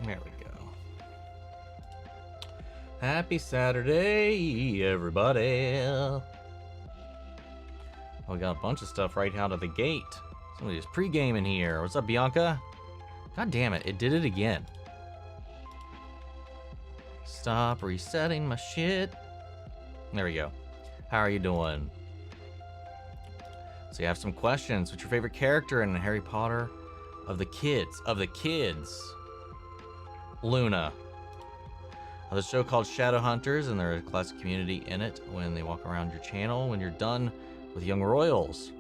There we go. Happy Saturday, everybody. Oh, we got a bunch of stuff right out of the gate. Somebody's pre-gaming here. What's up, Bianca? God damn it, it did it again. Stop resetting my shit. There we go. How are you doing? So you have some questions. What's your favorite character in Harry Potter of the kids? Luna. There's a show called Shadowhunters, and there's a classic community in it when they walk around your channel when you're done with Young Royals.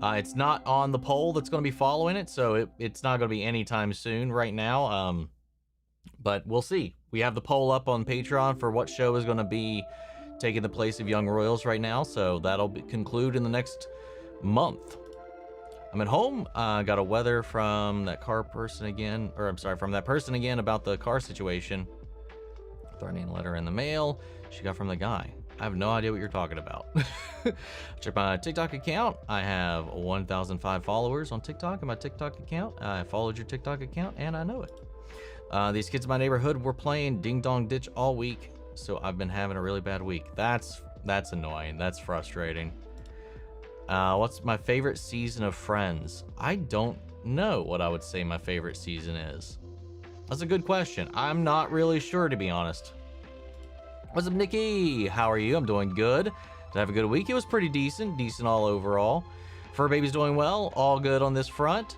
It's not on the poll that's going to be following it, so it's not going to be anytime soon right now. But we'll see. We have the poll up on Patreon for what show is going to be taking the place of Young Royals right now, so that'll conclude in the next month. I'm at home. Got a weather from that person again about the car situation. Threatening letter in the mail she got from the guy. I have no idea what you're talking about. Check my TikTok account. I have 1,005 followers on TikTok in my TikTok account. I followed your TikTok account and I know it. These kids in my neighborhood were playing Ding Dong Ditch all week, so I've been having a really bad week. That's annoying. That's frustrating. What's my favorite season of Friends? I don't know what I would say my favorite season is. That's a good question. I'm not really sure, to be honest. What's up, Nikki? How are you? I'm doing good. Did I have a good week? It was pretty decent. Decent all overall. Fur Baby's doing well. All good on this front.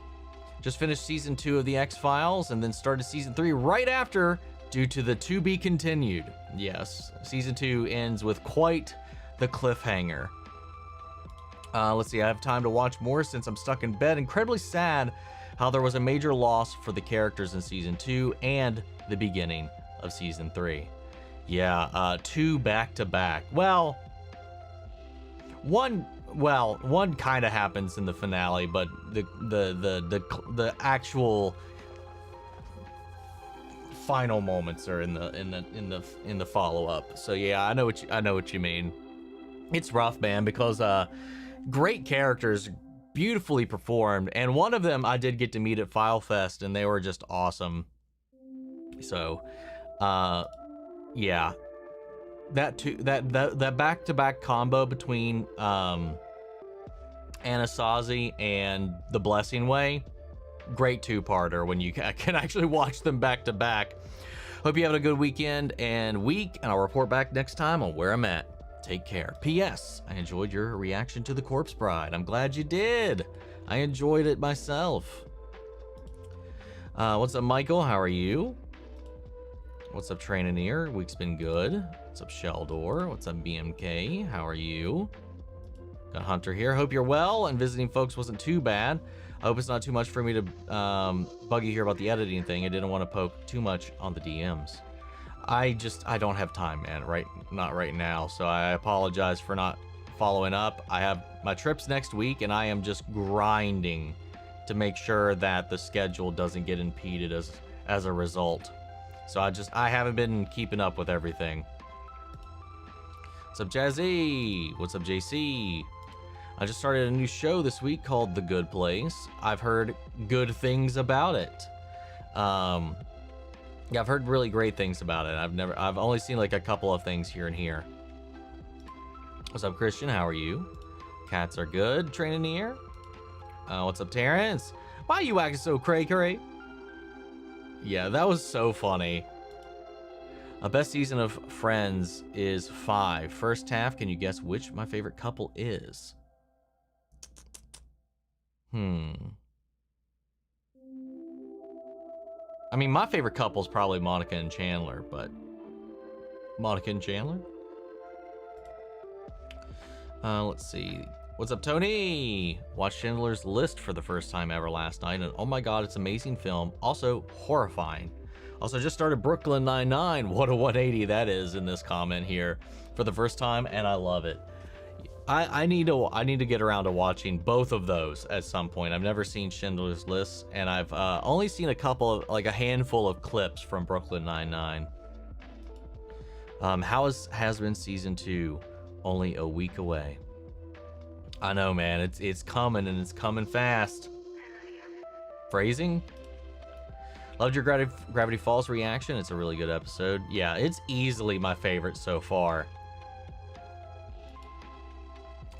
Just finished season 2 of the X-Files and then started season 3 right after due to the to be continued. Yes, season 2 ends with quite the cliffhanger. Let's see, I have time to watch more since I'm stuck in bed. Incredibly sad how there was a major loss for the characters in season 2 and the beginning of season 3. Yeah, 2 back-to-back. Well, one kind of happens in the finale, but the actual final moments are in the follow-up. So yeah, I know what you mean. It's rough, man, because great characters, beautifully performed, and one of them I did get to meet at File Fest, and they were just awesome. So, yeah, that back-to-back combo between Anasazi and The Blessing Way, great two-parter when you can actually watch them back-to-back. Hope you have a good weekend and week, and I'll report back next time on where I'm at. Take care. P.S. I enjoyed your reaction to The Corpse Bride. I'm glad you did. I enjoyed it myself. What's up, Michael? How are you? What's up, Trainineer? Week's been good. What's up, Sheldor? What's up, BMK? How are you? Got Hunter here. Hope you're well and visiting folks wasn't too bad. I hope it's not too much for me to bug you here about the editing thing. I didn't want to poke too much on the DMs. I don't have time, man. Not right now. So I apologize for not following up. I have my trips next week, and I am just grinding to make sure that the schedule doesn't get impeded as a result. So I haven't been keeping up with everything. What's up, Jazzy? What's up, JC? I just started a new show this week called The Good Place. I've heard good things about it. Yeah, I've heard really great things about it. I've only seen like a couple of things here and here. What's up, Christian? How are you? Cats are good. Training here. What's up, Terrence? Why are you acting so cray-cray? Yeah, that was so funny. Best season of Friends is 5. First half, can you guess which my favorite couple is? I mean, my favorite couple is probably Monica and Chandler, but... Monica and Chandler? Let's see. What's up, Tony? Watched Schindler's List for the first time ever last night, and oh my god, it's an amazing film. Also, horrifying. Also, just started Brooklyn Nine-Nine. What a 180 that is in this comment here for the first time, and I love it. I need to get around to watching both of those at some point. I've never seen Schindler's List, and I've only seen a handful of clips from Brooklyn Nine-Nine. How has been season 2? Only a week away. I know, man. It's coming, and it's coming fast. Phrasing? Loved your Gravity Falls reaction. It's a really good episode. Yeah, it's easily my favorite so far.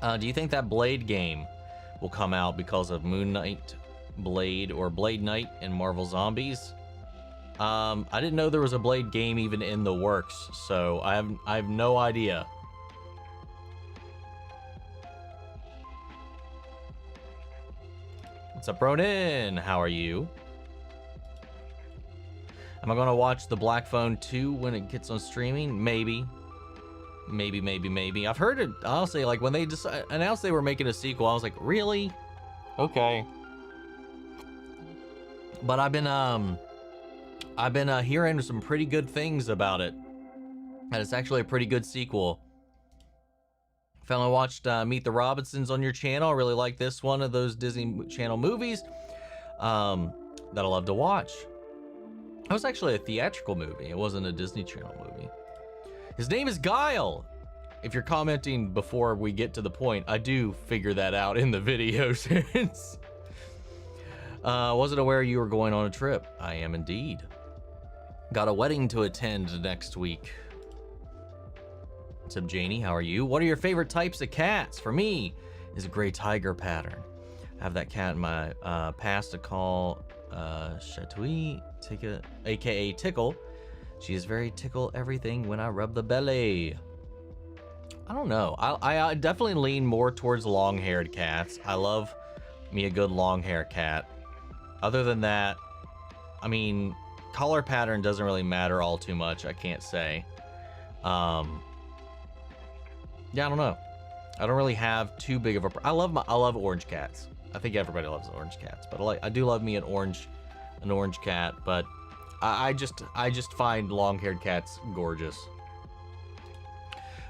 Do you think that Blade game will come out because of Moon Knight Blade or Blade Knight and Marvel Zombies? I didn't know there was a Blade game even in the works, so I have no idea. What's up, Ronin? How are you? Am I gonna watch the Black Phone 2 when it gets on streaming? Maybe. Maybe. I've heard it, honestly, like when they announced they were making a sequel, I was like, really? Okay. But I've been hearing some pretty good things about it. And it's actually a pretty good sequel. Finally watched Meet the Robinsons on your channel. I really like this one of those Disney Channel movies that I love to watch. It was actually a theatrical movie. It wasn't a Disney Channel movie. His name is Guile. If you're commenting before we get to the point, I do figure that out in the video since. Wasn't aware you were going on a trip. I am indeed. Got a wedding to attend next week. What's up, Janie? How are you? What are your favorite types of cats? For me, is a gray tiger pattern. I have that cat in my past to call Chatouille, aka Tickle. She is very tickle everything when I rub the belly. I don't know. I definitely lean more towards long-haired cats. I love me a good long-hair cat. Other than that, I mean, color pattern doesn't really matter all too much. I can't say. Yeah, I don't know. I don't really have too big of a. I love orange cats. I think everybody loves orange cats, but I do love me an orange cat. But I just find long-haired cats gorgeous.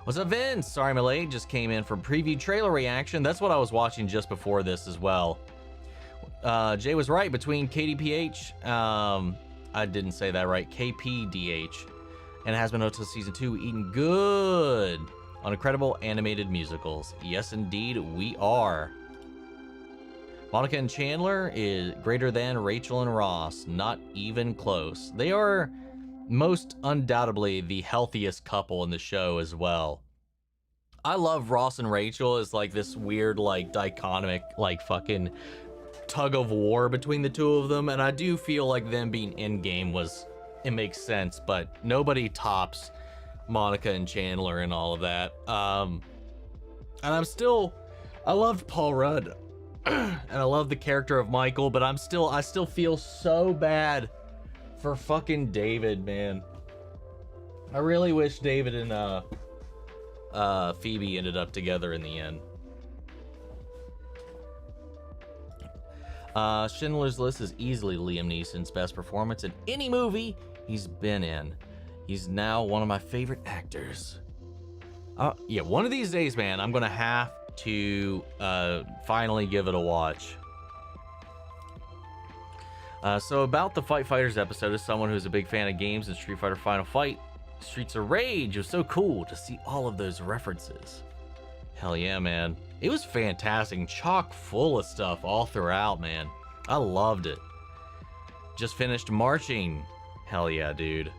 What's up, Vince? Sorry, I'm late. Just came in from preview trailer reaction. That's what I was watching just before this as well. Jay was right between KDPH. I didn't say that right. KPDH, and it has been until season 2. Eating good on incredible animated musicals. Yes, indeed, we are. Monica and Chandler is greater than Rachel and Ross. Not even close. They are most undoubtedly the healthiest couple in the show as well. I love Ross and Rachel as like this weird like dichotomic like fucking tug of war between the two of them, and I do feel like them being in game it makes sense, but nobody tops Monica and Chandler and all of that. And I loved Paul Rudd and I love the character of Michael, but I still feel so bad for fucking David, man. I really wish David and Phoebe ended up together in the end. Schindler's List is easily Liam Neeson's best performance in any movie he's been in. He's now one of my favorite actors. Yeah, one of these days, man, I'm gonna have to finally give it a watch. So about the Fight Fighters episode, as someone who's a big fan of games and Street Fighter Final Fight, Streets of Rage, it was so cool to see all of those references. Hell yeah, man. It was fantastic, chock full of stuff all throughout, man. I loved it. Just finished marching. Hell yeah, dude.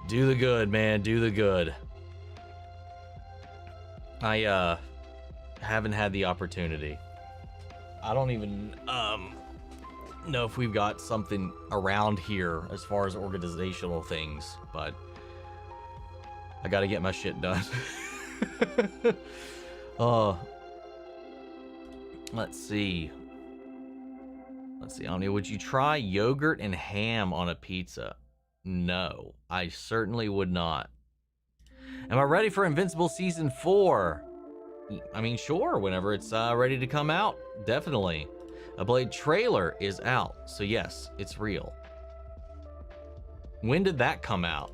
Do the good, man, do the good. I haven't had the opportunity. I don't even know if we've got something around here as far as organizational things, but I gotta get my shit done. Let's see, Omni, would you try yogurt and ham on a pizza? No, I certainly would not. Am I ready for Invincible Season 4? I mean, sure, whenever it's ready to come out, definitely. A Blade trailer is out, so yes, it's real. When did that come out?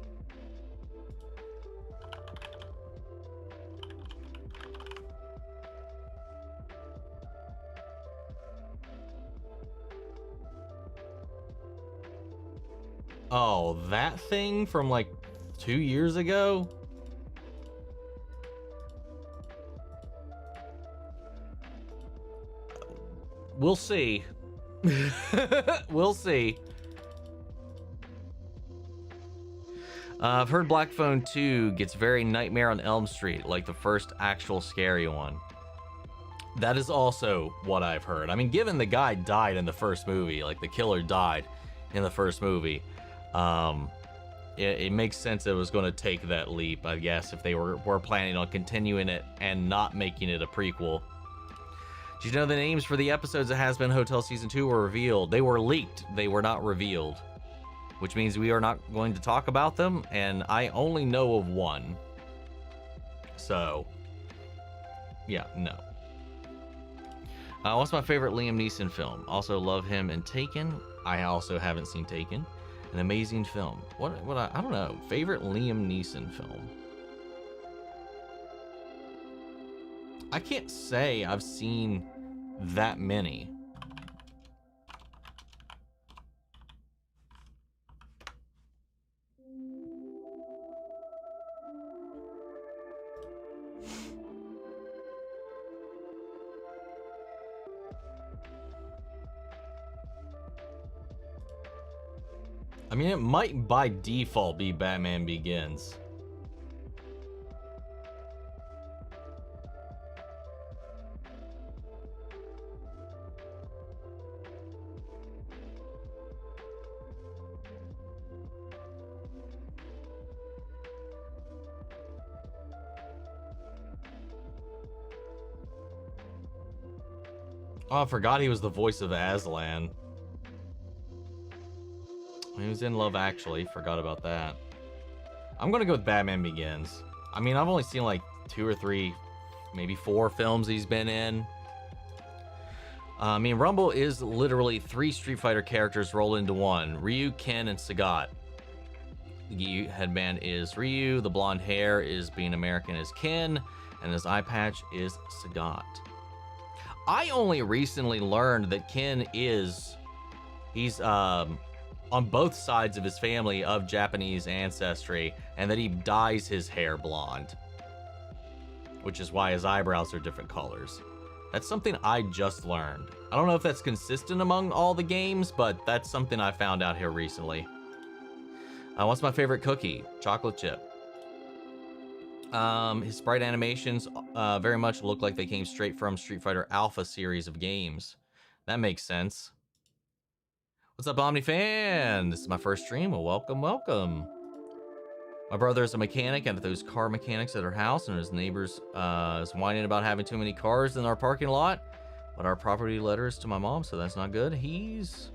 Oh, that thing from like 2 years ago? We'll see. We'll see. I've heard Black Phone 2 gets very Nightmare on Elm Street, like the first actual scary one. That is also what I've heard. I mean, given the guy died in the first movie, like the killer died in the first movie, it makes sense it was going to take that leap, I guess, if they were planning on continuing it and not making it a prequel. Did you know the names for the episodes of Has Been Hotel Season 2 were revealed? They were leaked. They were not revealed, which means we are not going to talk about them, and I only know of one. So, yeah, no. What's my favorite Liam Neeson film? Also love him in Taken. I also haven't seen Taken. An amazing film. I don't know. Favorite Liam Neeson film? I can't say I've seen that many. I mean, it might by default be Batman Begins. Oh, I forgot he was the voice of Aslan. He was in Love Actually. Forgot about that. I'm gonna go with Batman Begins. I mean, I've only seen like 2 or 3, maybe 4 films he's been in. I mean, Rumble is literally 3 Street Fighter characters rolled into one. Ryu, Ken, and Sagat. The headband is Ryu. The blonde hair is being American is Ken. And his eye patch is Sagat. I only recently learned that Ken he's on both sides of his family of Japanese ancestry, and that he dyes his hair blonde, which is why his eyebrows are different colors. That's something I just learned. I don't know if that's consistent among all the games, but that's something I found out here recently. What's my favorite cookie? Chocolate chip. His sprite animations very much look like they came straight from Street Fighter Alpha series of games. That makes sense. What's up, Omni fan? This is my first stream. Well, welcome, welcome. My brother is a mechanic and those car mechanics at our house, and his neighbors is whining about having too many cars in our parking lot. But our property letters to my mom, so that's not good. He's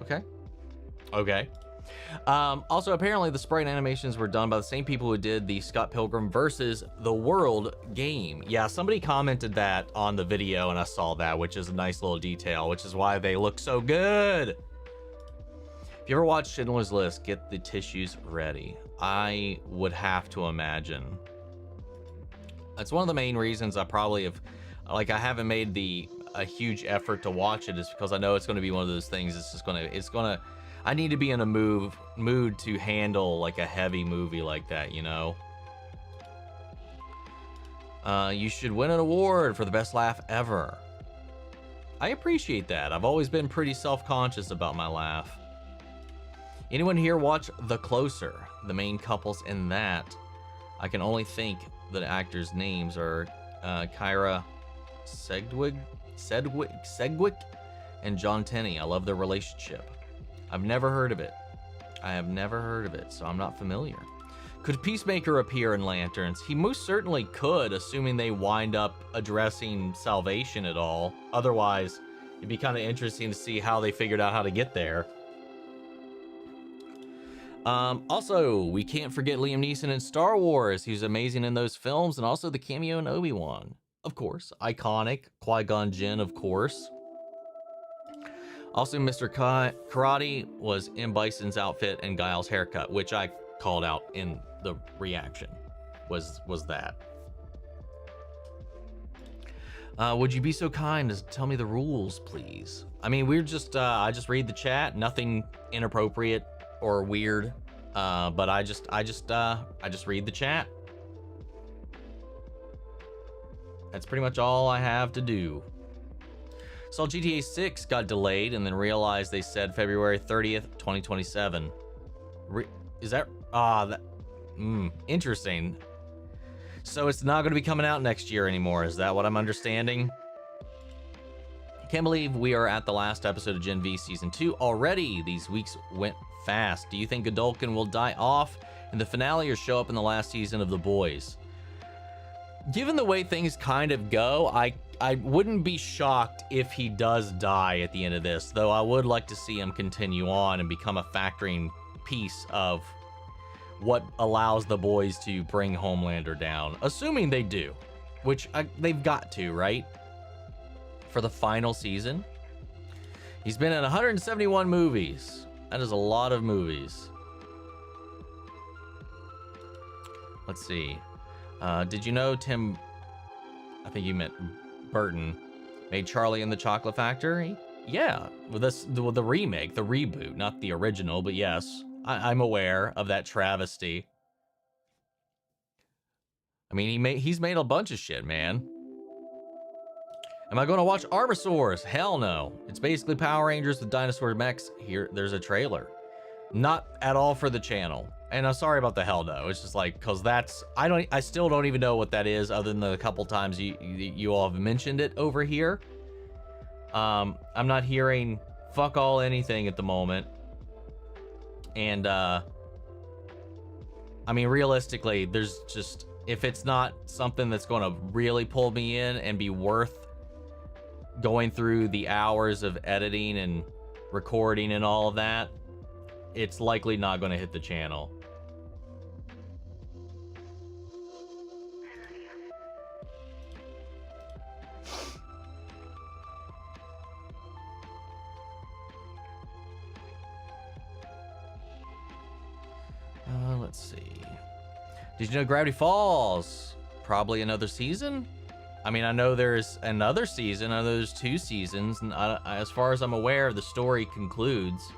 okay. Okay. Also, apparently the sprite animations were done by the same people who did the Scott Pilgrim versus the World game. Yeah, somebody commented that on the video and I saw that, which is a nice little detail, which is why they look so good. If you ever watch Schindler's List, get the tissues ready. I would have to imagine. That's one of the main reasons I probably have, like, I haven't made a huge effort to watch it, is because I know it's going to be one of those things. It's gonna I need to be in a mood to handle like a heavy movie like that, you know? You should win an award for the best laugh ever. I appreciate that. I've always been pretty self-conscious about my laugh. Anyone here watch The Closer? The main couples in that. I can only think the actors' names are Kyra Sedgwick and John Tenney. I love their relationship. I've never heard of it. I have never heard of it, so I'm not familiar. Could Peacemaker appear in Lanterns? He most certainly could, assuming they wind up addressing salvation at all. Otherwise, it'd be kind of interesting to see how they figured out how to get there. Also, we can't forget Liam Neeson in Star Wars. He was amazing in those films, and also the cameo in Obi-Wan. Of course. Iconic. Qui-Gon Jinn, of course. Also, Mr. Karate was M. Bison's outfit and Guile's haircut, which I called out in the reaction, was that. Would you be so kind as to tell me the rules, please? I mean, we're just, I just read the chat, nothing inappropriate or weird, but I just read the chat. That's pretty much all I have to do. Saw GTA 6 got delayed and then realized they said February 30th, 2027. Is that interesting. So it's not going to be coming out next year anymore. Is that what I'm understanding? Can't believe we are at the last episode of Gen V Season 2 already. These weeks went fast. Do you think Godolkin will die off in the finale or show up in the last season of The Boys? Given the way things kind of go, I wouldn't be shocked if he does die at the end of this, though I would like to see him continue on and become a factoring piece of what allows the boys to bring Homelander down, assuming they do, which they've got to, right? For the final season. He's been in 171 movies. That is a lot of movies. Let's see. Did you know Tim, I think you meant Burton, made Charlie and the Chocolate Factory? Yeah, with the remake, the reboot, not the original, but yes, I'm aware of that travesty. I mean, he's made a bunch of shit, man. Am I going to watch Armosaurs? Hell no. It's basically Power Rangers with dinosaur mechs. Here, there's a trailer. Not at all for the channel. And I'm sorry about the hell no. It's just like, cause that's, I still don't even know what that is other than the couple times you all have mentioned it over here. I'm not hearing fuck all anything at the moment. And, I mean, realistically, there's just, if it's not something that's going to really pull me in and be worth going through the hours of editing and recording and all of that, it's likely not going to hit the channel. Let's see. Did you know Gravity Falls? Probably another season? I mean, I know there's another season. I know there's 2 seasons. And as far as I'm aware, the story concludes.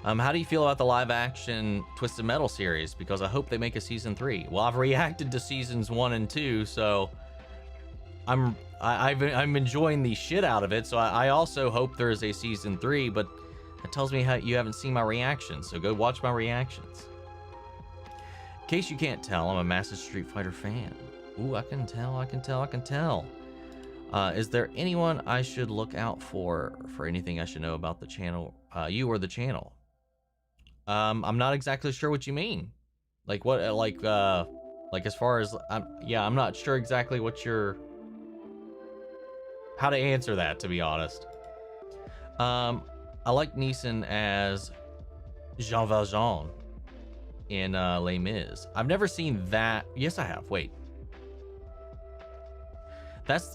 How do you feel about the live-action Twisted Metal series? Because I hope they make a season 3. Well, I've reacted to seasons 1 and 2, so I'm enjoying the shit out of it. So I also hope there is a season 3, but that tells me how you haven't seen my reactions. So go watch my reactions. In case you can't tell, I'm a massive Street Fighter fan. Ooh, I can tell. Is there anyone I should look out for anything I should know about the channel, you or the channel? I'm not exactly sure what you mean. Like what, like as far as, I'm not sure exactly what how to answer that, to be honest. I like Neeson as Jean Valjean in Les Mis. I've never seen that. Yes, I have. Wait.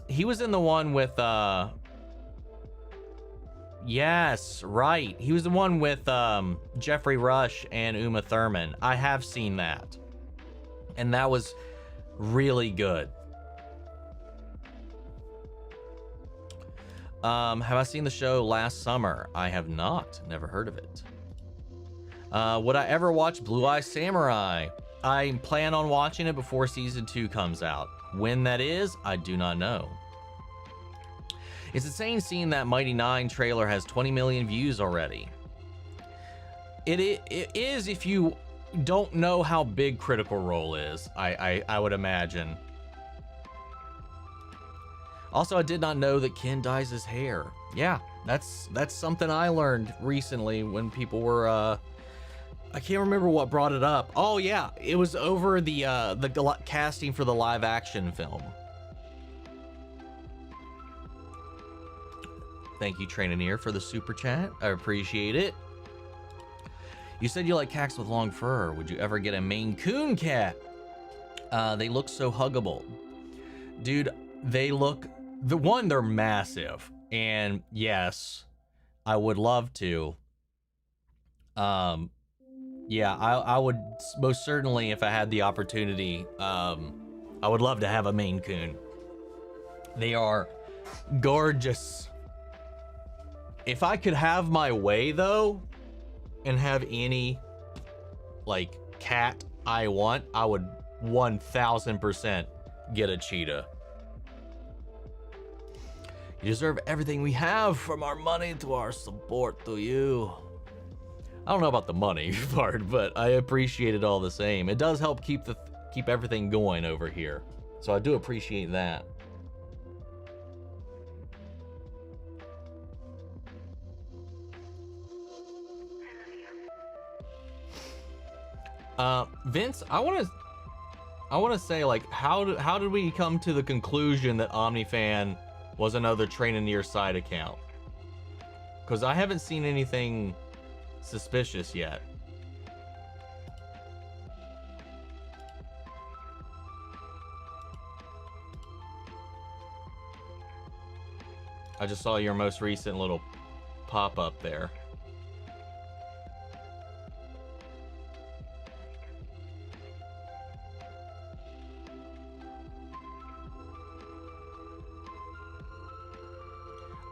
He was in the one with, yes, right. He was the one with Jeffrey Rush and Uma Thurman. I have seen that. And that was really good. Have I seen the show Last Summer? I have not. Never heard of it. Would I ever watch Blue Eye Samurai? I plan on watching it before season 2 comes out. When that is, I do not know. It's insane seeing that Mighty 9 trailer has 20 million views already. It is if you don't know how big Critical Role is, I would imagine. Also, I did not know that Ken dyes his hair. Yeah, that's something I learned recently when people were, I can't remember what brought it up. Oh yeah, it was over the casting for the live action film. Thank you, Trainineer, for the super chat. I appreciate it. You said you like cats with long fur. Would you ever get a Maine Coon cat? They look so huggable. Dude, they look... they're massive. And yes, I would love to. Yeah, I would most certainly, if I had the opportunity, I would love to have a Maine Coon. They are gorgeous. If I could have my way, though, and have any, like, cat I want, I would 1000% get a cheetah. You deserve everything we have, from our money to our support to you. I don't know about the money part, but I appreciate it all the same. It does help keep everything going over here. So I do appreciate that. Vince, I want to say, like, how did we come to the conclusion that OmniFan was another Train in Your Side account? Because I haven't seen anything suspicious yet. I just saw your most recent little pop-up there.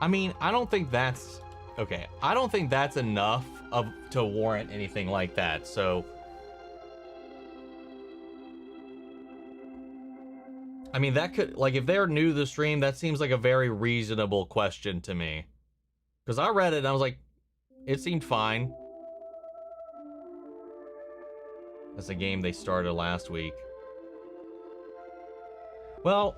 I mean, I don't think that's okay. I don't think that's enough to warrant anything like that. So, I mean, that could, like, if they're new to the stream, that seems like a very reasonable question to me. Because I read it and I was like, it seemed fine. That's a game they started last week. Well,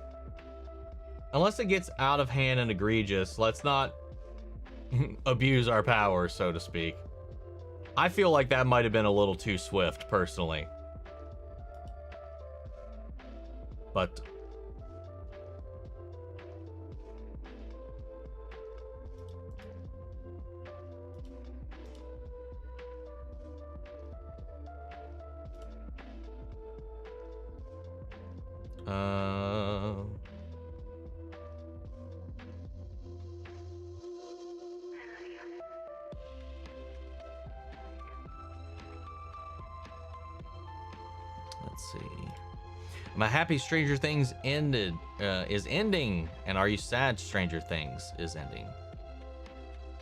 unless it gets out of hand and egregious, let's not abuse our power, so to speak. I feel like that might have been a little too swift, personally. But let's see. Am I happy Stranger Things is ending? And are you sad Stranger Things is ending?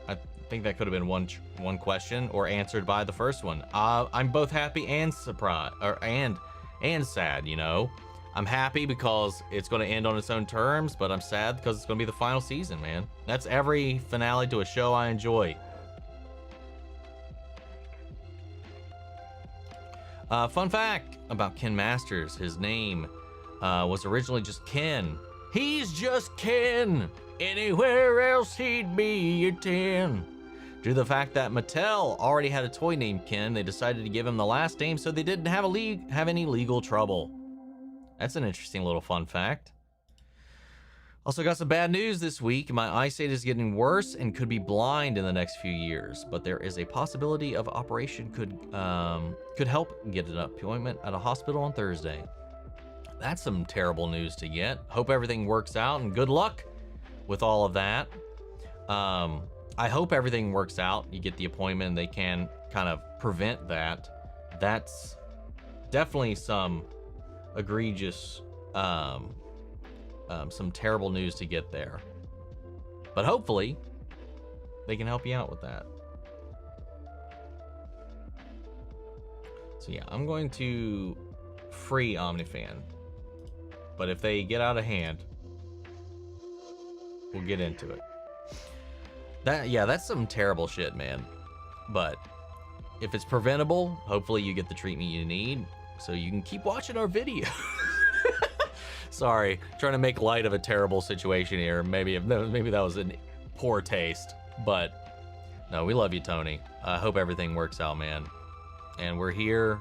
I think that could have been one question, or answered by the first one. I'm both happy and surprised, and sad, you know. I'm happy because it's going to end on its own terms, but I'm sad because it's going to be the final season, man. That's every finale to a show I enjoy. Fun fact about Ken Masters. His name was originally just Ken. He's just Ken. Anywhere else he'd be a 10. Due to the fact that Mattel already had a toy named Ken, they decided to give him the last name so they didn't have any legal trouble. That's an interesting little fun fact. Also got some bad news this week. My eyesight is getting worse and could be blind in the next few years, but there is a possibility of operation could help get an appointment at a hospital on Thursday. That's some terrible news to get. Hope everything works out and good luck with all of that. I hope everything works out. You get the appointment and they can kind of prevent that. That's definitely some egregious, some terrible news to get there. But hopefully they can help you out with that. So yeah, I'm going to free OmniFan. But if they get out of hand, we'll get into it. That's some terrible shit, man. But if it's preventable, hopefully you get the treatment you need so you can keep watching our video. Sorry, trying to make light of a terrible situation here. Maybe that was in poor taste, but no, we love you, Tony. I hope everything works out, man. And we're here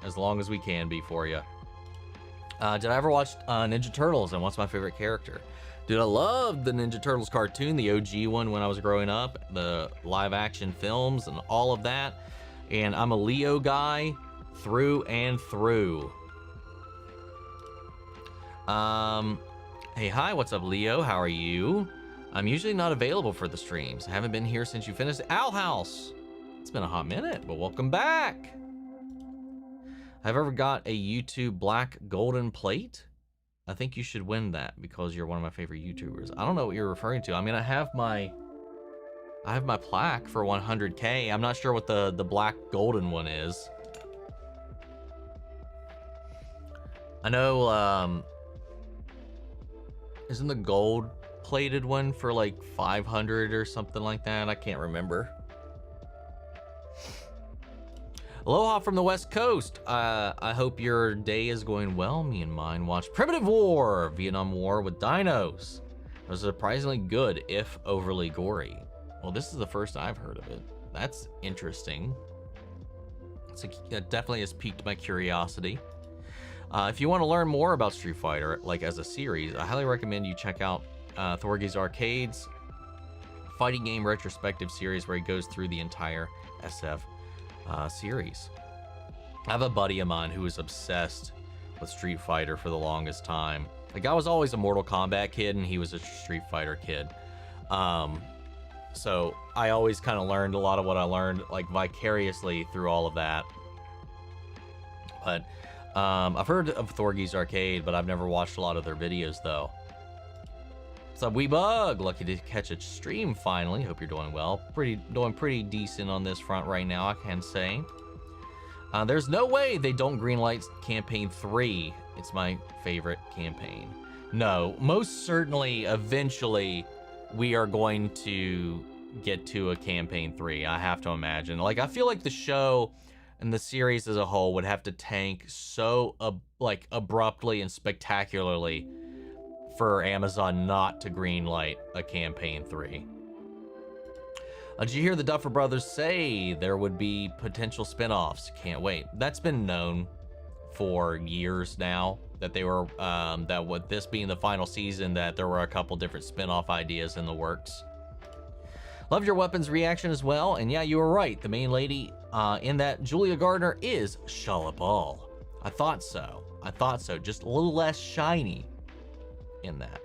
as long as we can be for you. Did I ever watch Ninja Turtles, and what's my favorite character? Dude, I loved the Ninja Turtles cartoon, the OG one when I was growing up, the live action films and all of that. And I'm a Leo guy through and through. Hey, hi, what's up, Leo? How are you? I'm usually not available for the streams. I haven't been here since you finished Owl House. It's been a hot minute, but welcome back. Have ever got a YouTube black golden plate? I think you should win that because you're one of my favorite YouTubers. I don't know what you're referring to. I mean, I have my plaque for 100K. I'm not sure what the black golden one is. I know, isn't the gold plated one for like 500 or something like that. I can't remember. Aloha from the West Coast. I hope your day is going well. Me and mine watched Primitive War, Vietnam War with dinos. It was surprisingly good, if overly gory. Well, this is the first I've heard of it. That's interesting. It definitely has piqued my curiosity. If you want to learn more about Street Fighter, like as a series, I highly recommend you check out Thorgy's Arcade's fighting game retrospective series, where he goes through the entire SF series. I have a buddy of mine who was obsessed with Street Fighter for the longest time. Like, I was always a Mortal Kombat kid, and he was a Street Fighter kid. So I always kind of learned a lot of what I learned, like, vicariously through all of that. But I've heard of Thorgy's Arcade, but I've never watched a lot of their videos, though. What's up, Weebug? Lucky to catch a stream finally. Hope you're doing well. Doing pretty decent on this front right now, I can say. There's no way they don't greenlight Campaign 3. It's my favorite campaign. No, most certainly, eventually, we are going to get to a Campaign 3. I have to imagine. Like, I feel like the show and the series as a whole would have to tank so like abruptly and spectacularly for Amazon not to greenlight a Campaign 3. Did you hear the Duffer Brothers say there would be potential spin-offs? Can't wait. That's been known for years now, that they were that with this being the final season, that there were a couple different spin-off ideas in the works. Love your weapons reaction as well, and yeah, you were right. The main lady in that Julia Gardner is Shala Ball. I thought so. Just a little less shiny in that.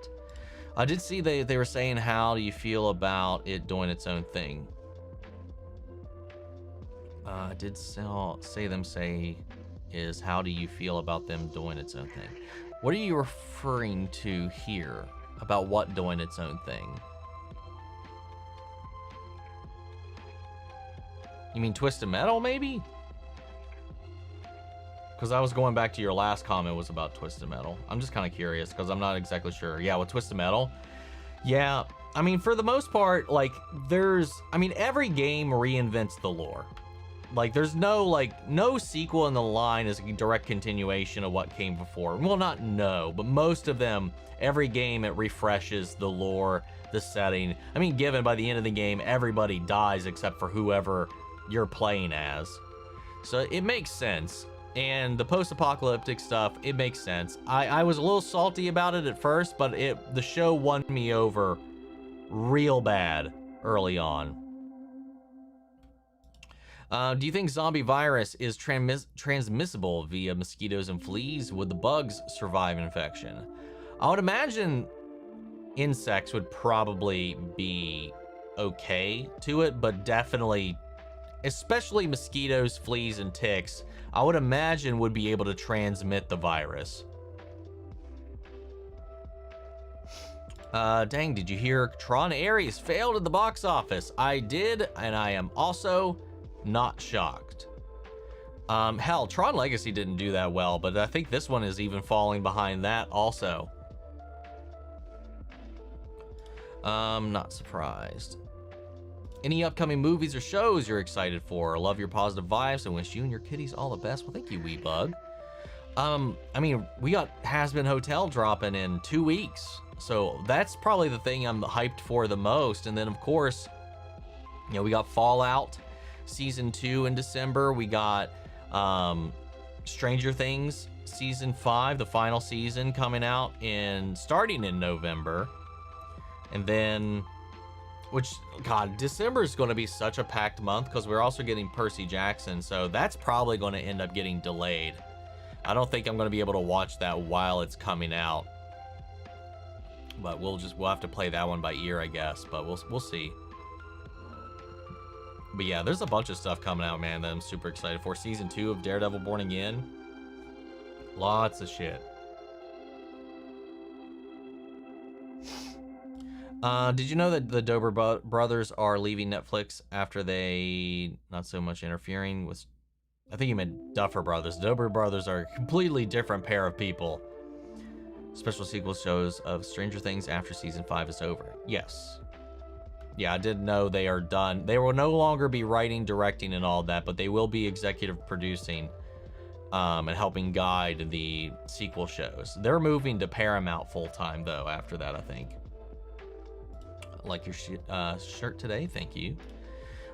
I did see they were saying, how do you feel about it doing its own thing? I did say is, how do you feel about them doing its own thing? What are you referring to here about what doing its own thing? You mean Twisted Metal, maybe? Because I was going back to your last comment was about Twisted Metal. I'm just kind of curious because I'm not exactly sure. Yeah, with Twisted Metal. Yeah, I mean, for the most part, like, every game reinvents the lore. Like, there's no sequel in the line is a direct continuation of what came before. Well, not no, but most of them, every game, it refreshes the lore, the setting. I mean, given by the end of the game, everybody dies except for whoever you're playing as. So it makes sense. And the post-apocalyptic stuff, it makes sense. I was a little salty about it at first, but the show won me over real bad early on. Do you think zombie virus is transmissible via mosquitoes and fleas? Would the bugs survive infection? I would imagine insects would probably be okay to it, but definitely, especially mosquitoes, fleas, and ticks, I would imagine would be able to transmit the virus. Dang, did you hear Tron Ares failed at the box office? I did, and I am also not shocked. Hell, Tron Legacy didn't do that well, but I think this one is even falling behind that also. Not surprised. Any upcoming movies or shows you're excited for? Love your positive vibes and wish you and your kitties all the best. Well, thank you, Weebug. I mean, we got Has Been Hotel dropping in 2 weeks, so that's probably the thing I'm hyped for the most. And then, of course, you know, we got Fallout Season 2 in December. We got Stranger Things Season 5, the final season, coming out starting in November. And then, God, December is going to be such a packed month because we're also getting Percy Jackson, so that's probably going to end up getting delayed. I don't think I'm going to be able to watch that while it's coming out, but we'll have to play that one by ear, I guess. But we'll see. But yeah, there's a bunch of stuff coming out, man, that I'm super excited for. Season 2 of Daredevil Born Again, lots of shit. Did you know that the Dober brothers are leaving Netflix after they not so much interfering with, I think you meant Duffer Brothers. Dober brothers are a completely different pair of people. special sequel shows of Stranger Things after season 5 is over. Yes. Yeah, I did know they are done. They will no longer be writing, directing, and all that, but they will be executive producing and helping guide the sequel shows. They're moving to Paramount full-time, though, after that, I think. Like your shirt today. Thank you.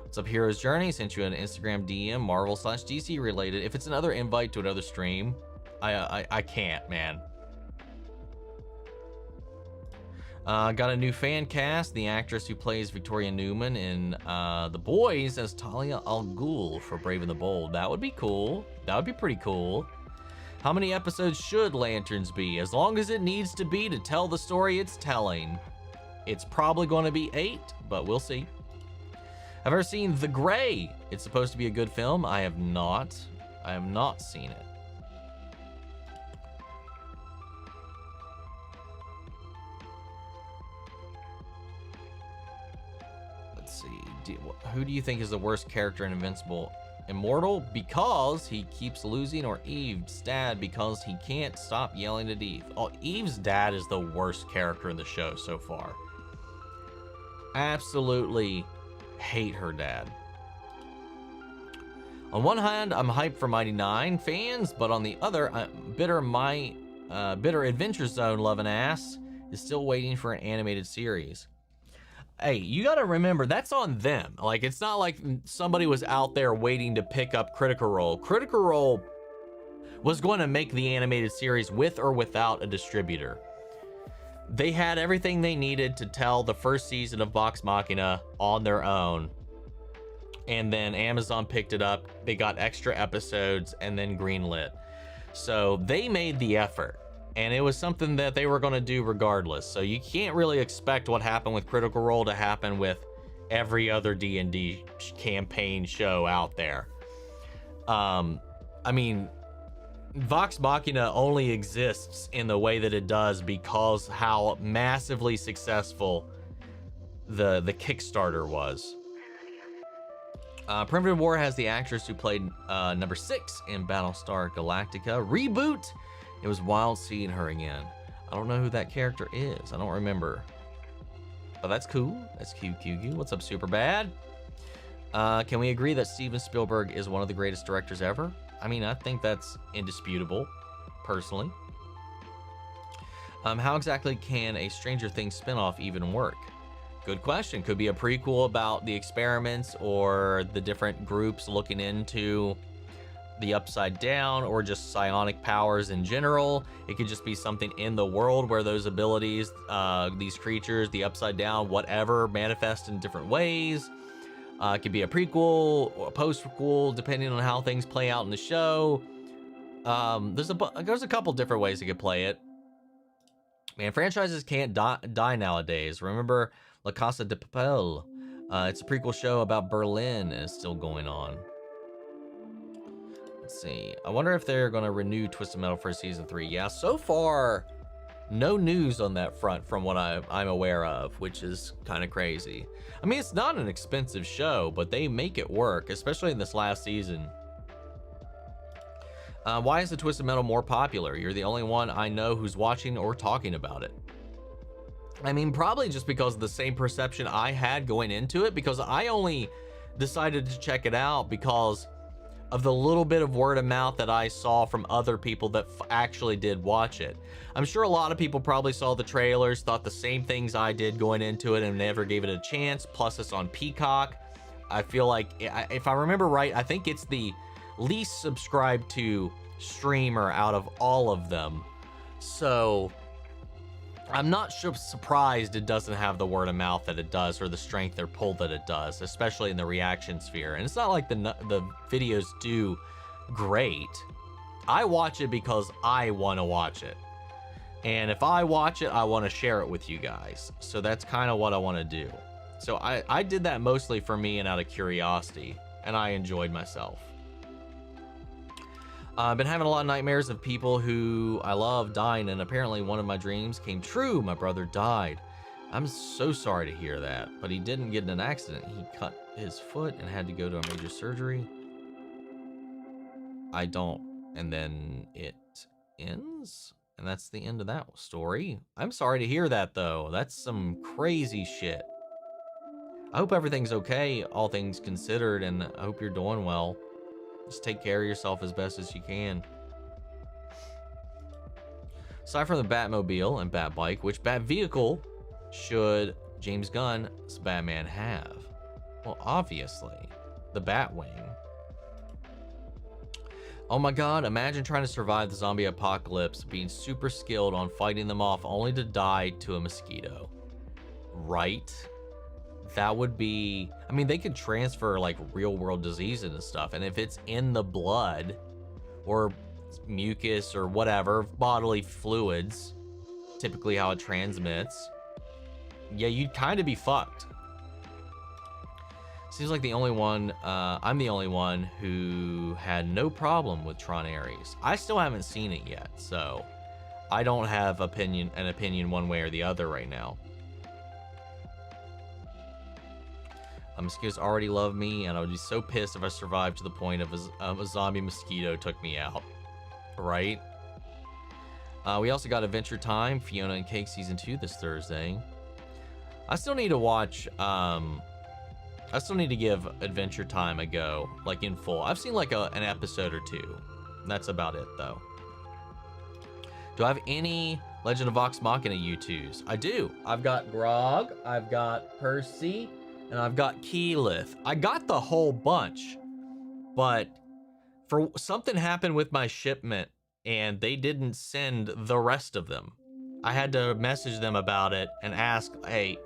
What's up, Hero's Journey? Sent you an Instagram DM, Marvel/DC related. If it's another invite to another stream, I can't, man. Got a new fan cast. The actress who plays Victoria Newman in The Boys as Talia al Ghul for Brave and the Bold. That would be cool. That would be pretty cool. How many episodes should Lanterns be? As long as it needs to be to tell the story it's telling. It's probably going to be 8, but we'll see. Have I ever seen The Grey? It's supposed to be a good film. I have not. I have not seen it. Who do you think is the worst character in Invincible? Immortal because he keeps losing, or Eve's dad because he can't stop yelling at Eve? Oh, Eve's dad is the worst character in the show so far. Absolutely hate her dad. On one hand, I'm hyped for Mighty Nine fans, but on the other, bitter Adventure Zone loving ass is still waiting for an animated series. Hey, you gotta remember, that's on them. Like, it's not like somebody was out there waiting to pick up Critical Role. Critical Role was going to make the animated series with or without a distributor. They had everything they needed to tell the first season of Vox Machina on their own. And then Amazon picked it up, they got extra episodes, and then greenlit. So they made the effort. And it was something that they were going to do regardless. So you can't really expect what happened with Critical Role to happen with every other D&D campaign show out there. I mean, Vox Machina only exists in the way that it does because how massively successful the Kickstarter was. Primitive War has the actress who played number 6 in Battlestar Galactica. Reboot! It was wild seeing her again. I don't know who that character is. I don't remember. But that's cool. That's cute. What's up, Superbad? Can we agree that Steven Spielberg is one of the greatest directors ever? I mean, I think that's indisputable, personally. How exactly can a Stranger Things spinoff even work? Good question. Could be a prequel about the experiments or the different groups looking into the Upside Down, or just psionic powers in general. It could just be something in the world where those abilities, these creatures, the Upside Down, whatever, manifest in different ways. It could be a prequel or a post-prequel, depending on how things play out in the show. There's a couple different ways you could play it. Man, franchises can't die nowadays. Remember La Casa de Papel? It's a prequel show about Berlin and it's still going on. Let's see. I wonder if they're going to renew Twisted Metal for season 3. Yeah, so far, no news on that front from what I'm aware of, which is kind of crazy. I mean, it's not an expensive show, but they make it work, especially in this last season. Why is the Twisted Metal more popular? You're the only one I know who's watching or talking about it. I mean, probably just because of the same perception I had going into it, because I only decided to check it out because of the little bit of word of mouth that I saw from other people that actually did watch it. I'm sure a lot of people probably saw the trailers, thought the same things I did going into it, and never gave it a chance. Plus, it's on Peacock. I feel like, if I remember right, I think it's the least subscribed to streamer out of all of them. So I'm not surprised it doesn't have the word of mouth that it does, or the strength or pull that it does, especially in the reaction sphere. And it's not like the videos do great. I watch it because I want to watch it. And if I watch it, I want to share it with you guys. So that's kind of what I want to do. So I did that mostly for me and out of curiosity, and I enjoyed myself. I've been having a lot of nightmares of people who I love dying, and apparently one of my dreams came true. My brother died. I'm so sorry to hear that, but he didn't get in an accident. He cut his foot and had to go to a major surgery. I don't, and then it ends? And that's the end of that story. I'm sorry to hear that, though. That's some crazy shit. I hope everything's okay, all things considered, and I hope you're doing well. Just take care of yourself as best as you can. Aside from the Batmobile and Batbike, which Bat vehicle should James Gunn's Batman have? Well, obviously, the Batwing. Oh my god, imagine trying to survive the zombie apocalypse, being super skilled on fighting them off only to die to a mosquito. Right? That would be... I mean, they could transfer, like, real-world diseases and stuff, and if it's in the blood, or mucus, or whatever, bodily fluids, typically how it transmits, yeah, you'd kind of be fucked. Seems like the only one, I'm the only one who had no problem with Tron Ares. I still haven't seen it yet, so I don't have an opinion one way or the other right now. Mosquitoes already love me, and I would be so pissed if I survived to the point of a zombie mosquito took me out. Right? We also got Adventure Time, Fiona and Cake Season 2 this Thursday. I still need to watch, I still need to give Adventure Time a go, like in full. I've seen like an episode or two. That's about it, though. Do I have any Legend of Vox Machina U2s? I do. I've got Grog, I've got Percy, and I've got Keyleth. I got the whole bunch, but for something happened with my shipment, and they didn't send the rest of them. I had to message them about it and ask, hey,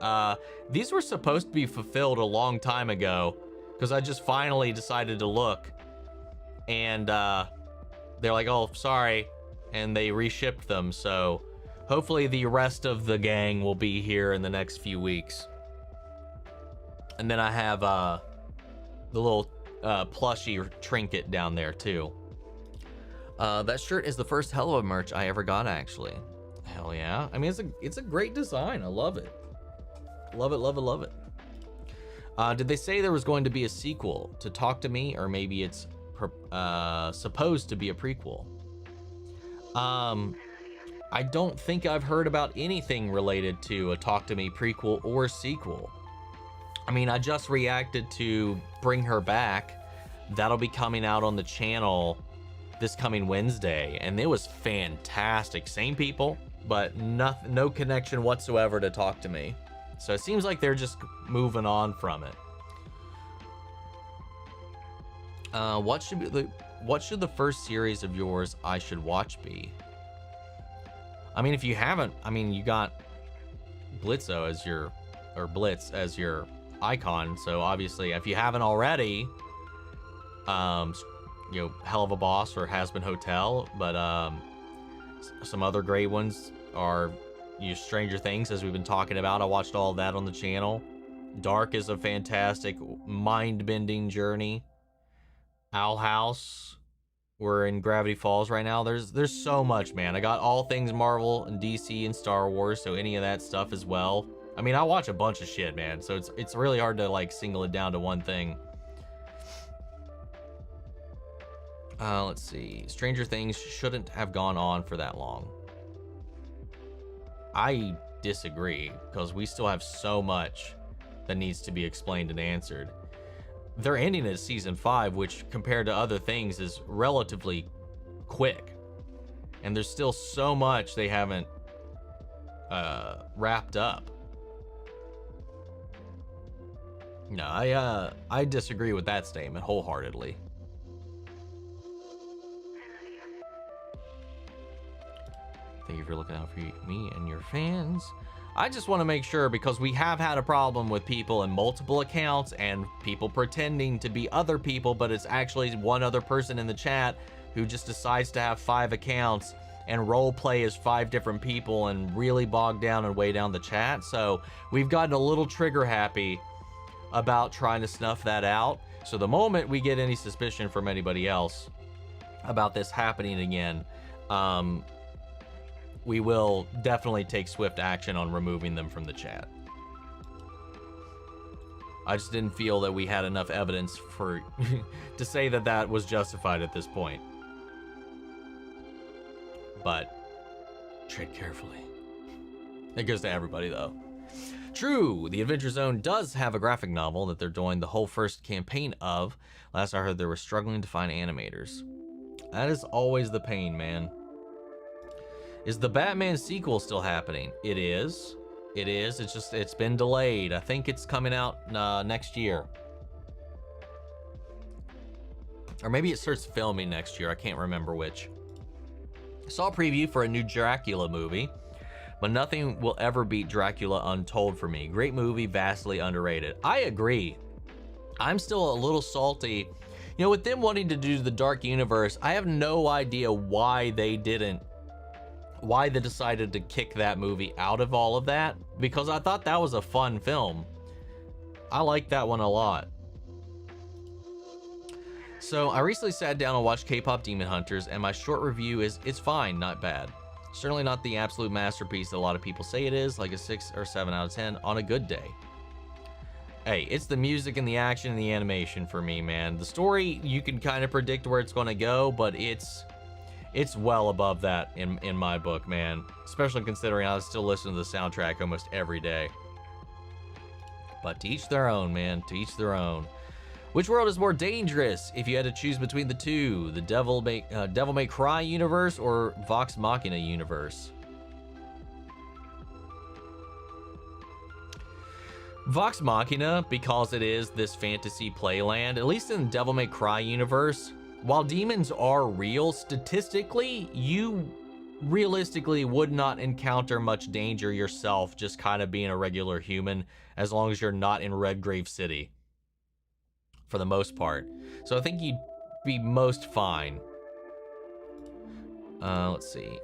these were supposed to be fulfilled a long time ago, because I just finally decided to look, and they're like, oh, sorry, and they reshipped them, so hopefully the rest of the gang will be here in the next few weeks. And then I have the little plushie trinket down there too. That shirt is the first hell of a merch I ever got, actually. Hell yeah. I mean, it's a great design. I love it. Love it, love it, love it. Did they say there was going to be a sequel to Talk to Me, or maybe it's supposed to be a prequel? I don't think I've heard about anything related to a Talk to Me prequel or sequel. I mean, I just reacted to Bring Her Back. That'll be coming out on the channel this coming Wednesday, and it was fantastic. Same people, but no connection whatsoever to Talk to Me. So it seems like they're just moving on from it. What should the first series of yours I should watch be? I mean, if you haven't, I mean, you got Blitzo as your, or Blitz as your icon. So obviously, if you haven't already, you know, Hell of a Boss or Has Been Hotel, but some other great ones are Stranger Things, as we've been talking about. I watched all of that on the channel. Dark is a fantastic, mind-bending journey. Owl House, we're in Gravity Falls right now. There's so much, man. I got all things Marvel and DC and Star Wars, so any of that stuff as well. I mean, I watch a bunch of shit, man, so it's really hard to like single it down to one thing. Let's see. Stranger Things shouldn't have gone on for that long. I disagree, because we still have so much that needs to be explained and answered. They're ending at season 5, which compared to other things is relatively quick. And there's still so much they haven't wrapped up. No, I disagree with that statement wholeheartedly. Thank you for looking out for me and your fans. I just want to make sure, because we have had a problem with people in multiple accounts and people pretending to be other people, but it's actually one other person in the chat who just decides to have 5 accounts and role play as 5 different people and really bog down and weigh down the chat. So we've gotten a little trigger happy about trying to snuff that out. So the moment we get any suspicion from anybody else about this happening again, we will definitely take swift action on removing them from the chat. I just didn't feel that we had enough evidence for to say that that was justified at this point. But Tread carefully. It goes to everybody, though. True, the Adventure Zone does have a graphic novel that they're doing the whole first campaign of. Last I heard, they were struggling to find animators. That is always the pain, man. Is the Batman sequel still happening? It is. It is. It's been delayed. I think it's coming out next year. Or maybe it starts filming next year. I can't remember which. I saw a preview for a new Dracula movie, but nothing will ever beat Dracula Untold for me. Great movie, vastly underrated. I agree. I'm still a little salty. You know, with them wanting to do the Dark Universe, I have no idea why they decided to kick that movie out of all of that, because I thought that was a fun film. I like that one a lot. So I recently sat down and watched K-pop Demon Hunters, and my short review is it's fine, not bad. Certainly not the absolute masterpiece that a lot of people say it is, like a 6 or 7 out of 10 on a good day. Hey, it's the music and the action and the animation for me, man. The story, you can kind of predict where it's going to go, but it's well above that in my book, man. Especially considering I still listen to the soundtrack almost every day. But to each their own, man. To each their own. Which world is more dangerous if you had to choose between the two? The Devil May Cry universe or Vox Machina universe? Vox Machina, because it is this fantasy playland, at least in the Devil May Cry universe, while demons are real, statistically, you realistically would not encounter much danger yourself just kind of being a regular human, as long as you're not in Redgrave City. For the most part. So I think you'd be most fine. Let's see.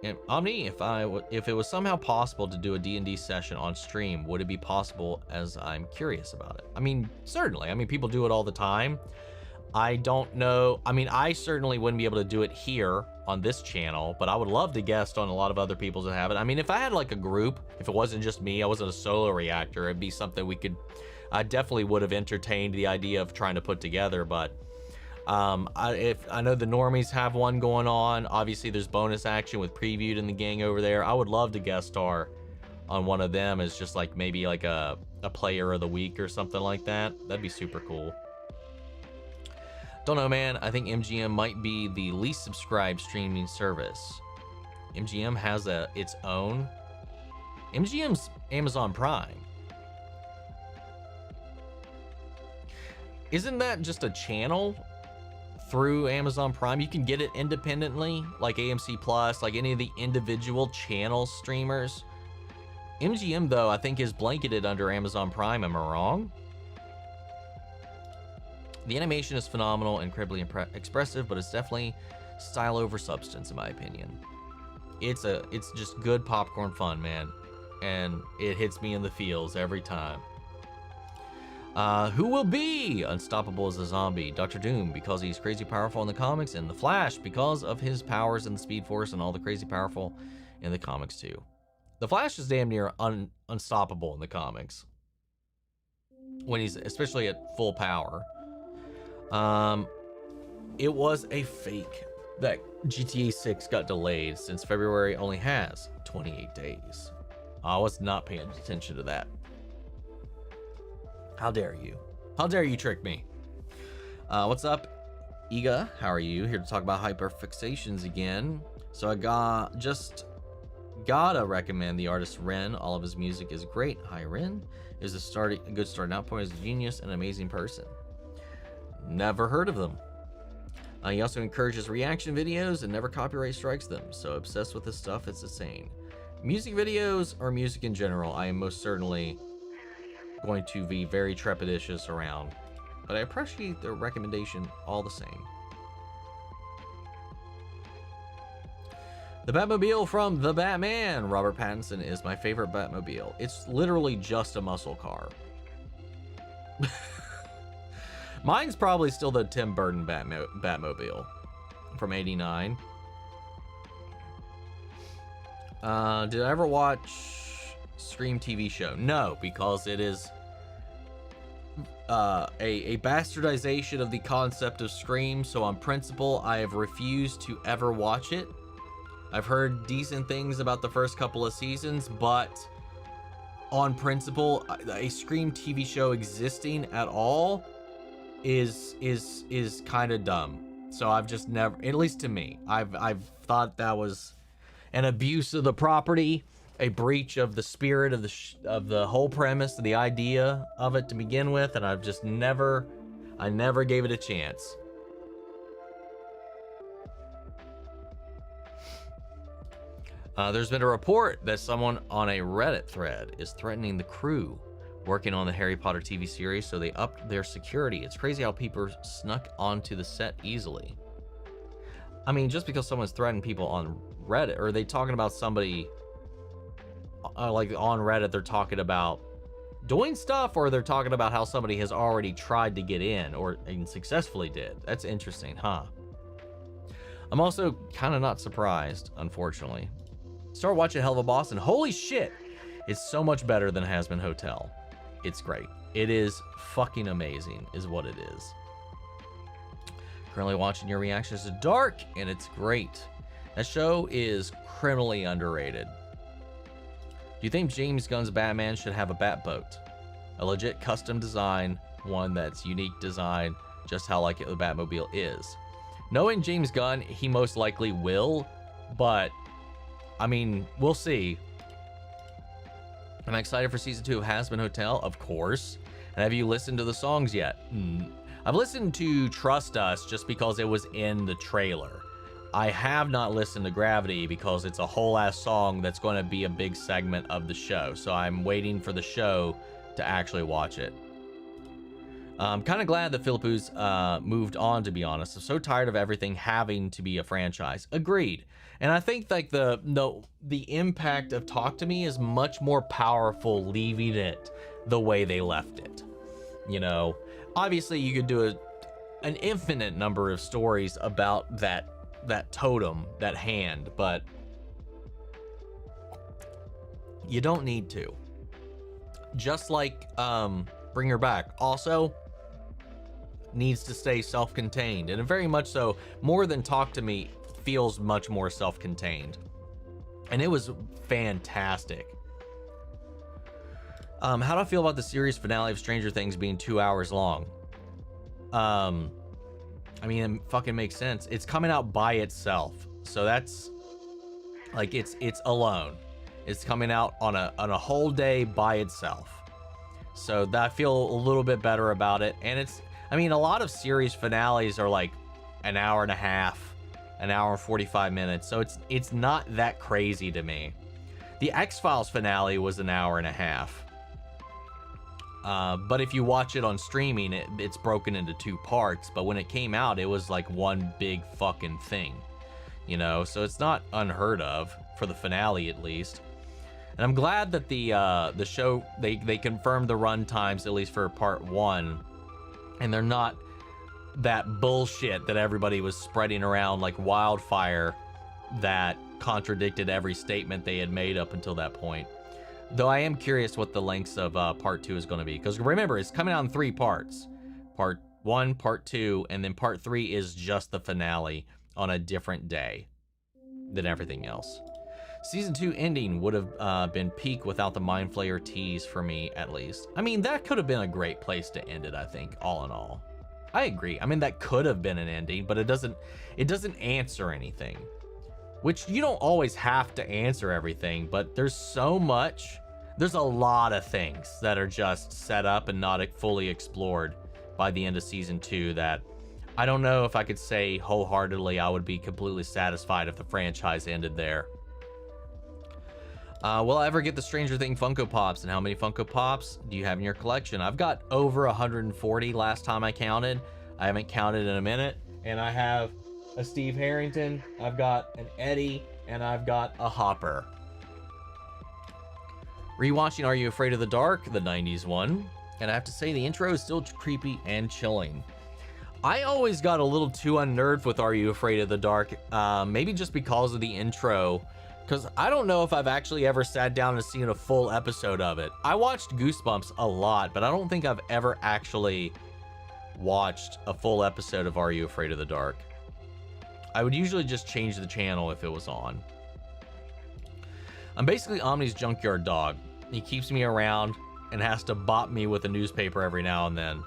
And Omni, if it was somehow possible to do a D&D session on stream, would it be possible, as I'm curious about it? I mean, certainly. I mean, people do it all the time. I don't know. I mean, I certainly wouldn't be able to do it here on this channel, but I would love to guest on a lot of other people's that have it. I mean, if I had like a group, if it wasn't just me, I wasn't a solo reactor, it'd be something we could... I definitely would have entertained the idea of trying to put together, but I know the normies have one going on. Obviously, there's bonus action with Previewed and the gang over there. I would love to guest star on one of them as just like maybe like a player of the week or something like that. That'd be super cool. Don't know, man. I think MGM might be the least subscribed streaming service. MGM has its own. MGM's Amazon Prime. Isn't that just a channel through Amazon Prime? You can get it independently, like AMC Plus, like any of the individual channel streamers. MGM, though, I think is blanketed under Amazon Prime. Am I wrong? The animation is phenomenal, incredibly expressive, but it's definitely style over substance, in my opinion. It's just good popcorn fun, man. And it hits me in the feels every time. Who will be unstoppable as a zombie? Dr. Doom, because he's crazy powerful in the comics, and the Flash, because of his powers in the Speed Force and all the crazy powerful in the comics too. The Flash is damn near unstoppable in the comics when he's especially at full power. It was a fake that GTA 6 got delayed since February only has 28 days. I was not paying attention to that. How dare you? How dare you trick me? What's up, Iga? How are you? Here to talk about hyperfixations again. So I gotta recommend the artist Ren. All of his music is great. Hi, Ren. Is a good starting out point. He's a genius and an amazing person. Never heard of them. He also encourages reaction videos and never copyright strikes them. So obsessed with this stuff, it's insane. Music videos or music in general, I am most certainly going to be very trepidatious around, but I appreciate the recommendation all the same. The Batmobile from The Batman. Robert Pattinson is my favorite Batmobile. It's literally just a muscle car. Mine's probably still the Tim Burton Batmobile from '89. Did I ever watch Scream TV show? No, because it is a bastardization of the concept of Scream, so on principle I have refused to ever watch it. I've heard decent things about the first couple of seasons, but on principle, a Scream TV show existing at all is kind of dumb. So I've just never, at least to me, I've thought that was an abuse of the property, a breach of the spirit of the whole premise, the idea of it to begin with, and I've just never gave it a chance. There's been a report that someone on a Reddit thread is threatening the crew working on the Harry Potter TV series, so they upped their security. It's crazy how people snuck onto the set easily. I mean, just because someone's threatening people on Reddit, or are they talking about somebody like on Reddit, they're talking about doing stuff, or they're talking about how somebody has already tried to get in or and successfully did? That's interesting, huh? I'm also kind of not surprised, unfortunately. Start watching Hell of a Boss, and holy shit, it's so much better than Hazbin Hotel. It's great. It is fucking amazing, is what it is. Currently watching your reactions to Dark, and it's great. That show is criminally underrated. Do you think James Gunn's Batman should have a bat boat? A legit custom design, one that's unique design, just how like the Batmobile is. Knowing James Gunn, he most likely will, but I mean, we'll see. I'm excited for season 2 of Hazbin Hotel, of course. And have you listened to the songs yet? I've listened to Trust Us just because it was in the trailer. I have not listened to Gravity because it's a whole ass song that's going to be a big segment of the show. So I'm waiting for the show to actually watch it. I'm kind of glad that Philippu's moved on, to be honest. I'm so tired of everything having to be a franchise. Agreed. And I think like the impact of Talk to Me is much more powerful leaving it the way they left it. You know, obviously you could do an infinite number of stories about that totem, that hand, but you don't need to. Just like Bring Her Back also needs to stay self-contained, and very much so. More Than Talk to Me feels much more self-contained, and it was fantastic. How do I feel about the series finale of Stranger Things being 2 hours long? I mean, it fucking makes sense. It's coming out by itself, so that's like it's alone. It's coming out on a whole day by itself, so that I feel a little bit better about it. And it's, I mean, a lot of series finales are like an hour and a half, an hour and 45 minutes, so it's not that crazy to me. The X-Files finale was an hour and a half, but if you watch it on streaming, it's broken into 2 parts. But when it came out, it was like one big fucking thing, you know. So it's not unheard of for the finale, at least. And I'm glad that the show, they confirmed the run times, at least for part 1, and they're not that bullshit that everybody was spreading around like wildfire that contradicted every statement they had made up until that point. Though I am curious what the lengths of part 2 is going to be, because remember, it's coming out in 3 parts. Part 1, part 2, and then part 3 is just the finale on a different day than everything else. Season 2 ending would have been peak without the Mind Flayer tease for me, at least. I mean, that could have been a great place to end it, I think, all in all. I agree. I mean, that could have been an ending, but it doesn't answer anything. Which, you don't always have to answer everything, but there's so much. There's a lot of things that are just set up and not fully explored by the end of season 2 that I don't know if I could say wholeheartedly I would be completely satisfied if the franchise ended there. Will I ever get the Stranger Things Funko Pops, and how many Funko Pops do you have in your collection? I've got over 140 last time I counted. I haven't counted in a minute. And I have a Steve Harrington, I've got an Eddie, and I've got a Hopper. Rewatching Are You Afraid of the Dark, the 90s one, and I have to say the intro is still creepy and chilling. I always got a little too unnerved with Are You Afraid of the Dark, maybe just because of the intro. Because I don't know if I've actually ever sat down and seen a full episode of it. I watched Goosebumps a lot, but I don't think I've ever actually watched a full episode of Are You Afraid of the Dark. I would usually just change the channel if it was on. I'm basically Omni's junkyard dog. He keeps me around and has to bop me with a newspaper every now and then.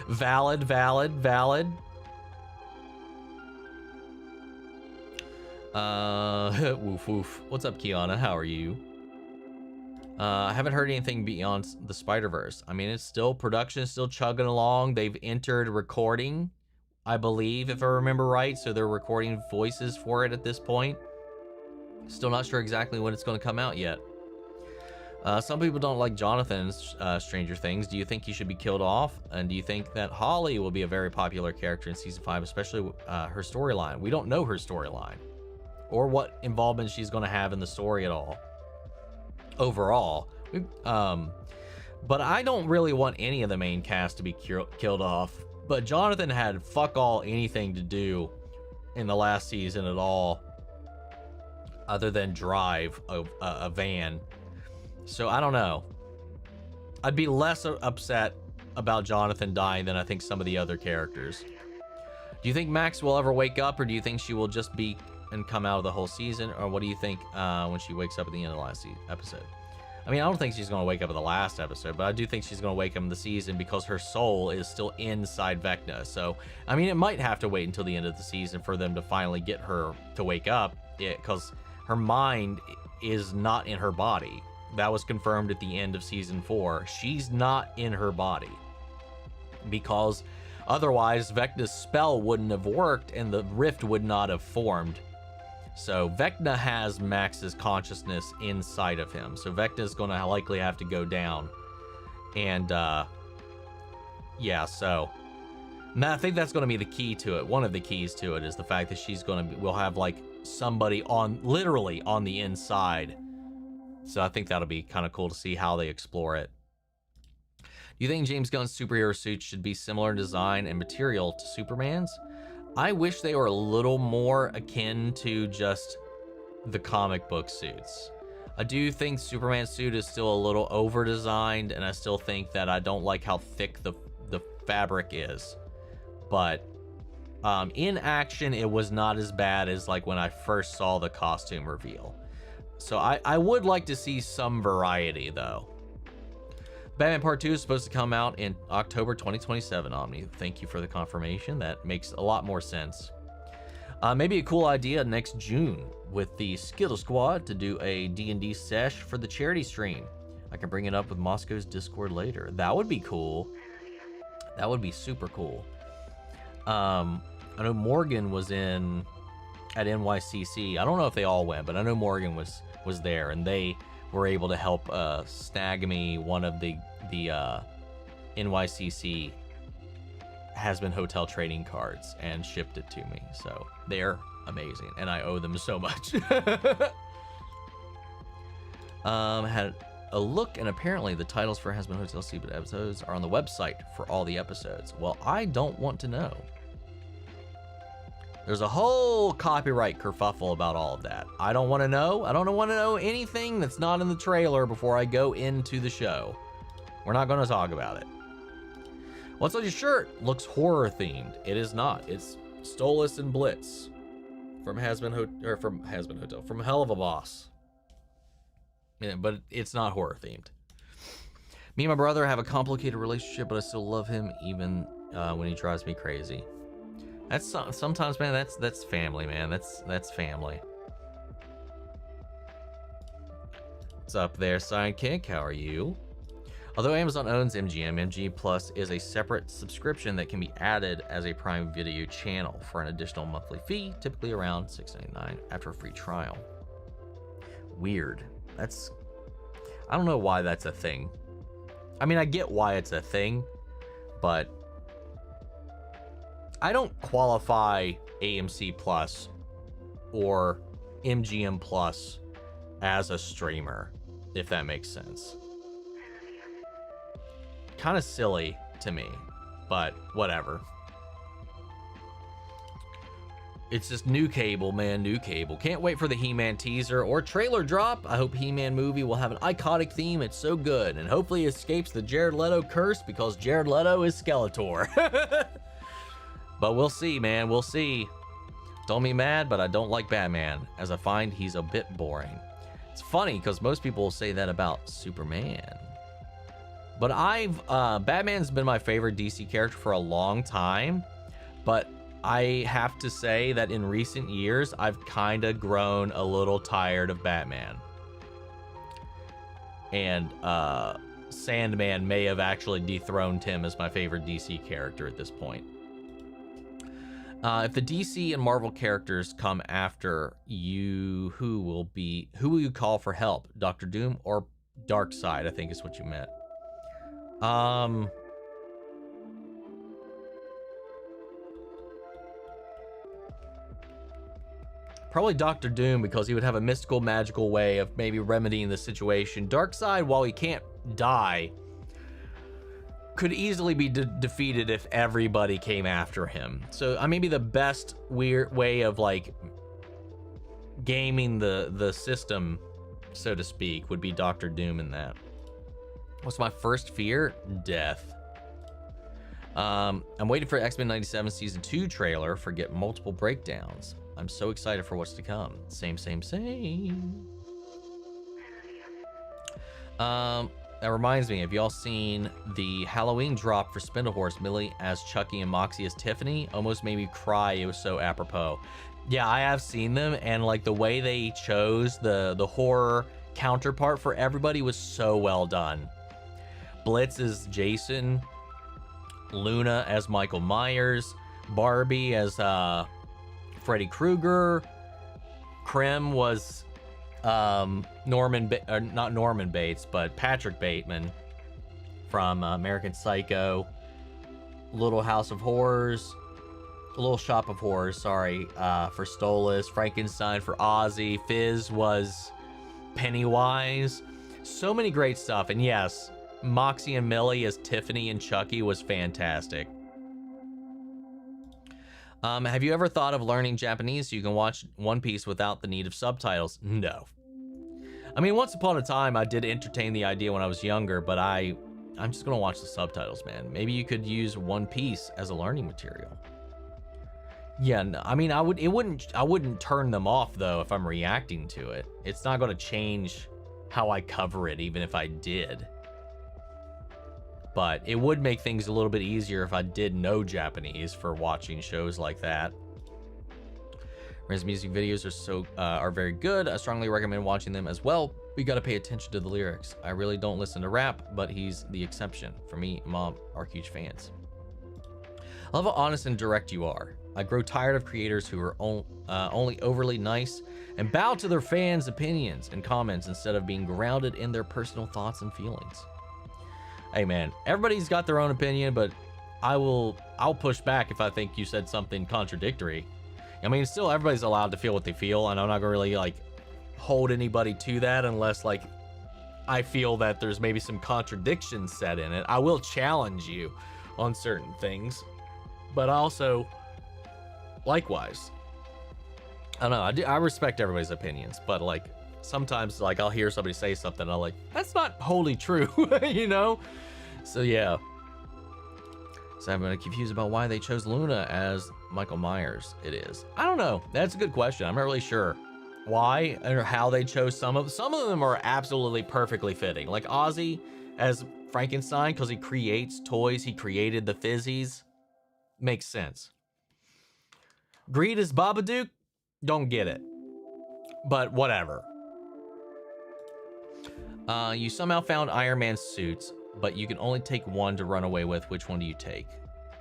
Valid, valid, valid. Woof woof. What's up, Kiana? How are you? I haven't heard anything beyond the Spider-Verse. I mean, it's still, production is still chugging along. They've entered recording, I believe, if I remember right. So they're recording voices for it at this point. Still not sure exactly when it's going to come out yet. Some people don't like Jonathan's Stranger Things. Do you think he should be killed off? And do you think that Holly will be a very popular character in season 5, especially her storyline? We don't know her storyline or what involvement she's going to have in the story at all. Overall, but I don't really want any of the main cast to be killed off. But Jonathan had fuck all anything to do in the last season at all, other than drive a van. So I don't know. I'd be less upset about Jonathan dying than I think some of the other characters. Do you think Max will ever wake up, or do you think she will just be and come out of the whole season, or what do you think when she wakes up at the end of the last episode? I mean, I don't think she's going to wake up in the last episode, but I do think she's going to wake up in the season because her soul is still inside Vecna. So, I mean, it might have to wait until the end of the season for them to finally get her to wake up, because her mind is not in her body. That was confirmed at the end of season 4. She's not in her body, because otherwise Vecna's spell wouldn't have worked and the rift would not have formed. So Vecna has Max's consciousness inside of him. So Vecna's going to likely have to go down. And yeah, so I think that's going to be the key to it. One of the keys to it is the fact that she's going to we'll have like somebody literally on the inside. So I think that'll be kind of cool to see how they explore it. Do you think James Gunn's superhero suits should be similar in design and material to Superman's? I wish they were a little more akin to just the comic book suits. I do think Superman's suit is still a little over-designed, and I still think that I don't like how thick the fabric is. But in action, it was not as bad as like when I first saw the costume reveal. So I would like to see some variety, though. Batman Part 2 is supposed to come out in October 2027, Omni. Thank you for the confirmation. That makes a lot more sense. Maybe a cool idea next June with the Skittle Squad to do a D&D sesh for the charity stream. I can bring it up with Moscow's Discord later. That would be cool. That would be super cool. I know Morgan was at NYCC. I don't know if they all went, but I know Morgan was there, and they were able to help snag me one of the NYCC Has-Been Hotel trading cards and shipped it to me. So they're amazing, and I owe them so much. Had a look, and apparently the titles for Has-Been Hotel Secret episodes are on the website for all the episodes. Well, I don't want to know. There's a whole copyright kerfuffle about all of that. I don't want to know. I don't want to know anything that's not in the trailer before I go into the show. We're not going to talk about it. What's on your shirt? Looks horror themed. It is not. It's Stolas and Blitz from from Hell of a Boss. Yeah, but it's not horror themed. Me and my brother have a complicated relationship, but I still love him even when he drives me crazy. That's sometimes, man. That's family, man. That's family. What's up there, Sidekick? How are you? Although Amazon owns MGM, MG Plus is a separate subscription that can be added as a Prime Video channel for an additional monthly fee, typically around $6.99 after a free trial. Weird. I don't know why that's a thing. I mean, I get why it's a thing, but I don't qualify AMC Plus or MGM Plus as a streamer, if that makes sense. Kind of silly to me, but whatever. It's just new cable, man, new cable. Can't wait for the He-Man teaser or trailer drop. I hope He-Man movie will have an iconic theme. It's so good, and hopefully escapes the Jared Leto curse, because Jared Leto is Skeletor. But we'll see, man. We'll see. Don't be mad, but I don't like Batman, as I find he's a bit boring. It's funny because most people will say that about Superman. But Batman's been my favorite DC character for a long time. But I have to say that in recent years, I've kind of grown a little tired of Batman. And Sandman may have actually dethroned him as my favorite DC character at this point. If the DC and Marvel characters come after you, who will you call for help? Dr. Doom or Darkseid, I think is what you meant. Probably Dr. Doom, because he would have a mystical, magical way of maybe remedying the situation. Darkseid, while he can't die, could easily be defeated if everybody came after him. So maybe the best weird way of like gaming the system, so to speak, would be Dr. Doom in that. What's my first fear? Death. I'm waiting for X-Men 97 Season 2 trailer for get multiple breakdowns. I'm so excited for what's to come. Same. That reminds me, have y'all seen the Halloween drop for Spindlehorse? Millie as Chucky and Moxie as Tiffany almost made me cry. It was so apropos. Yeah, I have seen them, and like the way they chose the horror counterpart for everybody was so well done. Blitz as Jason, Luna as Michael Myers, Barbie as Freddy Krueger, Krim was not Norman Bates, but Patrick Bateman from American Psycho, Little Shop of Horrors, sorry, for Stolas, Frankenstein for Ozzy, Fizz was Pennywise. So many great stuff, and yes, Moxie and Millie as Tiffany and Chucky was fantastic. Have you ever thought of learning Japanese so you can watch One Piece without the need of subtitles? No. I mean, once upon a time, I did entertain the idea when I was younger, but I'm just gonna watch the subtitles, man. Maybe you could use One Piece as a learning material. Yeah, no, I mean, I wouldn't turn them off though if I'm reacting to it. It's not gonna change how I cover it, even if I did. But it would make things a little bit easier if I did know Japanese for watching shows like that. His music videos are very good. I strongly recommend watching them as well. We got to pay attention to the lyrics. I really don't listen to rap, but he's the exception. For me, Mom are huge fans. I love how honest and direct you are. I grow tired of creators who are only overly nice and bow to their fans' opinions and comments instead of being grounded in their personal thoughts and feelings. Hey man, everybody's got their own opinion, but I'll push back if I think you said something contradictory. I mean, still everybody's allowed to feel what they feel, and I'm not gonna really like hold anybody to that unless like I feel that there's maybe some contradiction set in it. I will challenge you on certain things, but also likewise, I don't know, I respect everybody's opinions, but like sometimes like I'll hear somebody say something and I'm like, that's not wholly true, you know? So yeah. So I'm confused about why they chose Luna as Michael Myers. It is. I don't know. That's a good question. I'm not really sure why or how they chose some of them are absolutely perfectly fitting. Like Ozzy as Frankenstein, because he creates toys. He created the fizzies. Makes sense. Greed as Babadook? Don't get it. But whatever. You somehow found Iron Man's suits, but you can only take one to run away with. Which one do you take?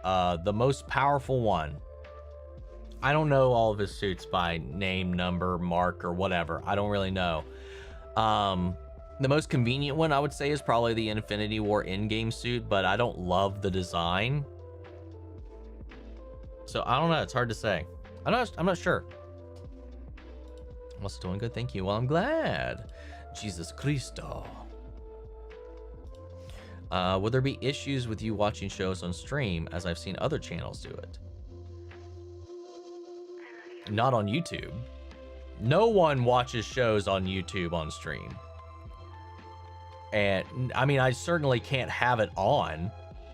The most powerful one. I don't know all of his suits by name, number, mark, or whatever. I don't really know. The most convenient one I would say is probably the Infinity War in-game suit, but I don't love the design. So I don't know. It's hard to say. I'm not sure. I'm also doing good. Thank you. Well, I'm glad. Jesus Cristo. Would there be issues with you watching shows on stream, as I've seen other channels do it? Not on YouTube. No one watches shows on YouTube on stream. And I mean, I certainly can't have it on.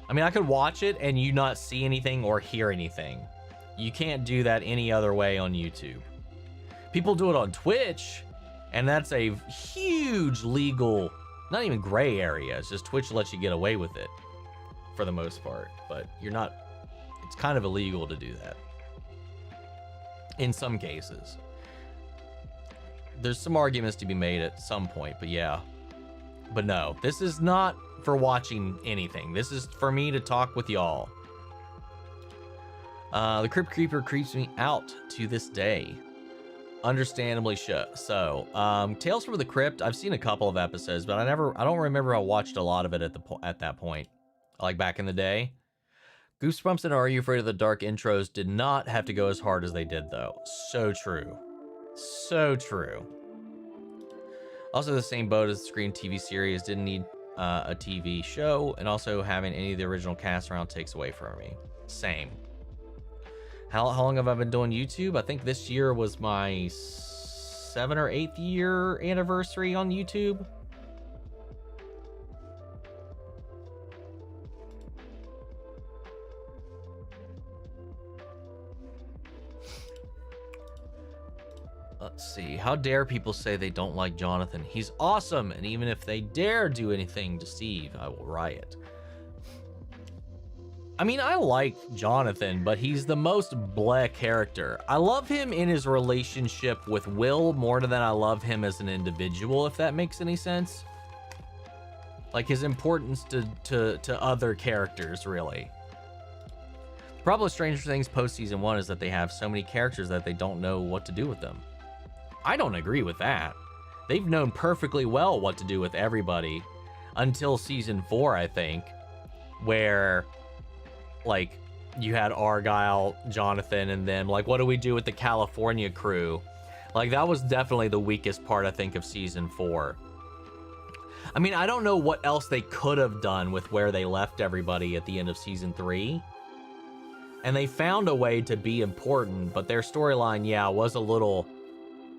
I mean, I could watch it and you not see anything or hear anything. You can't do that any other way on YouTube. People do it on Twitch, And that's a huge legal, not even gray area. It's just Twitch lets you get away with it for the most part. But you're not, it's kind of illegal to do that in some cases. There's some arguments to be made at some point, but yeah. But no, this is not for watching anything. This is for me to talk with y'all. The Crypt Creeper creeps me out to this day. Understandably so. Tales from the Crypt, I've seen a couple of episodes, but I don't remember I watched a lot of it at that point, like back in the day. Goosebumps and Are You Afraid of the Dark intros did not have to go as hard as they did, though. So true. So true. Also the same boat as the Scream TV series, didn't need a TV show, and also having any of the original cast around takes away from me. Same. How long have I been doing YouTube? I think this year was my 7th or 8th year anniversary on YouTube. Let's see. How dare people say they don't like Jonathan? He's awesome, and even if they dare do anything to Steve, I will riot. I mean, I like Jonathan, but he's the most bleh character. I love him in his relationship with Will more than I love him as an individual, if that makes any sense. Like his importance to other characters, really. The problem with Stranger Things post-season 1 is that they have so many characters that they don't know what to do with them. I don't agree with that. They've known perfectly well what to do with everybody until season 4, I think, where like you had Argyle, Jonathan, and then like, what do we do with the California crew? Like that was definitely the weakest part, I think, of season 4. I mean, I don't know what else they could have done with where they left everybody at the end of season 3. And they found a way to be important, but their storyline, yeah, was a little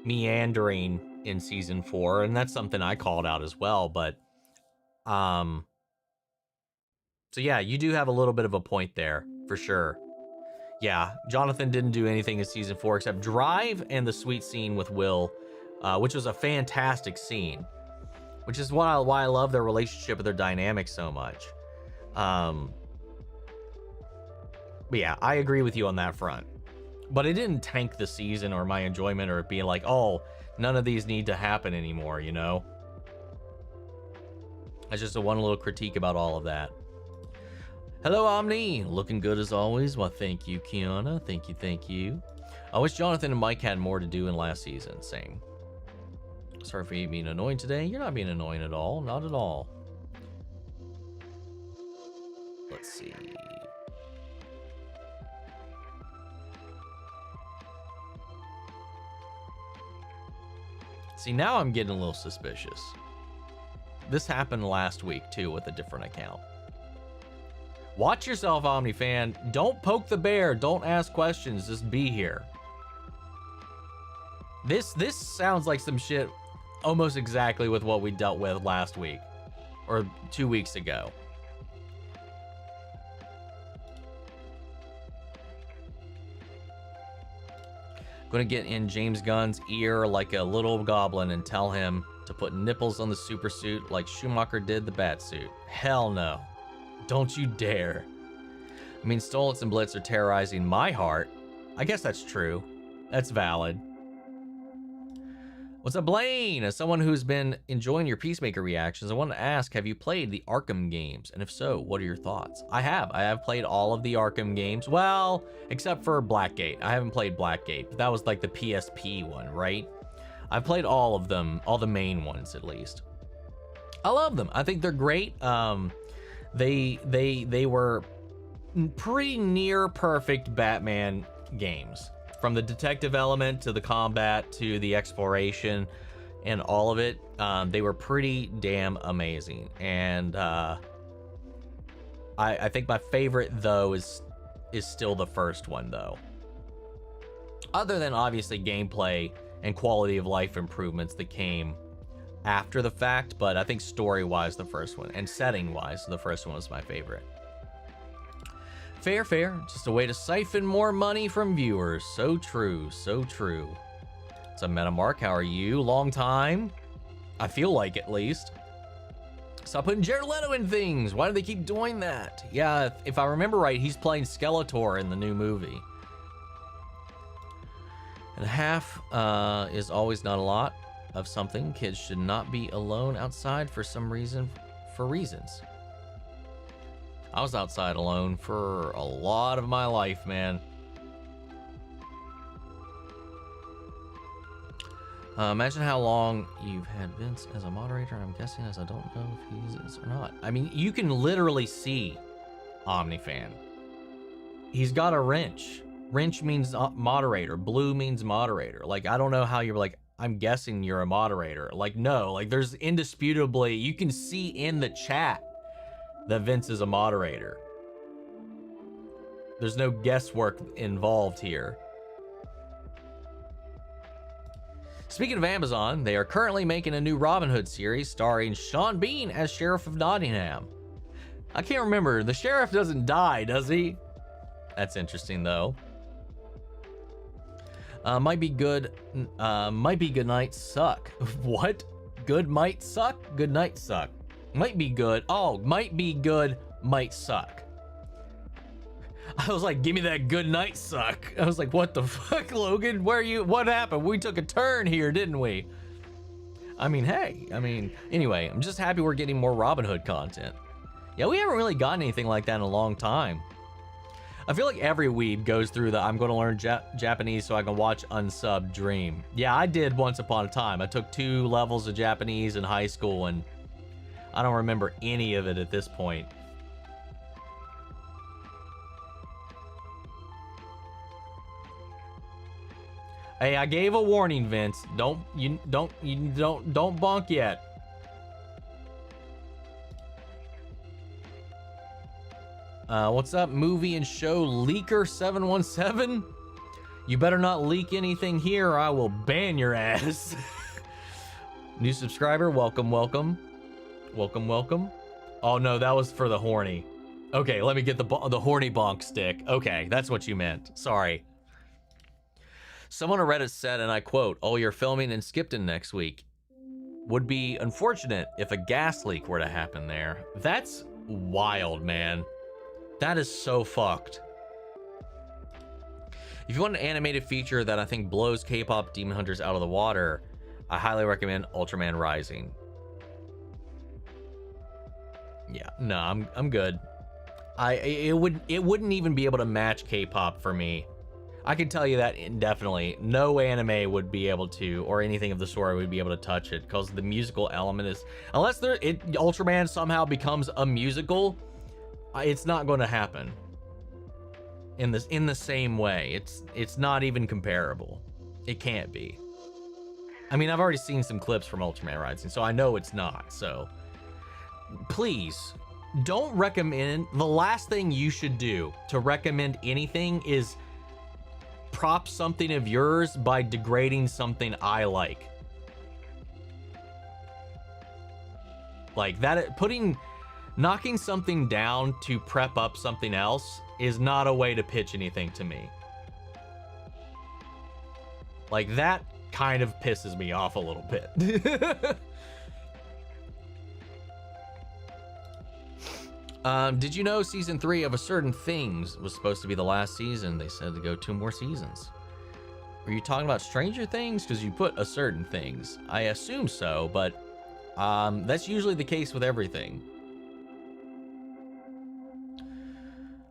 meandering in season 4, and that's something I called out as well. But so yeah, you do have a little bit of a point there for sure. Yeah, Jonathan didn't do anything in season 4 except drive and the sweet scene with Will, which was a fantastic scene, which is why I love their relationship and their dynamic so much. But yeah, I agree with you on that front. But it didn't tank the season or my enjoyment or being like, oh, none of these need to happen anymore, you know? That's just a one little critique about all of that. Hello, Omni. Looking good as always. Well, thank you, Kiana. Thank you, thank you. I wish Jonathan and Mike had more to do in last season. Same. Sorry for you being annoying today. You're not being annoying at all. Not at all. Let's see. See, now I'm getting a little suspicious. This happened last week, too, with a different account. Watch yourself, OmniFan. Don't poke the bear. Don't ask questions. Just be here. This sounds like some shit almost exactly with what we dealt with last week. Or 2 weeks ago. Gonna get in James Gunn's ear like a little goblin and tell him to put nipples on the super suit like Schumacher did the bat suit. Hell no. Don't you dare. I mean, Stolitz and Blitz are terrorizing my heart. I guess that's true. That's valid. What's up, Blaine? As someone who's been enjoying your Peacemaker reactions, I want to ask, have you played the Arkham games? And if so, what are your thoughts? I have played all of the Arkham games. Well, except for Blackgate. I haven't played Blackgate, but that was like the PSP one, right? I've played all of them, all the main ones at least. I love them. I think they're great. They were pretty near perfect Batman games. From the detective element to the combat to the exploration and all of it, they were pretty damn amazing. And I think my favorite though is still the first one though. Other than obviously gameplay and quality of life improvements that came after the fact, but I think story-wise the first one and setting-wise the first one was my favorite. Fair, just a way to siphon more money from viewers. So true, so true. What's up, Metamark? How are you? Long time. I feel like, at least. Stop putting Jared Leto in things. Why do they keep doing that? Yeah, if I remember right, he's playing Skeletor in the new movie. And half is always not a lot of something. Kids should not be alone outside for some reason, for reasons. I was outside alone for a lot of my life, man. Imagine how long you've had Vince as a moderator. I'm guessing, as I don't know if he is or not. I mean, you can literally see Omnifan. He's got a wrench. Wrench means moderator. Blue means moderator. Like, I don't know how you're like, I'm guessing you're a moderator. Like, no, like there's indisputably, you can see in the chat that Vince is a moderator. There's no guesswork involved here. Speaking of Amazon, they are currently making a new Robin Hood series starring Sean Bean as Sheriff of Nottingham. I can't remember. The sheriff doesn't die, does he? That's interesting, though. Might be good. Might be good night suck. What? Good might suck? Good night suck. Might be good. Oh, might be good. Might suck. I was like, give me that good night suck. I was like, what the fuck, Logan? Where are you? What happened? We took a turn here, didn't we? I mean, hey, anyway, I'm just happy we're getting more Robin Hood content. Yeah, we haven't really gotten anything like that in a long time. I feel like every weeb goes through the I'm going to learn Japanese so I can watch unsubbed dream. Yeah, I did once upon a time. I took 2 levels of Japanese in high school, and I don't remember any of it at this point. Hey, I gave a warning, Vince. Don't bonk yet. What's up, movie and show leaker 717? You better not leak anything here or I will ban your ass. New subscriber, welcome, welcome. Welcome, welcome. Oh no, that was for the horny. Okay, let me get the horny bonk stick. Okay, that's what you meant. Sorry. Someone on Reddit said, and I quote, "Oh, you're filming in Skipton next week. Would be unfortunate if a gas leak were to happen there." That's wild, man. That is so fucked. If you want an animated feature that I think blows K-pop Demon Hunters out of the water, I highly recommend Ultraman Rising. Yeah, no, I'm good. It wouldn't even be able to match K-pop for me. I can tell you that indefinitely. No anime would be able to, or anything of the sort would be able to touch it, because the musical element is, unless Ultraman somehow becomes a musical, it's not going to happen in the same way. It's not even comparable. It can't be. I mean, I've already seen some clips from Ultraman Rising, so I know it's not. So please don't recommend. The last thing you should do to recommend anything is prop something of yours by degrading something I like. Like that, knocking something down to prep up something else is not a way to pitch anything to me. Like, that kind of pisses me off a little bit. Did you know season 3 of A Certain Things was supposed to be the last season? They said to go 2 more seasons. Were you talking about Stranger Things? Because you put A Certain Things. I assume so, but that's usually the case with everything.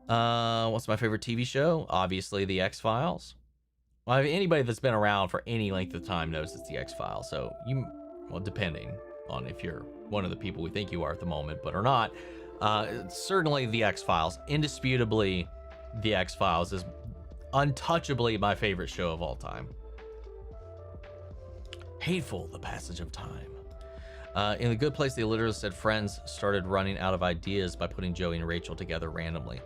What's my favorite TV show? Obviously, The X-Files. Well, anybody that's been around for any length of time knows it's The X-Files. So well, depending on if you're one of the people we think you are at the moment, but or not, certainly The X-Files. Indisputably, The X-Files is untouchably my favorite show of all time. Hateful, the passage of time. In The Good Place, they literally said Friends started running out of ideas by putting Joey and Rachel together randomly.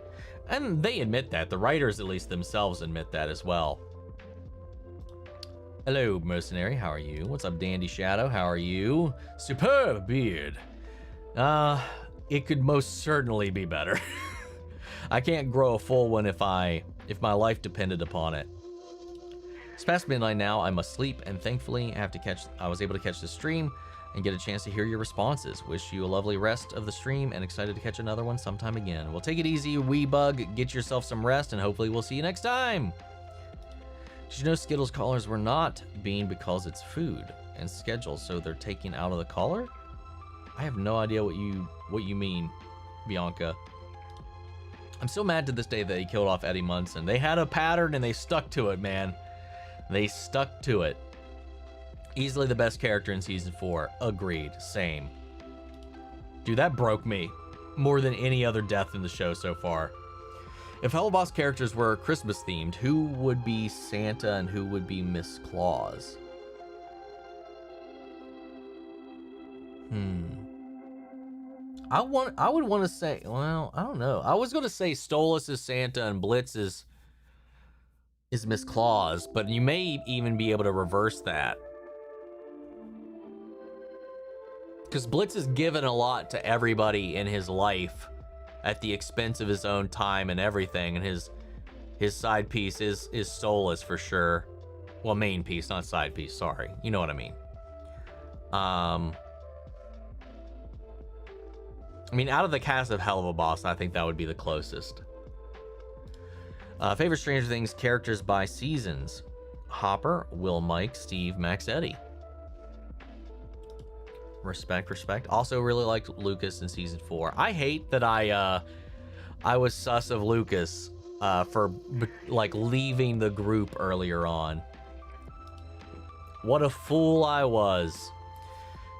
And they admit that. The writers, at least themselves, admit that as well. Hello, Mercenary. How are you? What's up, Dandy Shadow? How are you? Superb beard. It could most certainly be better. I can't grow a full one if my life depended upon it. It's past midnight now. I must sleep, and thankfully I was able to catch the stream and get a chance to hear your responses. Wish you a lovely rest of the stream and excited to catch another one sometime again. Well, take it easy, wee bug. Get yourself some rest, and hopefully we'll see you next time. Did you know Skittles collars were not bean because it's food and scheduled, so they're taken out of the collar? I have no idea what you mean, Bianca. I'm still mad to this day that he killed off Eddie Munson. They had a pattern and they stuck to it, man. They stuck to it. Easily the best character in season 4. Agreed. Same. Dude, that broke me more than any other death in the show so far. If Hellboss characters were Christmas themed, who would be Santa and who would be Miss Claus? I would want to say, well, I don't know. I was going to say Stolas is Santa and Blitz is Miss Claus, but you may even be able to reverse that. Because Blitz is given a lot to everybody in his life at the expense of his own time and everything, and his side piece is Stolas for sure. Well, main piece, not side piece, sorry. You know what I mean. I mean, out of the cast of Hell of a Boss, I think that would be the closest. Favorite Stranger Things characters by seasons: Hopper, Will, Mike, Steve, Max, Eddie. Respect. Also really liked Lucas in season 4. I hate that I was sus of Lucas for like leaving the group earlier on. What a fool I was.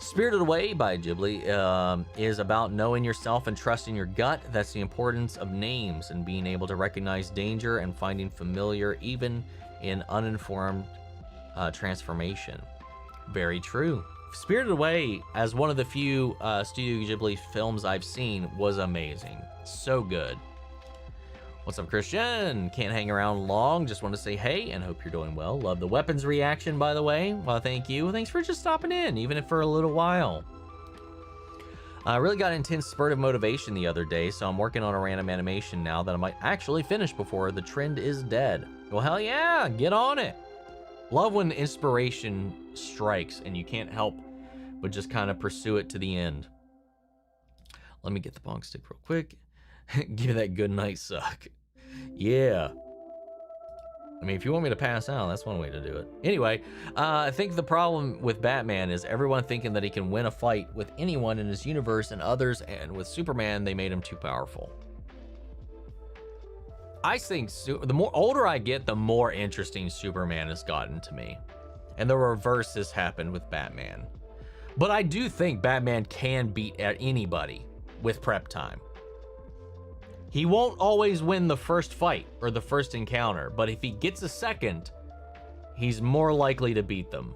Spirited Away by Ghibli is about knowing yourself and trusting your gut. That's the importance of names and being able to recognize danger and finding familiar even in uninformed transformation. Very true. Spirited Away, as one of the few Studio Ghibli films I've seen, was amazing. So good. What's up, Christian? Can't hang around long. Just want to say hey and hope you're doing well. Love the weapons reaction, by the way. Well, thank you. Thanks for just stopping in, even if for a little while. I really got an intense spurt of motivation the other day, so I'm working on a random animation now that I might actually finish before the trend is dead. Well, hell yeah, get on it. Love when inspiration strikes and you can't help but just kind of pursue it to the end. Let me get the bong stick real quick. Give that good night suck. Yeah. I mean, if you want me to pass out, that's one way to do it. Anyway, I think the problem with Batman is everyone thinking that he can win a fight with anyone in his universe and others, and with Superman, they made him too powerful. I think the more older I get, the more interesting Superman has gotten to me. And the reverse has happened with Batman. But I do think Batman can beat anybody with prep time. He won't always win the first fight or the first encounter, but if he gets a second, he's more likely to beat them.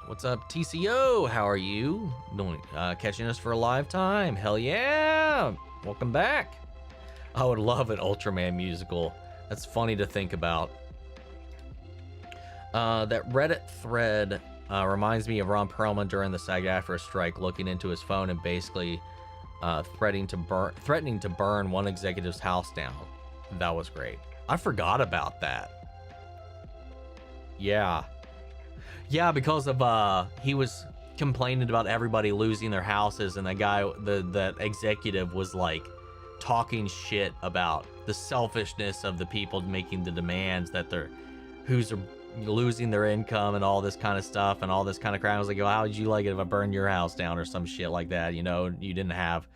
What's up, TCO? How are you? Catching us for a live time? Hell yeah! Welcome back. I would love an Ultraman musical. That's funny to think about. That Reddit thread reminds me of Ron Perlman during the SAG-AFTRA strike, looking into his phone and basically threatening to burn one executive's house down. That was great. I forgot about that. Yeah, because of he was complaining about everybody losing their houses, and that executive was like talking shit about the selfishness of the people making the demands, that who's losing their income and all this kind of stuff and all this kind of crap. I was like, well, how would you like it if I burned your house down or some shit like that? You know, you didn't have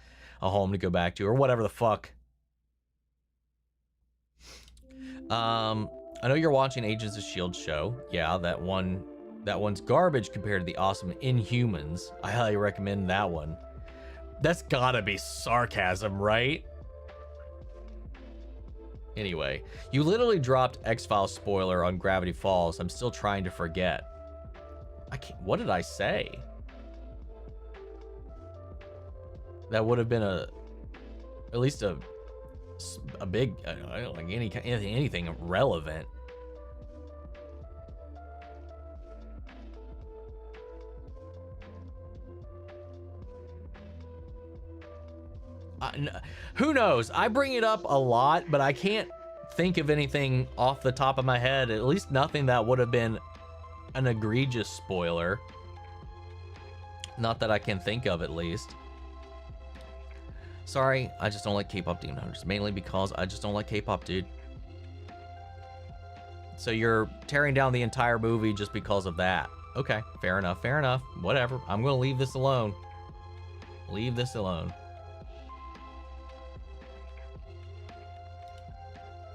a home to go back to or whatever the fuck. I know you're watching Agents of S.H.I.E.L.D. show. Yeah, that one's garbage compared to the awesome Inhumans. I highly recommend that one. That's gotta be sarcasm, right? Anyway, you literally dropped X-Files spoiler on Gravity Falls. I'm still trying to forget. What did I say? That would have been at least a big, I don't like anything relevant. Who knows? I bring it up a lot, but I can't think of anything off the top of my head. At least nothing that would have been an egregious spoiler. Not that I can think of, at least. Sorry, I just don't like K-pop Demon Hunters. Mainly because I just don't like K-pop, dude. So you're tearing down the entire movie just because of that. Okay, fair enough, fair enough. Whatever. I'm gonna leave this alone. Leave this alone.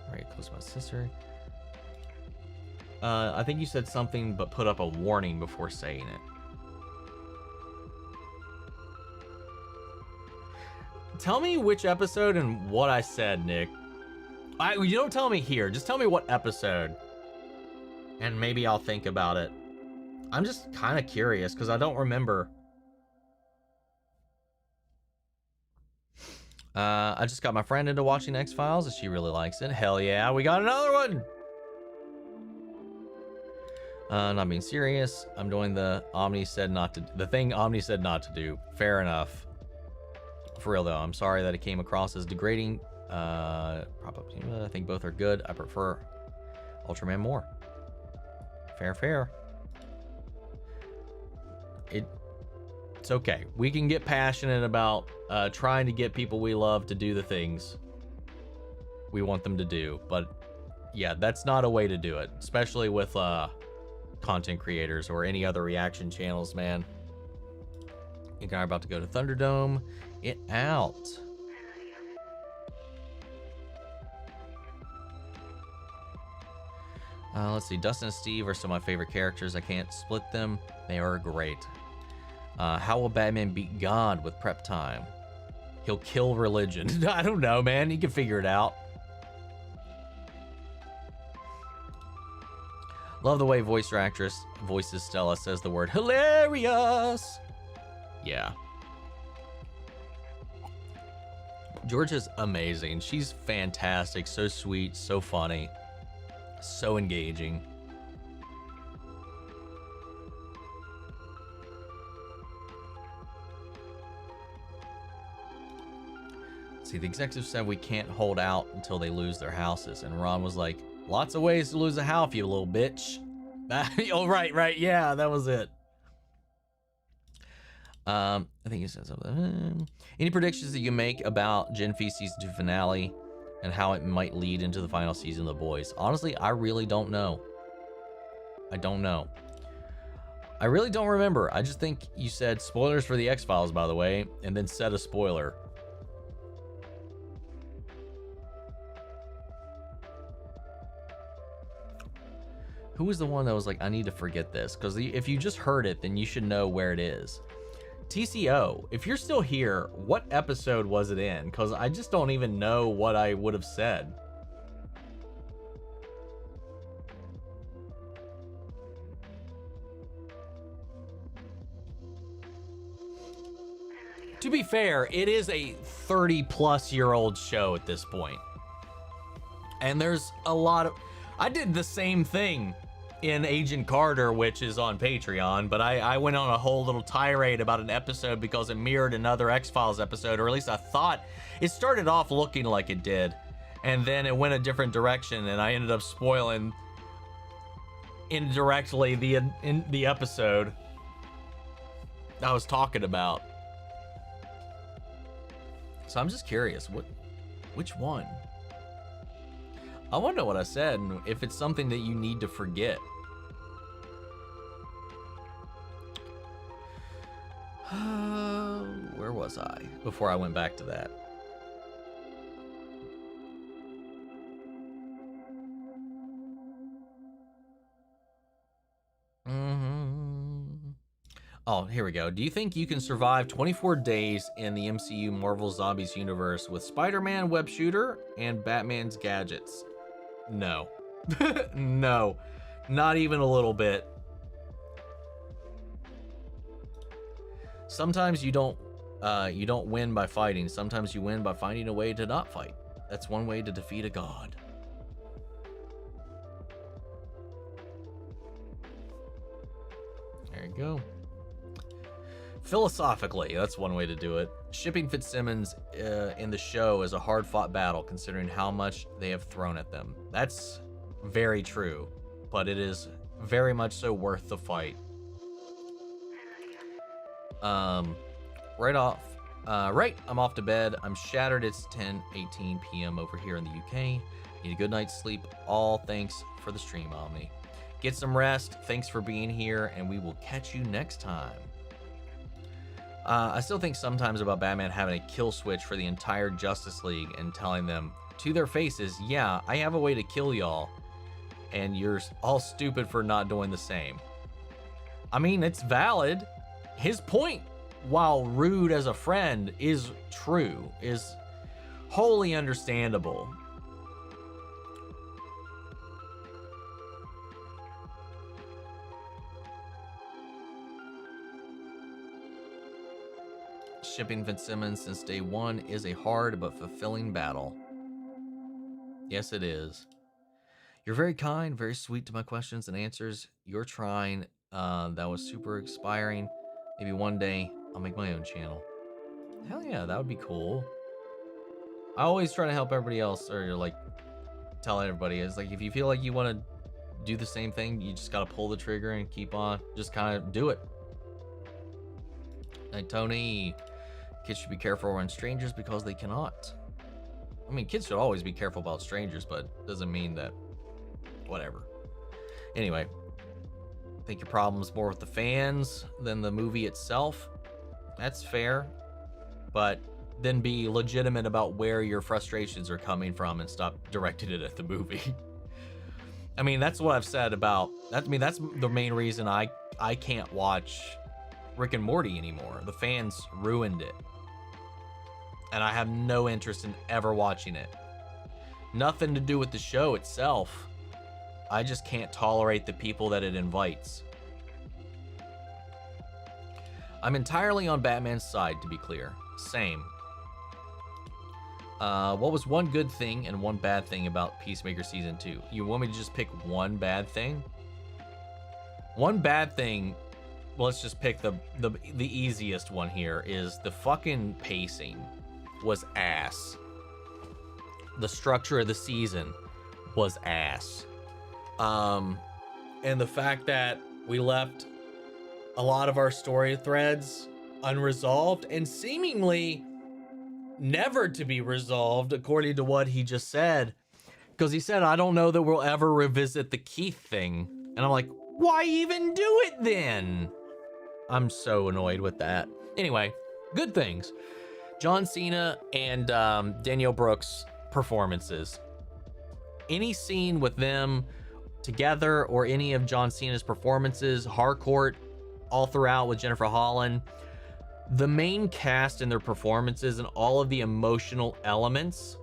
Alright, close my sister. I think you said something but put up a warning before saying it. Tell me which episode and what I said, Nick. You don't tell me here. Just tell me what episode. And maybe I'll think about it. I'm just kind of curious because I don't remember. I just got my friend into watching X-Files and she really likes it. Hell yeah, we got another one! Not being serious. I'm doing the Omni said not to, the thing Omni said not to do. Fair enough. For real though, I'm sorry that it came across as degrading. I think both are good. I prefer Ultraman more. Fair, fair. It's okay. We can get passionate about trying to get people we love to do the things we want them to do. But yeah, that's not a way to do it, especially with content creators or any other reaction channels, man. You guys are about to go to Thunderdome. It out. Let's see. Dustin and Steve are some of my favorite characters. I can't split them. They are great. How will Batman beat God with prep time? He'll kill religion. I don't know, man. He can figure it out. Love the way voice actress voices Stella says the word hilarious. Yeah. Georgia's amazing. She's fantastic. So sweet. So funny. So engaging. See, the executives said we can't hold out until they lose their houses. And Ron was like, lots of ways to lose a house, you little bitch. Oh, right. Yeah, that was it. I think he said something. Any predictions that you make about Gen V Season 2 finale and how it might lead into the final season of The Boys? Honestly, I really don't know. I don't know. I really don't remember. I just think you said spoilers for the X-Files, by the way, and then said a spoiler. Who was the one that was like, I need to forget this? Because if you just heard it, then you should know where it is. TCO, if you're still here, what episode was it in? Because I just don't even know what I would have said. To be fair, it is a 30-plus-year-old show at this point. And there's a lot of... I did the same thing in Agent Carter, which is on Patreon, but I went on a whole little tirade about an episode because it mirrored another X-Files episode, or at least I thought. It started off looking like it did, and then it went a different direction, and I ended up spoiling indirectly the episode I was talking about. So I'm just curious, which one? I want to know what I said, and if it's something that you need to forget. Where was I before I went back to that? Oh, here we go. Do you think you can survive 24 days in the MCU Marvel Zombies universe with Spider-Man web shooter and Batman's gadgets? No. No. Not even a little bit. Sometimes you don't win by fighting. Sometimes you win by finding a way to not fight. That's one way to defeat a god. There you go. Philosophically, that's one way to do it. Shipping Fitzsimmons in the show is a hard-fought battle considering how much they have thrown at them. That's very true, but it is very much so worth the fight. Right, I'm off to bed. I'm shattered. It's 10:18 p.m. over here in the UK. Need a good night's sleep. All thanks for the stream, Omni. Get some rest. Thanks for being here, and we will catch you next time. I still think sometimes about Batman having a kill switch for the entire Justice League and telling them to their faces, yeah, I have a way to kill y'all, and you're all stupid for not doing the same. I mean, it's valid. His point, while rude as a friend, is true, is wholly understandable. Shipping Fitzsimmons since day one is a hard but fulfilling battle. Yes, it is. You're very kind, very sweet to my questions and answers. You're trying. That was super inspiring. Maybe one day I'll make my own channel. Hell yeah, that would be cool. I always try to help everybody else, or like tell everybody, is like, if you feel like you want to do the same thing, you just got to pull the trigger and keep on, just kind of do it. Hey, Tony, kids should be careful around strangers because they cannot. I mean, kids should always be careful about strangers, but doesn't mean that, whatever. Anyway, I think your problem's more with the fans than the movie itself. That's fair, but then be legitimate about where your frustrations are coming from and stop directing it at the movie. I mean, that's what I've said about that. I mean, that's the main reason I can't watch Rick and Morty anymore. The fans ruined it, and I have no interest in ever watching it. Nothing to do with the show itself. I just can't tolerate the people that it invites. I'm entirely on Batman's side, to be clear. Same. What was one good thing and one bad thing about Peacemaker Season 2? You want me to just pick one bad thing? One bad thing, let's just pick the easiest one here, is the fucking pacing was ass. The structure of the season was ass. And the fact that we left a lot of our story threads unresolved and seemingly never to be resolved, according to what he just said, because he said, I don't know that we'll ever revisit the Keith thing. And I'm like, why even do it then? I'm so annoyed with that. Anyway, good things. John Cena and Danielle Brooks performances. Any scene with them together or any of John Cena's performances, Harcourt all throughout with Jennifer Holland, the main cast and their performances and all of the emotional elements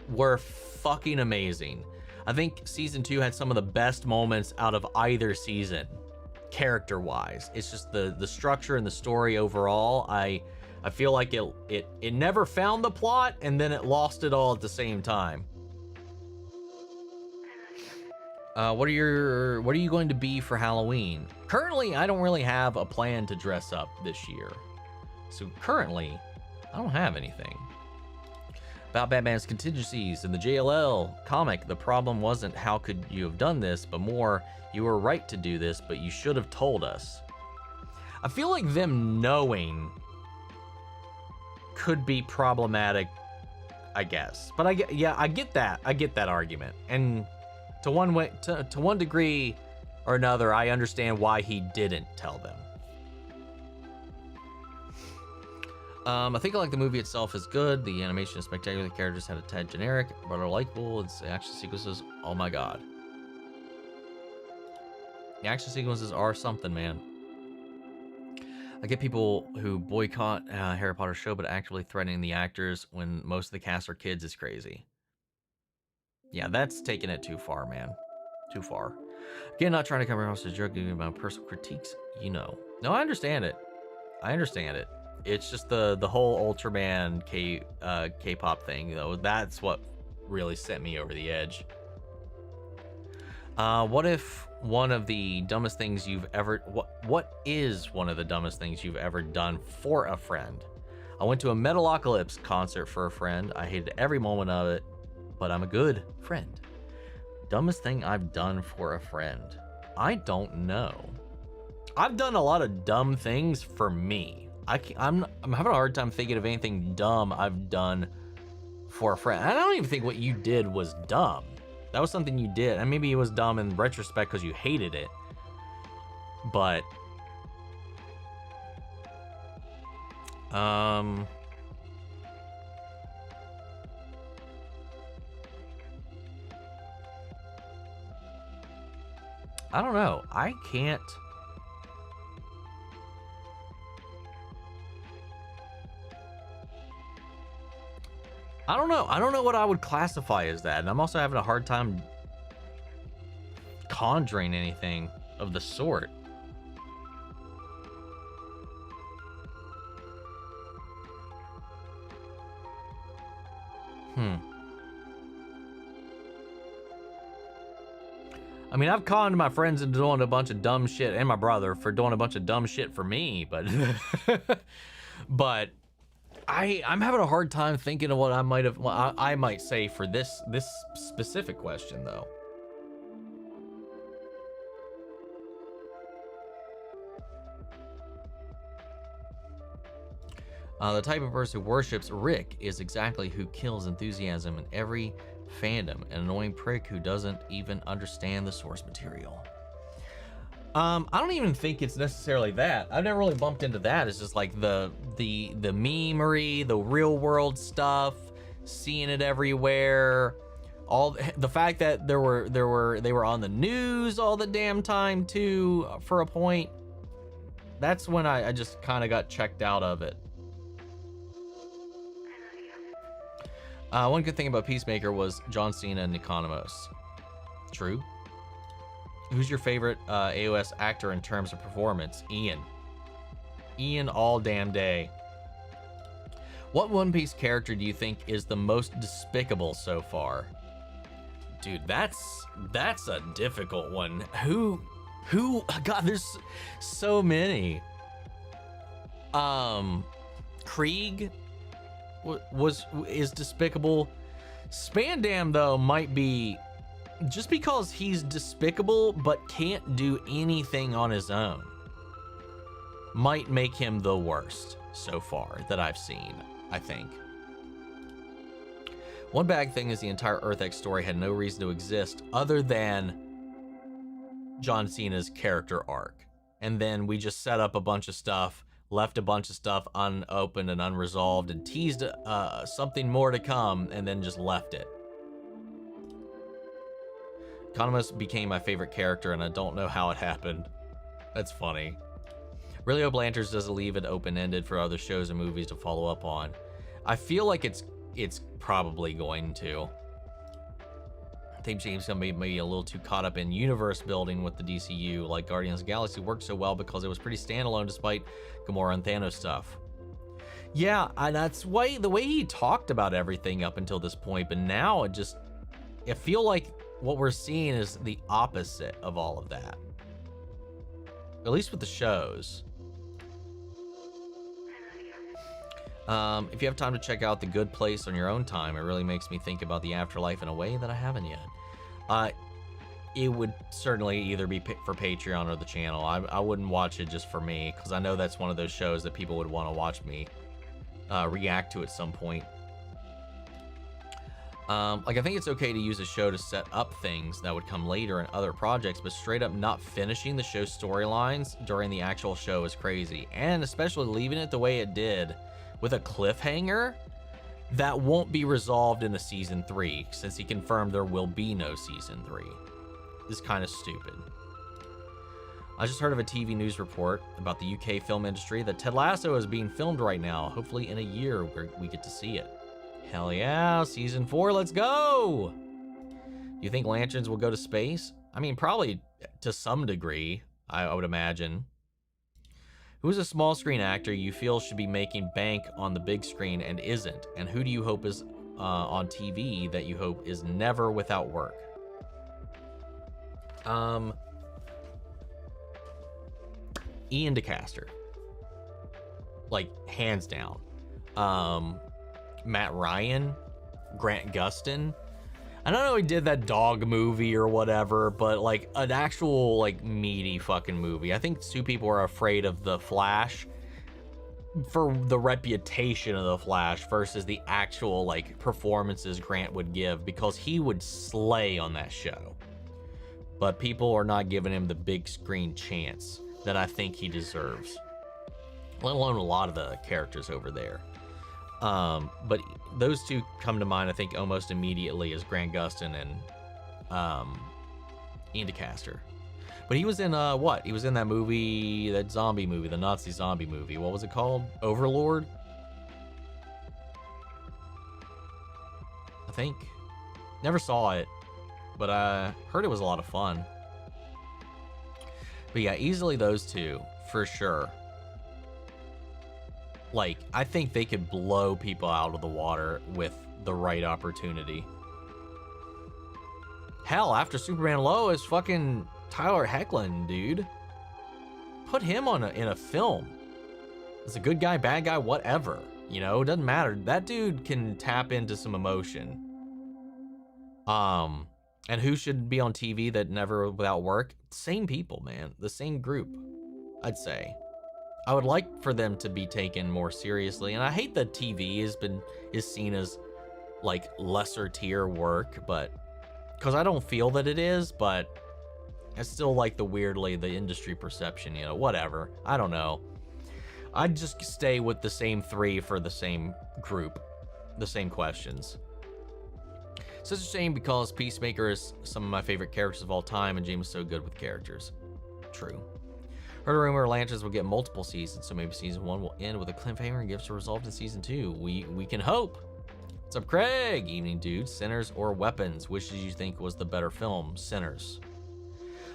were fucking amazing. I think season 2 had some of the best moments out of either season, character-wise. It's just the structure and the story overall. I feel like it never found the plot and then it lost it all at the same time. What are you going to be for Halloween? Currently, I don't really have a plan to dress up this year. So currently, I don't have anything. About Batman's contingencies in the JLL comic, the problem wasn't how could you have done this, but more, you were right to do this, but you should have told us. I feel like them knowing could be problematic, I guess. But I get that. I get that argument. And to one degree or another, I understand why he didn't tell them. I think I like the movie itself is good. The animation is spectacular. The characters had a tad generic, but are likable. It's the action sequences. Oh my god. The action sequences are something, man. I get people who boycott Harry Potter show, but actually threatening the actors when most of the cast are kids is crazy. Yeah, that's taking it too far, man. Too far. Again, not trying to come across as a joke, giving about personal critiques, you know. No, I understand it. I understand it. It's just the whole Ultraman K-pop thing, though. That's what really sent me over the edge. What if one of the dumbest things you've ever... What is one of the dumbest things you've ever done for a friend? I went to a Metalocalypse concert for a friend. I hated every moment of it, but I'm a good friend. Dumbest thing I've done for a friend. I don't know. I've done a lot of dumb things for me. I'm having a hard time thinking of anything dumb I've done for a friend. I don't even think what you did was dumb. That was something you did, and maybe it was dumb in retrospect because you hated it. But I don't know. I can't. I don't know. I don't know what I would classify as that. And I'm also having a hard time conjuring anything of the sort. I mean, I've conned my friends into doing a bunch of dumb shit, and my brother for doing a bunch of dumb shit for me, but but I'm having a hard time thinking of what I might have, well, I might say for this specific question though. The type of person who worships Rick is exactly who kills enthusiasm in every fandom, an annoying prick who doesn't even understand the source material. I don't even think it's necessarily that. I've never really bumped into that. It's just like the memery, the real world stuff, seeing it everywhere. All the fact that they were on the news all the damn time too for a point. That's when I just kind of got checked out of it. One good thing about Peacemaker was John Cena and Economos. True. Who's your favorite AOS actor in terms of performance? Ian. Ian all damn day. What One Piece character do you think is the most despicable so far? Dude, that's a difficult one. Who? God, there's so many. Krieg is despicable. Spandam though might be, just because he's despicable but can't do anything on his own, might make him the worst so far that I've seen, I think. One bad thing is the entire Earth X story had no reason to exist other than John Cena's character arc. And then we just set up a bunch of stuff, left a bunch of stuff unopened and unresolved, and teased something more to come, and then just left it. Economist became my favorite character, and I don't know how it happened. That's funny. Really hope Lanterns doesn't leave it open-ended for other shows and movies to follow up on. I feel like it's probably going to. I think James gonna be maybe a little too caught up in universe building with the DCU, like Guardians of the Galaxy worked so well because it was pretty standalone despite Gamora and Thanos stuff. Yeah, and that's why the way he talked about everything up until this point, but now I feel like what we're seeing is the opposite of all of that. At least with the shows. If you have time to check out The Good Place on your own time, it really makes me think about the afterlife in a way that I haven't yet. It would certainly either be for Patreon or the channel. I wouldn't watch it just for me, because I know that's one of those shows that people would want to watch me react to at some point. Like, I think it's okay to use a show to set up things that would come later in other projects, but straight up not finishing the show's storylines during the actual show is crazy. And especially leaving it the way it did, with a cliffhanger that won't be resolved in a season 3, since he confirmed there will be no season 3. This is kind of stupid. I just heard of a TV news report about the UK film industry that Ted Lasso is being filmed right now. Hopefully in a year we get to see it. Hell yeah, season 4, let's go! Do you think Lanterns will go to space? I mean, probably to some degree, I would imagine. Who's a small screen actor you feel should be making bank on the big screen and isn't? And who do you hope is on TV that you hope is never without work? Ian DeCaster. Like, hands down. Matt Ryan, Grant Gustin. I don't know he did that dog movie or whatever, but like an actual like meaty fucking movie. I think two people are afraid of the Flash for the reputation of the Flash versus the actual like performances Grant would give, because he would slay on that show. But people are not giving him the big screen chance that I think he deserves, let alone a lot of the characters over there. But those two come to mind, I think, almost immediately as Grant Gustin and Ian DeCaster. But he was in what? He was in that movie, that zombie movie, the Nazi zombie movie. What was it called? Overlord? I think. Never saw it, but I heard it was a lot of fun. But yeah, easily those two, for sure. Like, I think they could blow people out of the water with the right opportunity. Hell, after Superman Lois, fucking Tyler Hoechlin, dude. Put him on in a film. It's a good guy, bad guy, whatever. You know, it doesn't matter. That dude can tap into some emotion. And who should be on TV that never without work? Same people, man. The same group, I'd say. I would like for them to be taken more seriously, and I hate that TV is seen as like lesser tier work, but because I don't feel that it is, but it's still like the industry perception, you know, whatever. I don't know. I'd just stay with the same three for the same group, the same questions. Such a shame because Peacemaker is some of my favorite characters of all time, and James is so good with characters. True. Heard a rumor Lanterns will get multiple seasons, so maybe season 1 will end with a cliffhanger and gifts are resolved in season 2. We can hope. What's up, Craig? Evening, dude. Sinners or Weapons? Which did you think was the better film? Sinners.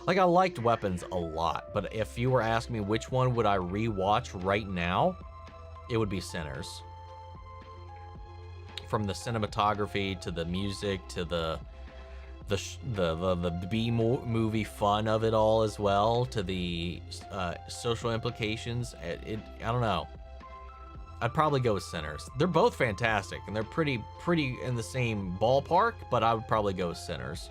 Like, I liked Weapons a lot, but if you were asking me which one would I rewatch right now, it would be Sinners. From the cinematography to the music to the B-movie fun of it all as well, to the social implications. I don't know. I'd probably go with Sinners. They're both fantastic and they're pretty in the same ballpark, but I would probably go with Sinners.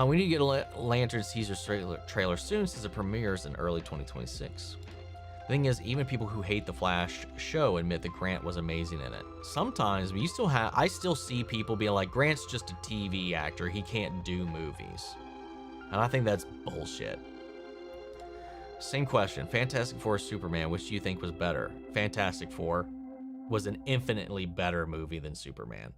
We need to get a Lantern teaser trailer soon since it premieres in early 2026. The thing is, even people who hate the Flash show admit that Grant was amazing in it. Sometimes, but I still see people being like, Grant's just a TV actor, he can't do movies. And I think that's bullshit. Same question, Fantastic Four, Superman, which do you think was better? Fantastic Four was an infinitely better movie than Superman.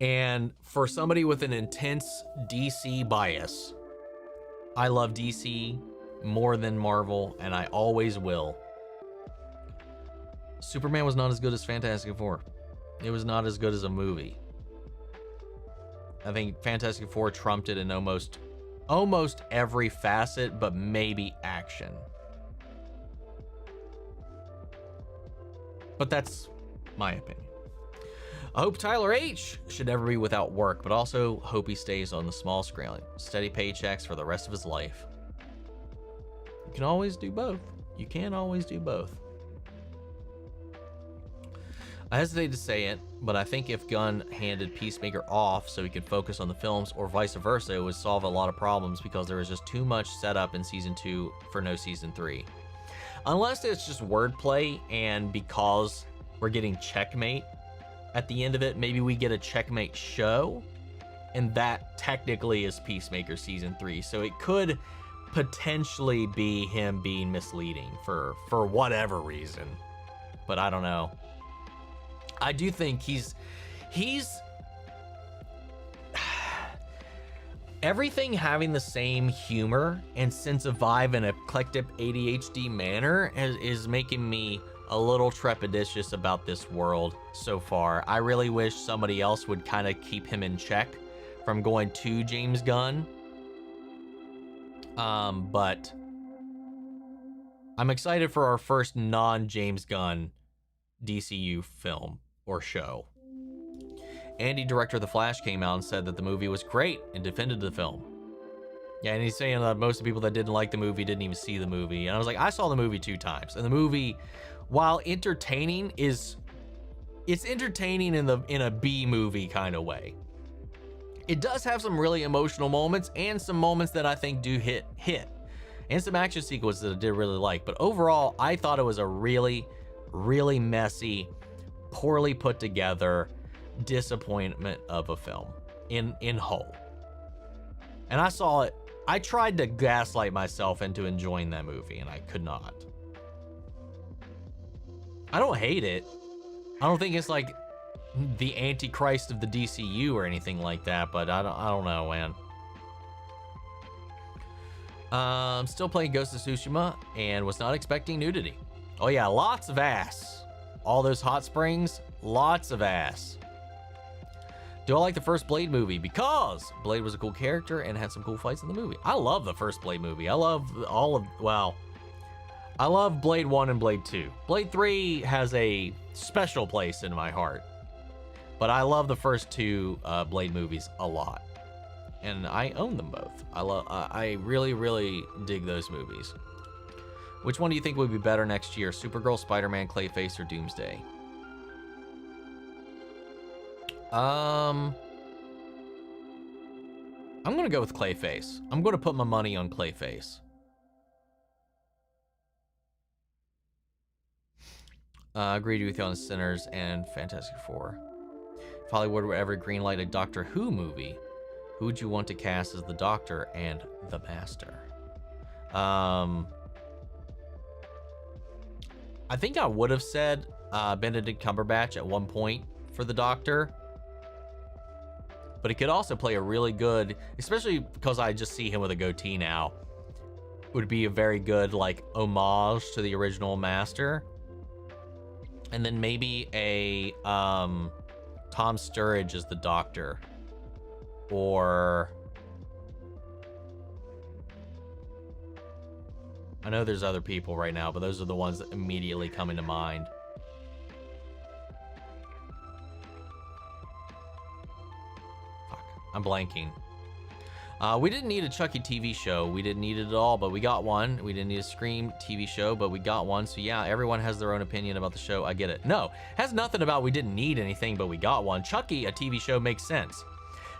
And for somebody with an intense DC bias, I love DC more than Marvel, and I always will. Superman was not as good as Fantastic Four. It was not as good as a movie. I think Fantastic Four trumped it in almost every facet, but maybe action. But that's my opinion. I hope Tyler H should never be without work, but also hope he stays on the small screen. Steady paychecks for the rest of his life. You can always do both. You can always do both. I hesitate to say it, but I think if Gunn handed Peacemaker off so he could focus on the films, or vice versa, it would solve a lot of problems because there was just too much setup in season 2 for no season 3. Unless it's just wordplay, and because we're getting Checkmate at the end of it, maybe we get a Checkmate show, and that technically is Peacemaker season 3. So it could potentially be him being misleading for whatever reason, but I don't know. I do think he's everything having the same humor and sense of vibe in a eclectic ADHD manner is making me a little trepidatious about this world so far. I really wish somebody else would kind of keep him in check from going to James Gunn. But I'm excited for our first non-James Gunn DCU film or show. Andy, director of The Flash, came out and said that the movie was great and defended the film. Yeah, and he's saying that most of the people that didn't like the movie didn't even see the movie. And I was like, I saw the movie 2 times. And the movie, while entertaining, it's entertaining in a B movie kind of way. It does have some really emotional moments and some moments that I think do hit. And some action sequences that I did really like. But overall, I thought it was a really, really messy, poorly put together disappointment of a film in whole. And I saw it. I tried to gaslight myself into enjoying that movie, and I could not. I don't hate it. I don't think it's like the Antichrist of the DCU or anything like that, but I don't know, man. Still playing Ghost of Tsushima and was not expecting nudity. Oh yeah, lots of ass. All those hot springs, lots of ass. Do I like the first Blade movie? Because Blade was a cool character and had some cool fights in the movie. I love the first Blade movie. I love I love Blade 1 and Blade 2. Blade 3 has a special place in my heart. But I love the first 2 Blade movies a lot. And I own them both. I really, really dig those movies. Which one do you think would be better next year? Supergirl, Spider-Man, Clayface, or Doomsday? I'm gonna go with Clayface. I'm gonna put my money on Clayface. Agreed with you on Sinners and Fantastic Four. If Hollywood were ever greenlight a Doctor Who movie, who would you want to cast as the Doctor and the Master? I think I would have said Benedict Cumberbatch at one point for the Doctor. But he could also play a really good, especially because I just see him with a goatee now, would be a very good like homage to the original Master. And then maybe a Tom Sturridge as the Doctor. Or I know there's other people right now, but those are the ones that immediately come into mind. Fuck, I'm blanking. We didn't need a Chucky TV show. We didn't need it at all, but we got one. We didn't need a Scream TV show, but we got one. So yeah, everyone has their own opinion about the show. I get it. No, has nothing about we didn't need anything, but we got one. Chucky, a TV show, makes sense.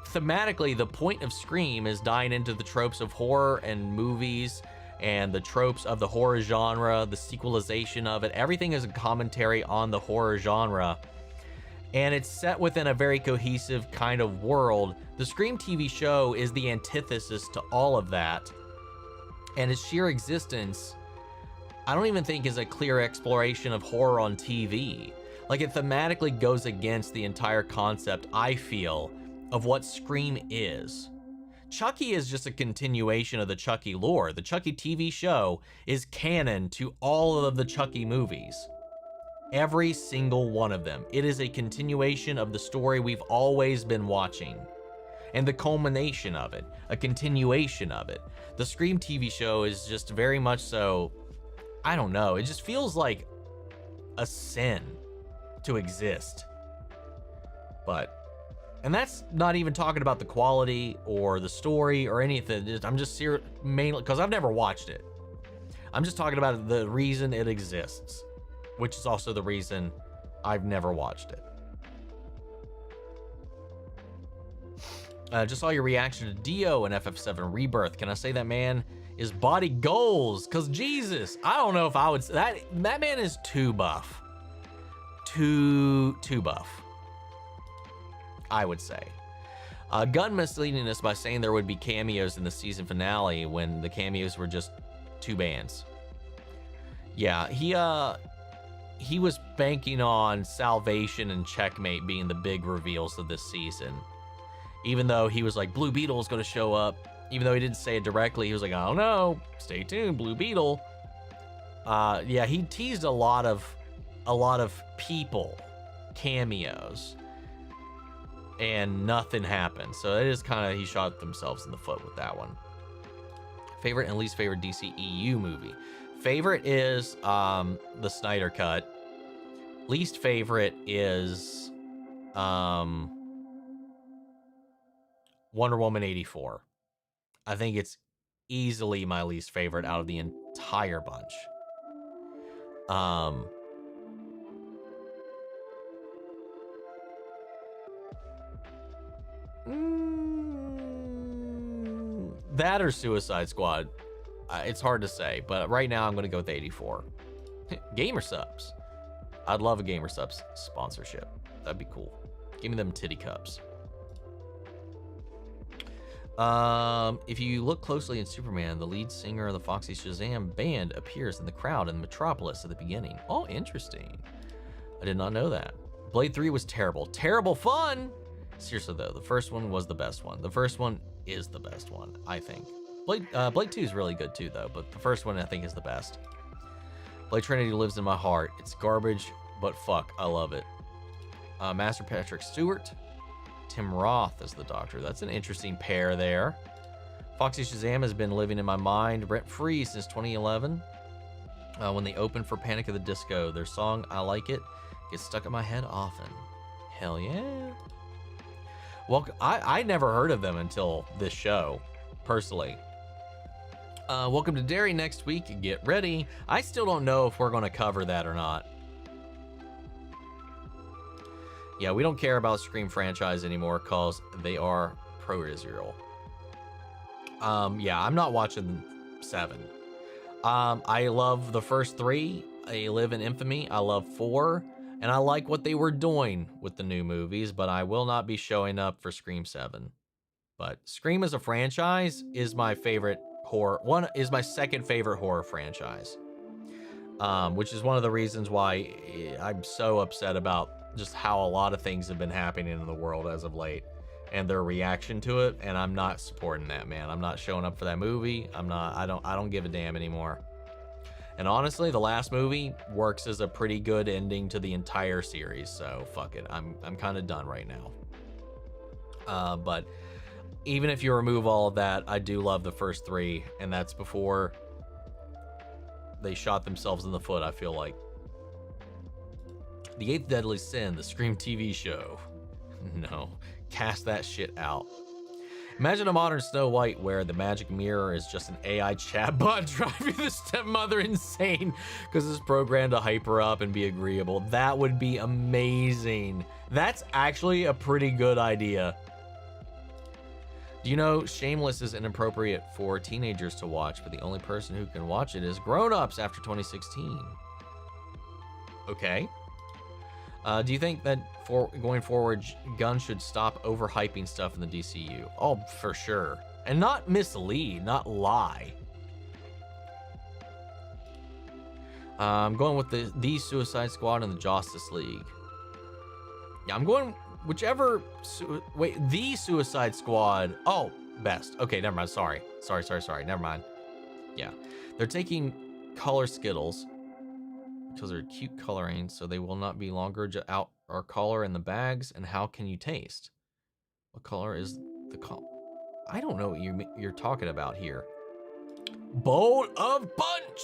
Thematically, the point of Scream is dying into the tropes of horror and movies and the tropes of the horror genre, the sequelization of it. Everything is a commentary on the horror genre. And it's set within a very cohesive kind of world. The Scream TV show is the antithesis to all of that. And its sheer existence, I don't even think is a clear exploration of horror on TV. Like, it thematically goes against the entire concept, I feel, of what Scream is. Chucky is just a continuation of the Chucky lore. The Chucky TV show is canon to all of the Chucky movies. Every single one of them. It is a continuation of the story we've always been watching. And the culmination of it. A continuation of it. The Scream TV show is just very much so, I don't know, it just feels like a sin to exist. And that's not even talking about the quality or the story or anything. I'm just mainly, because I've never watched it. I'm just talking about the reason it exists, which is also the reason I've never watched it. Just saw your reaction to Dio in FF7 Rebirth. Can I say that man is body goals? Because Jesus, I don't know if I would say that man is too buff. Too buff, I would say. Gunn misleading us by saying there would be cameos in the season finale when the cameos were just 2 bands. Yeah, he was banking on Salvation and Checkmate being the big reveals of this season. Even though he was like, Blue Beetle is going to show up. Even though he didn't say it directly, he was like, I don't know. Stay tuned, Blue Beetle. Yeah, he teased a lot of people, cameos. And nothing happened. So it is kind of, he shot themselves in the foot with that one. Favorite and least favorite DC EU movie. Favorite is the Snyder Cut. Least favorite is Wonder Woman 84. I think it's easily my least favorite out of the entire bunch. That or Suicide Squad. It's hard to say, but right now I'm going to go with 84. Gamer subs. I'd love a Gamer subs sponsorship. That'd be cool. Give me them titty cups. If you look closely in Superman, the lead singer of the Foxy Shazam band appears in the crowd in Metropolis at the beginning. Oh, interesting. I did not know that. Blade 3 was terrible. Terrible fun! Seriously though, the first one was the best one. The first one is the best one, I think. Blade 2 is really good too though, but the first one I think is the best. Blade Trinity lives in my heart. It's garbage, but fuck, I love it. Master Patrick Stewart. Tim Roth as the Doctor. That's an interesting pair there. Foxy Shazam has been living in my mind rent-free since 2011. When they opened for Panic at the Disco, their song I Like It gets stuck in my head often. Hell yeah. Well, I never heard of them until this show, personally. Welcome to Derry next week. Get ready. I still don't know if we're going to cover that or not. Yeah, we don't care about Scream franchise anymore because they are pro-Israel. Yeah, I'm not watching 7. I love the first 3. I Live in Infamy. I love 4. And I like what they were doing with the new movies, but I will not be showing up for Scream 7. But Scream as a franchise is my favorite horror. Is my second favorite horror franchise. Which is one of the reasons why I'm so upset about just how a lot of things have been happening in the world as of late and their reaction to it. And I'm not supporting that, man. I'm not showing up for that movie. I don't give a damn anymore. And honestly, the last movie works as a pretty good ending to the entire series. So fuck it. I'm kind of done right now. But even if you remove all of that, I do love the first 3, and that's before they shot themselves in the foot, I feel like. The 8th Deadly Sin, the Scream TV show. No, cast that shit out. Imagine a modern Snow White where the magic mirror is just an AI chatbot driving the stepmother insane because it's programmed to hype her up and be agreeable. That would be amazing. That's actually a pretty good idea. Do you know Shameless is inappropriate for teenagers to watch, but the only person who can watch it is grown-ups after 2016? Okay. Do you think that going forward, Gunn should stop overhyping stuff in the DCU? Oh, for sure. And not mislead, not lie. I'm going with the Suicide Squad and the Justice League. Yeah, I'm going whichever. The Suicide Squad. Oh, best. Okay, never mind. Sorry. Never mind. Yeah, they're taking color Skittles because they're cute coloring, so they will not be longer out or color in the bags. And how can you taste? What color is the color? I don't know what you're talking about here. Bowl of Punch.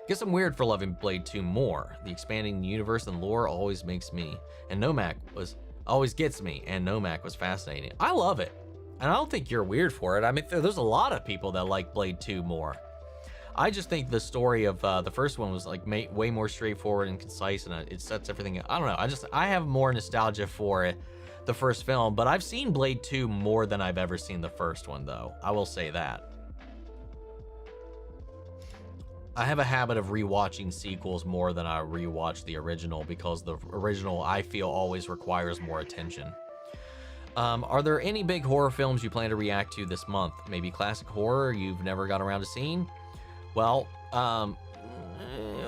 Guess I'm weird for loving Blade 2 more. The expanding universe and lore always makes me, and Nomak always gets me, and Nomak was fascinating. I love it, and I don't think you're weird for it. I mean, there's a lot of people that like Blade 2 more. I just think the story of the first one was like way more straightforward and concise, and it sets everything. I don't know. I have more nostalgia for it, the first film, but I've seen Blade 2 more than I've ever seen the first one, though. I will say that. I have a habit of rewatching sequels more than I rewatch the original because the original, I feel, always requires more attention. Are there any big horror films you plan to react to this month? Maybe classic horror you've never got around to seeing? Well,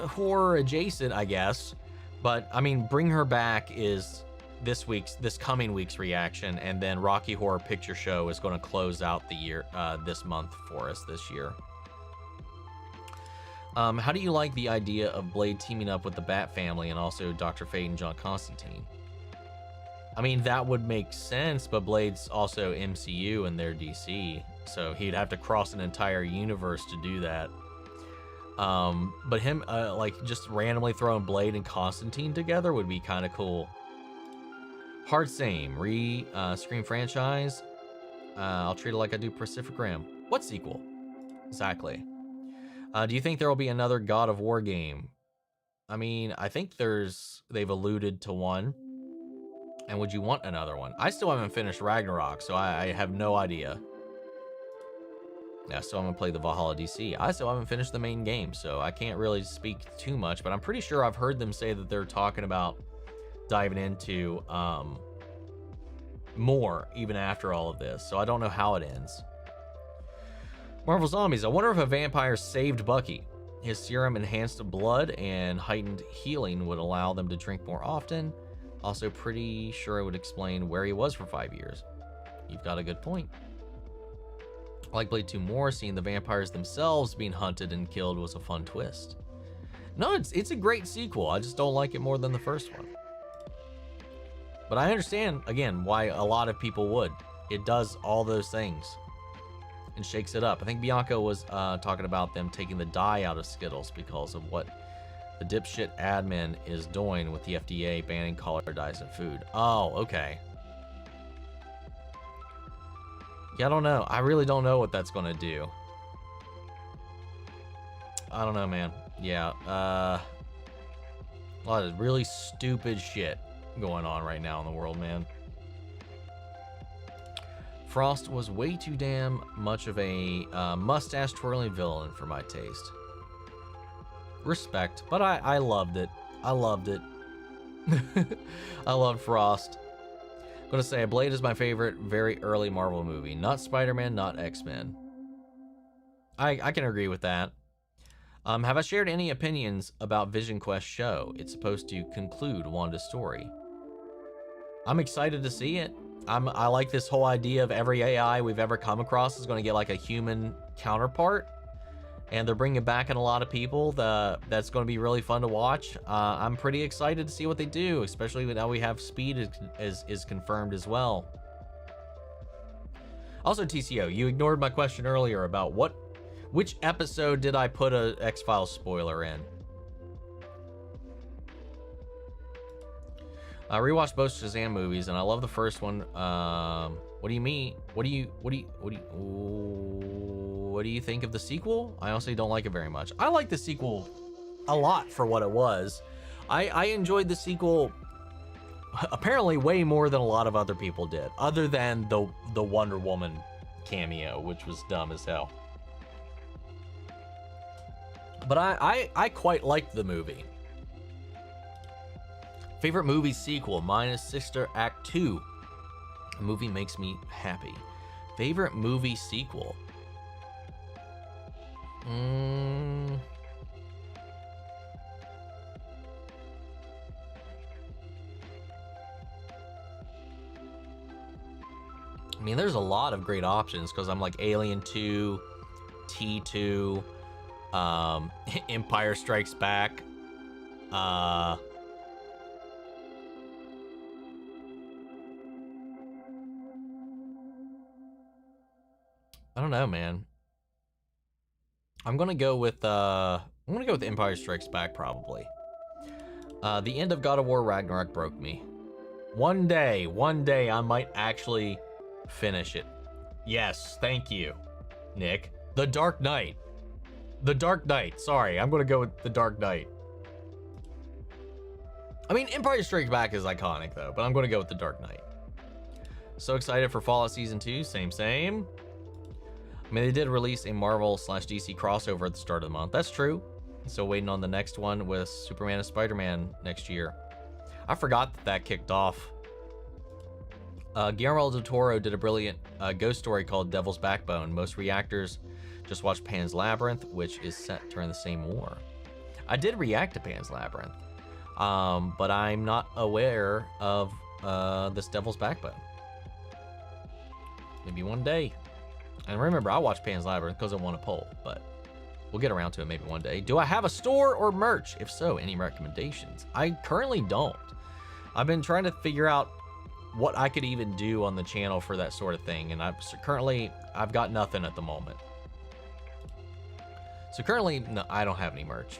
horror adjacent, I guess. But I mean, Bring Her Back is this coming week's reaction, and then Rocky Horror Picture Show is going to close out the year this month for us this year. How do you like the idea of Blade teaming up with the Bat family and also Dr. Fate and John Constantine? I mean, that would make sense, but Blade's also MCU and they're DC, so he'd have to cross an entire universe to do that. But him, like, just randomly throwing Blade and Constantine together would be kind of cool. Hard same, Scream franchise. I'll treat it like I do Pacific Rim. What sequel? Exactly. Do you think there will be another God of War game? I mean, I think they've alluded to one. And would you want another one? I still haven't finished Ragnarok, so I have no idea. Yeah, so I'm gonna play the Valhalla DC. I still haven't finished the main game, so I can't really speak too much, but I'm pretty sure I've heard them say that they're talking about diving into more even after all of this, so I don't know how it ends. Marvel Zombies. I wonder if a vampire saved Bucky. His serum enhanced blood and heightened healing would allow them to drink more often. Also pretty sure it would explain where he was for 5 years. You've got a good point. I like Blade 2 more. Seeing the vampires themselves being hunted and killed was a fun twist. No, it's a great sequel. I just don't like it more than the first one. But I understand, again, why a lot of people would. It does all those things and shakes it up. I think Bianca was talking about them taking the dye out of Skittles because of what the dipshit admin is doing with the FDA banning color dyes in food. Oh, okay. Yeah, I don't know. I really don't know what that's gonna do. I don't know, man. Yeah, a lot of really stupid shit going on right now in the world, man. Frost was way too damn much of a mustache twirling villain for my taste. Respect, but I loved it. I loved it. I loved Frost. I'm gonna say Blade is my favorite very early Marvel movie. Not Spider-Man, not X-Men. I can agree with that. Have I shared any opinions about Vision Quest show? It's supposed to conclude Wanda's story. I'm excited to see it. I like this whole idea of every AI we've ever come across is going to get like a human counterpart, and they're bringing back in a lot of people. That's going to be really fun to watch. I'm pretty excited to see what they do, especially now we have Speed is confirmed as well. Also, TCO, you ignored my question earlier about which episode did I put a X-Files spoiler in? I rewatched both Shazam movies, and I love the first one. What do you mean? What do you think of the sequel? I honestly don't like it very much. I like the sequel a lot for what it was. I enjoyed the sequel apparently way more than a lot of other people did, other than the Wonder Woman cameo, which was dumb as hell. But I quite liked the movie. Favorite movie sequel? Mine is Sister Act 2. The movie makes me happy. Favorite movie sequel? I mean, there's a lot of great options because I'm like Alien 2, T2, Empire Strikes Back, I don't know, man. I'm gonna go with Empire Strikes Back probably. The end of God of War Ragnarok broke me. One day I might actually finish it. Yes, thank you, Nick. The Dark Knight. The Dark Knight. Sorry, I'm gonna go with The Dark Knight. I mean, Empire Strikes Back is iconic though, but I'm gonna go with The Dark Knight. So excited for Fallout Season 2. Same. I mean, they did release a Marvel/DC crossover at the start of the month. That's true. So waiting on the next one with Superman and Spider-Man next year. I forgot that kicked off. Guillermo del Toro did a brilliant ghost story called Devil's Backbone. Most reactors just watched Pan's Labyrinth, which is set during the same war. I did react to Pan's Labyrinth, but I'm not aware of this Devil's Backbone. Maybe one day. And remember, I watched Pan's Labyrinth because I won a poll, but we'll get around to it maybe one day. Do I have a store or merch? If so, any recommendations? I currently don't. I've been trying to figure out what I could even do on the channel for that sort of thing, and I've got nothing at the moment. So currently, no, I don't have any merch.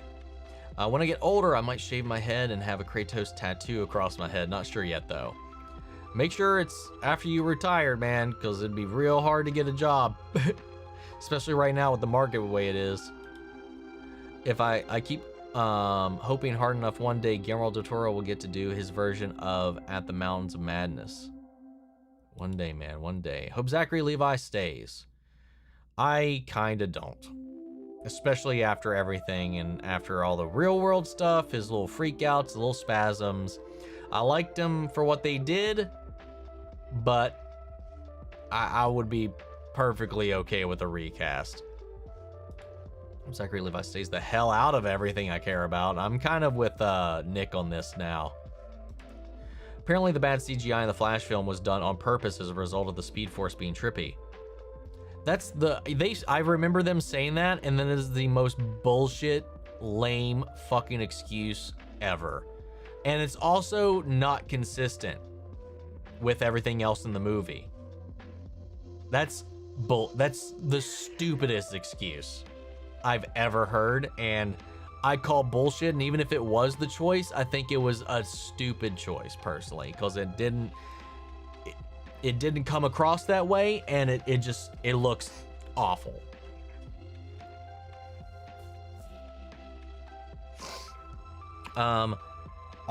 When I get older, I might shave my head and have a Kratos tattoo across my head. Not sure yet, though. Make sure it's after you retire, man, because it'd be real hard to get a job. especially right now with the market the way it is. If I keep hoping hard enough, one day Guillermo del Toro will get to do his version of At the Mountains of Madness. One day, man, one day. Hope Zachary Levi stays. I kinda don't. Especially after everything and after all the real world stuff, his little freakouts, the little spasms. I liked him for what they did, but I would be perfectly okay with a recast. Zachary Levi stays the hell out of everything I care about. I'm kind of with Nick on this now. Apparently the bad CGI in the Flash film was done on purpose as a result of the Speed Force being trippy. I remember them saying that, and then it is the most bullshit, lame fucking excuse ever. And it's also not consistent with everything else in the movie. That's the stupidest excuse I've ever heard, and I call bullshit. And even if it was the choice, I think it was a stupid choice personally, because it didn't come across that way, and it looks awful. I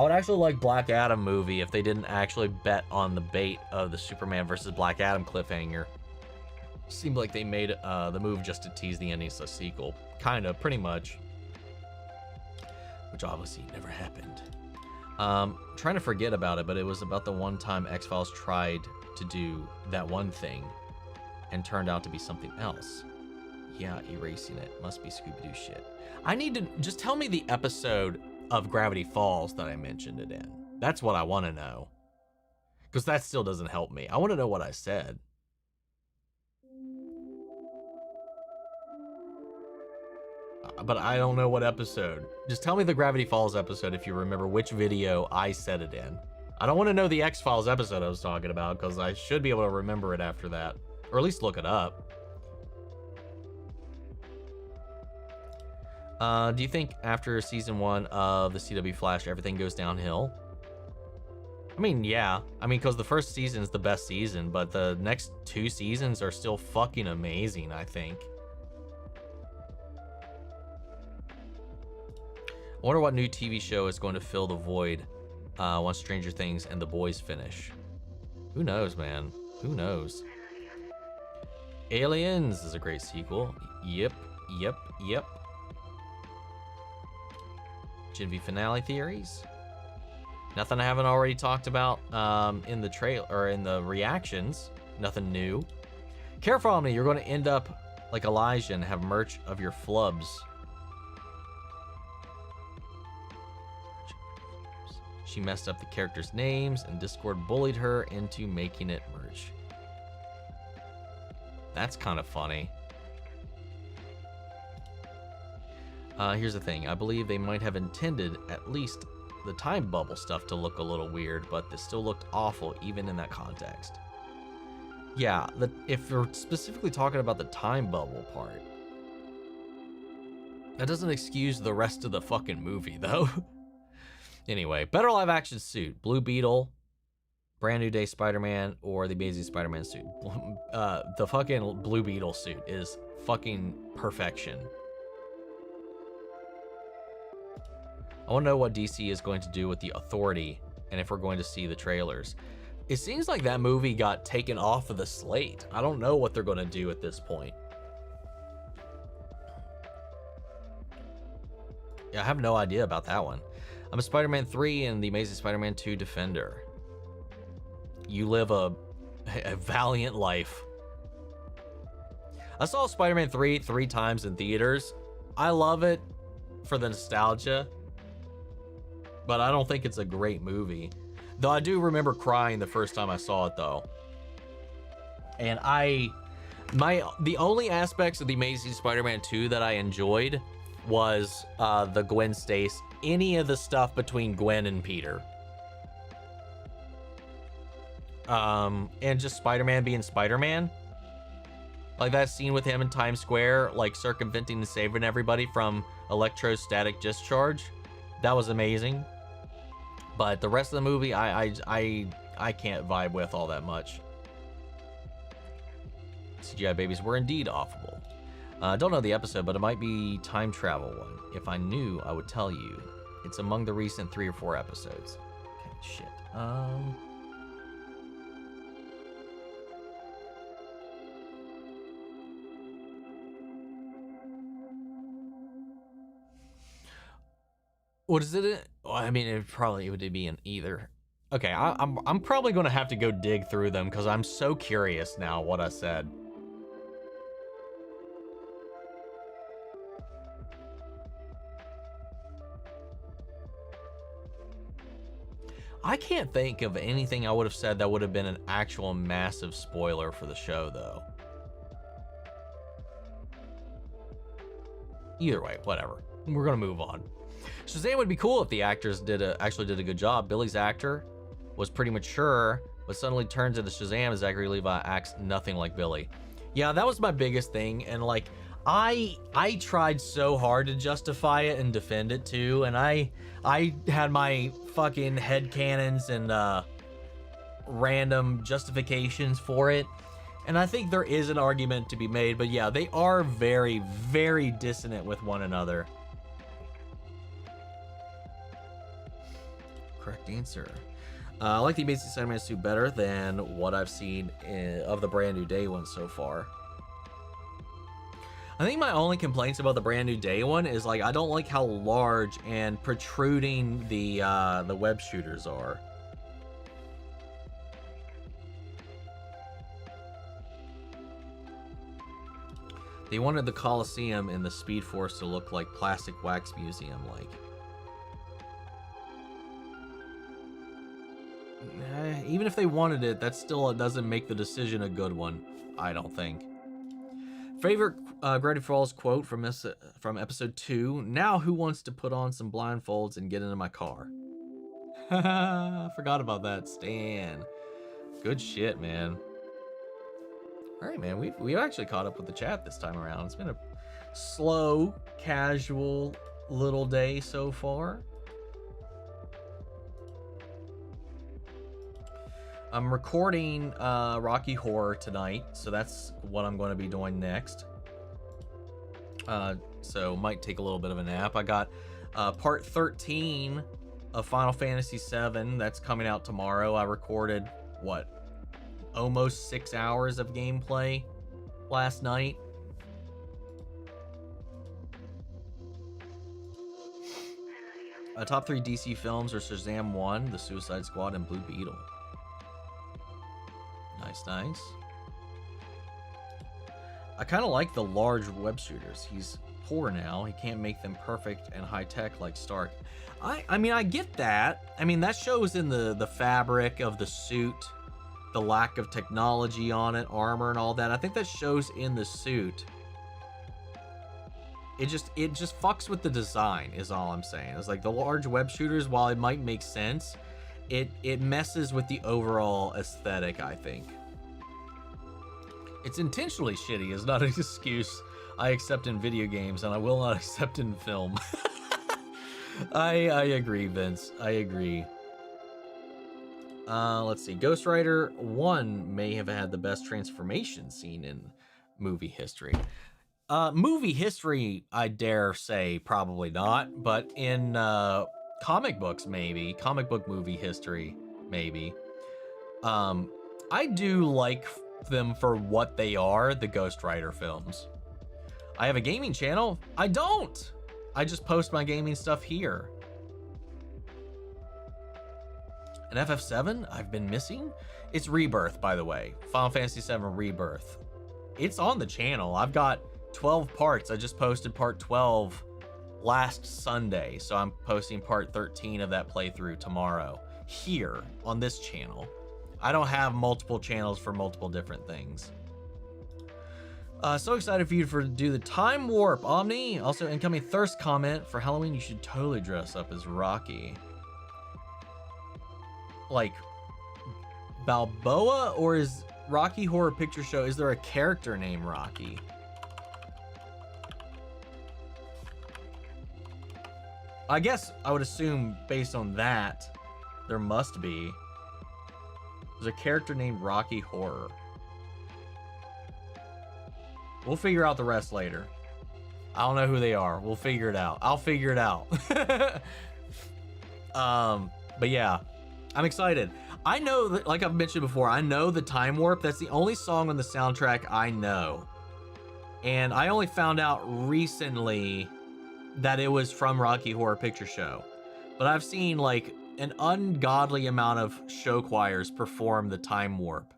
would actually like Black Adam movie if they didn't actually bet on the bait of the Superman versus Black Adam cliffhanger. Seemed like they made the move just to tease the ending of the sequel. Kinda, pretty much. Which obviously never happened. Trying to forget about it, but it was about the one time X-Files tried to do that one thing and turned out to be something else. Yeah, erasing it. Must be Scooby-Doo shit. I need to just tell me the episode of Gravity Falls that I mentioned it in. That's what I want to know. Because that still doesn't help me. I want to know what I said. But I don't know what episode. Just tell me the Gravity Falls episode if you remember which video I said it in. I don't want to know the X-Files episode I was talking about, because I should be able to remember it after that. Or at least look it up. Do you think after season 1 of the CW Flash, everything goes downhill? I mean, yeah. I mean, because the first season is the best season, but the next 2 seasons are still fucking amazing, I think. I wonder what new TV show is going to fill the void once Stranger Things and The Boys finish. Who knows, man? Who knows? Aliens is a great sequel. Yep. Gen V finale theories. Nothing I haven't already talked about in the trailer or in the reactions. Nothing new. Careful, Omni, you're going to end up like Elijah and have merch of your flubs. She messed up the characters' names and Discord bullied her into making it merch. That's kind of funny. Here's the thing. I believe they might have intended at least the time bubble stuff to look a little weird, but this still looked awful even in that context. Yeah, if we're specifically talking about the time bubble part, that doesn't excuse the rest of the fucking movie, though. Anyway, better live action suit. Blue Beetle, Brand New Day Spider-Man, or the Amazing Spider-Man suit. The fucking Blue Beetle suit is fucking perfection. I want to know what DC is going to do with the Authority and if we're going to see the trailers. It seems like that movie got taken off of the slate. I don't know what they're going to do at this point. Yeah, I have no idea about that one. I'm a Spider-Man 3 and the Amazing Spider-Man 2 Defender. You live a valiant life. I saw Spider-Man 3 times in theaters. I love it for the nostalgia, but I don't think it's a great movie. Though I do remember crying the first time I saw it, though. And the only aspects of the Amazing Spider-Man 2 that I enjoyed was the Gwen Stacy, any of the stuff between Gwen and Peter. And just Spider-Man being Spider-Man. Like that scene with him in Times Square, like circumventing and saving everybody from electrostatic discharge. That was amazing. But the rest of the movie, I can't vibe with all that much. CGI babies were indeed awful. Don't know the episode, but it might be time travel one. If I knew, I would tell you. It's among the recent 3 or 4 episodes. Okay, shit. What is it? Well, I mean, it would be in either. Okay, I'm probably gonna have to go dig through them because I'm so curious now what I said. I can't think of anything I would have said that would have been an actual massive spoiler for the show, though. Either way, whatever. We're gonna move on. Shazam would be cool if the actors actually did a good job. Billy's actor was pretty mature, but suddenly turns into Shazam as Zachary Levi acts nothing like Billy. Yeah, that was my biggest thing, and like I tried so hard to justify it and defend it too, and I had my fucking headcanons and random justifications for it. And I think there is an argument to be made, but yeah, they are very, very dissonant with one another. Correct answer. I like the Amazing Spider-Man suit better than what I've seen of the Brand New Day one so far. I think my only complaints about the Brand New Day one is like I don't like how large and protruding the web shooters are. They wanted the Coliseum in the Speed Force to look like Plastic Wax Museum like. Even if they wanted it, that still doesn't make the decision a good one, I don't think. Favorite Gravity Falls quote from episode 2. Now who wants to put on some blindfolds and get into my car? Forgot about that, Stan. Good shit, man. All right, man, we've actually caught up with the chat this time around. It's been a slow, casual little day so far. I'm recording Rocky Horror tonight, so that's what I'm going to be doing next. So might take a little bit of a nap. I got part 13 of Final Fantasy VII that's coming out tomorrow. I recorded what, almost 6 hours of gameplay last night. Top 3 DC films are Shazam 1, The Suicide Squad, and Blue Beetle. Nice. I kind of like the large web shooters. He's poor now. He can't make them perfect and high tech like Stark. I mean, I get that. I mean, that shows in the fabric of the suit, the lack of technology on it, armor and all that. I think that shows in the suit. It just fucks with the design is all I'm saying. It's like the large web shooters, while it might make sense, it messes with the overall aesthetic, I think. It's intentionally shitty is not an excuse I accept in video games, and I will not accept in film. I agree, Vince. I agree. Let's see. Ghost Rider 1 may have had the best transformation scene in movie history. Movie history, I dare say probably not, but in comic books maybe. Comic book movie history maybe. I do like them for what they are, the Ghost Rider films. I have a gaming channel. I don't. I just post my gaming stuff here. An FF7 I've been missing? It's Rebirth, by the way. Final Fantasy VII Rebirth. It's on the channel. I've got 12 parts. I just posted part 12 last Sunday, so I'm posting part 13 of that playthrough tomorrow here on this channel. I don't have multiple channels for multiple different things. So excited for you to do the Time Warp, Omni. Also, incoming thirst comment for Halloween. You should totally dress up as Rocky. Like Balboa, or is Rocky Horror Picture Show? Is there a character named Rocky? I guess I would assume based on that, there must be. There's a character named Rocky Horror. We'll figure out the rest later. I don't know who they are. We'll figure it out. I'll figure it out. But yeah, I'm excited. I know that, like I've mentioned before, I know the Time Warp. That's the only song on the soundtrack I know. And I only found out recently that it was from Rocky Horror Picture Show. But I've seen like an ungodly amount of show choirs perform the Time Warp.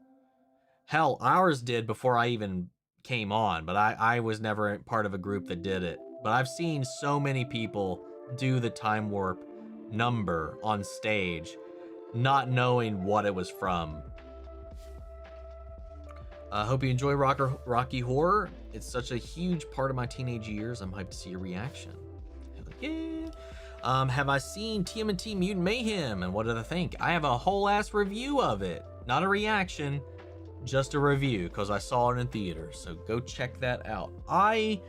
Hell, ours did before I even came on, but I was never part of a group that did it. But I've seen so many people do the Time Warp number on stage, not knowing what it was from. I hope you enjoy Rocky Horror. It's such a huge part of my teenage years. I'm hyped to see your reaction. Yeah. Have I seen TMNT Mutant Mayhem, and what did I think? I have a whole ass review of it. Not a reaction, just a review, because I saw it in theater. So go check that out. I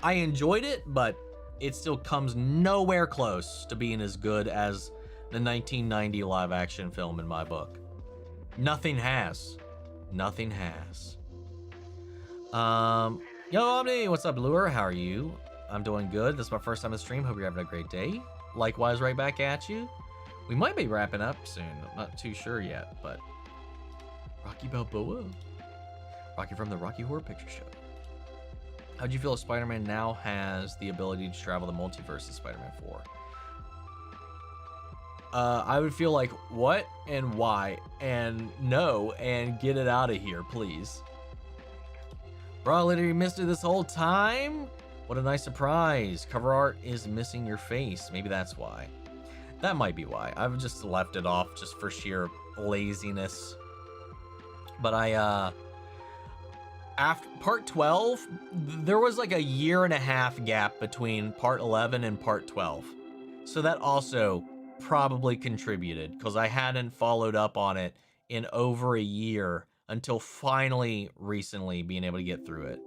enjoyed it, but it still comes nowhere close to being as good as the 1990 live action film in my book. Nothing has. Nothing has. Yo, Omni, what's up, Lure? How are you? I'm doing good. This is my first time on stream. Hope you're having a great day. Likewise, right back at you. We might be wrapping up soon. I'm not too sure yet, but Rocky Balboa. Rocky from the Rocky Horror Picture Show. How'd you feel if Spider-Man now has the ability to travel the multiverse in Spider-Man 4? I would feel like, what and why and no, and get it out of here, please. Bro, I literally missed it this whole time? What a nice surprise. Cover art is missing your face. Maybe that's why. That might be why. I've just left it off just for sheer laziness. But after part 12, there was like a 1.5 year gap between part 11 and part 12. So that also probably contributed, because I hadn't followed up on it in over a year until finally recently being able to get through it.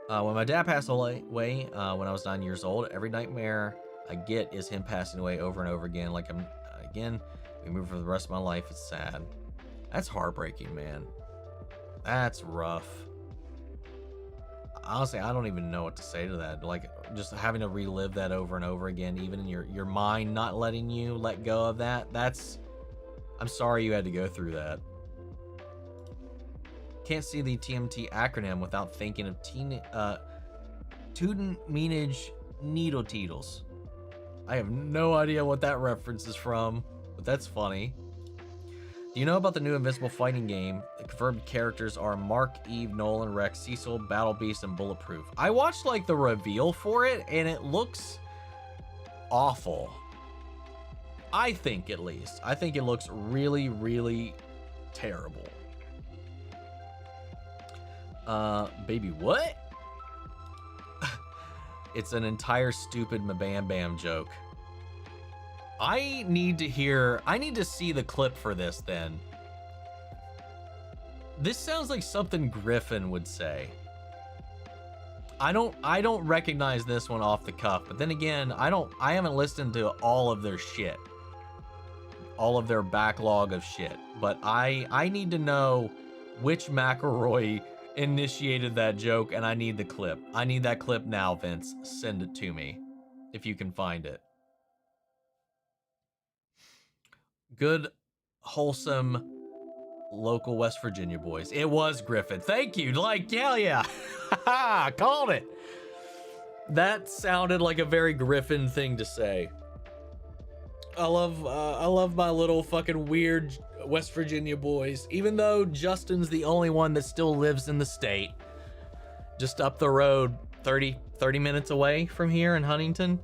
When my dad passed away when I was 9 years old, every nightmare I get is him passing away over and over again. Like we move for the rest of my life. It's sad. That's heartbreaking, man. That's rough. Honestly, I don't even know what to say to that. Like, just having to relive that over and over again, even in your mind not letting you let go of that. I'm sorry you had to go through that. Can't see the TMT acronym without thinking of Tootin' Meanage Needle Teetles. I have no idea what that reference is from, but that's funny. Do you know about the new Invincible fighting game? The confirmed characters are Mark, Eve, Nolan, Rex, Cecil, Battle Beast, and Bulletproof. I watched like the reveal for it, and it looks awful. I think, at least. I think it looks really, really terrible. Baby, what? It's an entire stupid Mabam Bam joke. I need to see the clip for this then. This sounds like something Griffin would say. I don't recognize this one off the cuff, but then again, I haven't listened to all of their shit. All of their backlog of shit. But I need to know which McElroy initiated that joke, and I need the clip. I need that clip now, Vince. Send it to me if you can find it. Good, wholesome, local West Virginia boys. It was Griffin. Thank you. Like, hell yeah. Called it. That sounded like a very Griffin thing to say. I love my little fucking weird West Virginia boys, even though Justin's the only one that still lives in the state, just up the road 30 minutes away from here in Huntington.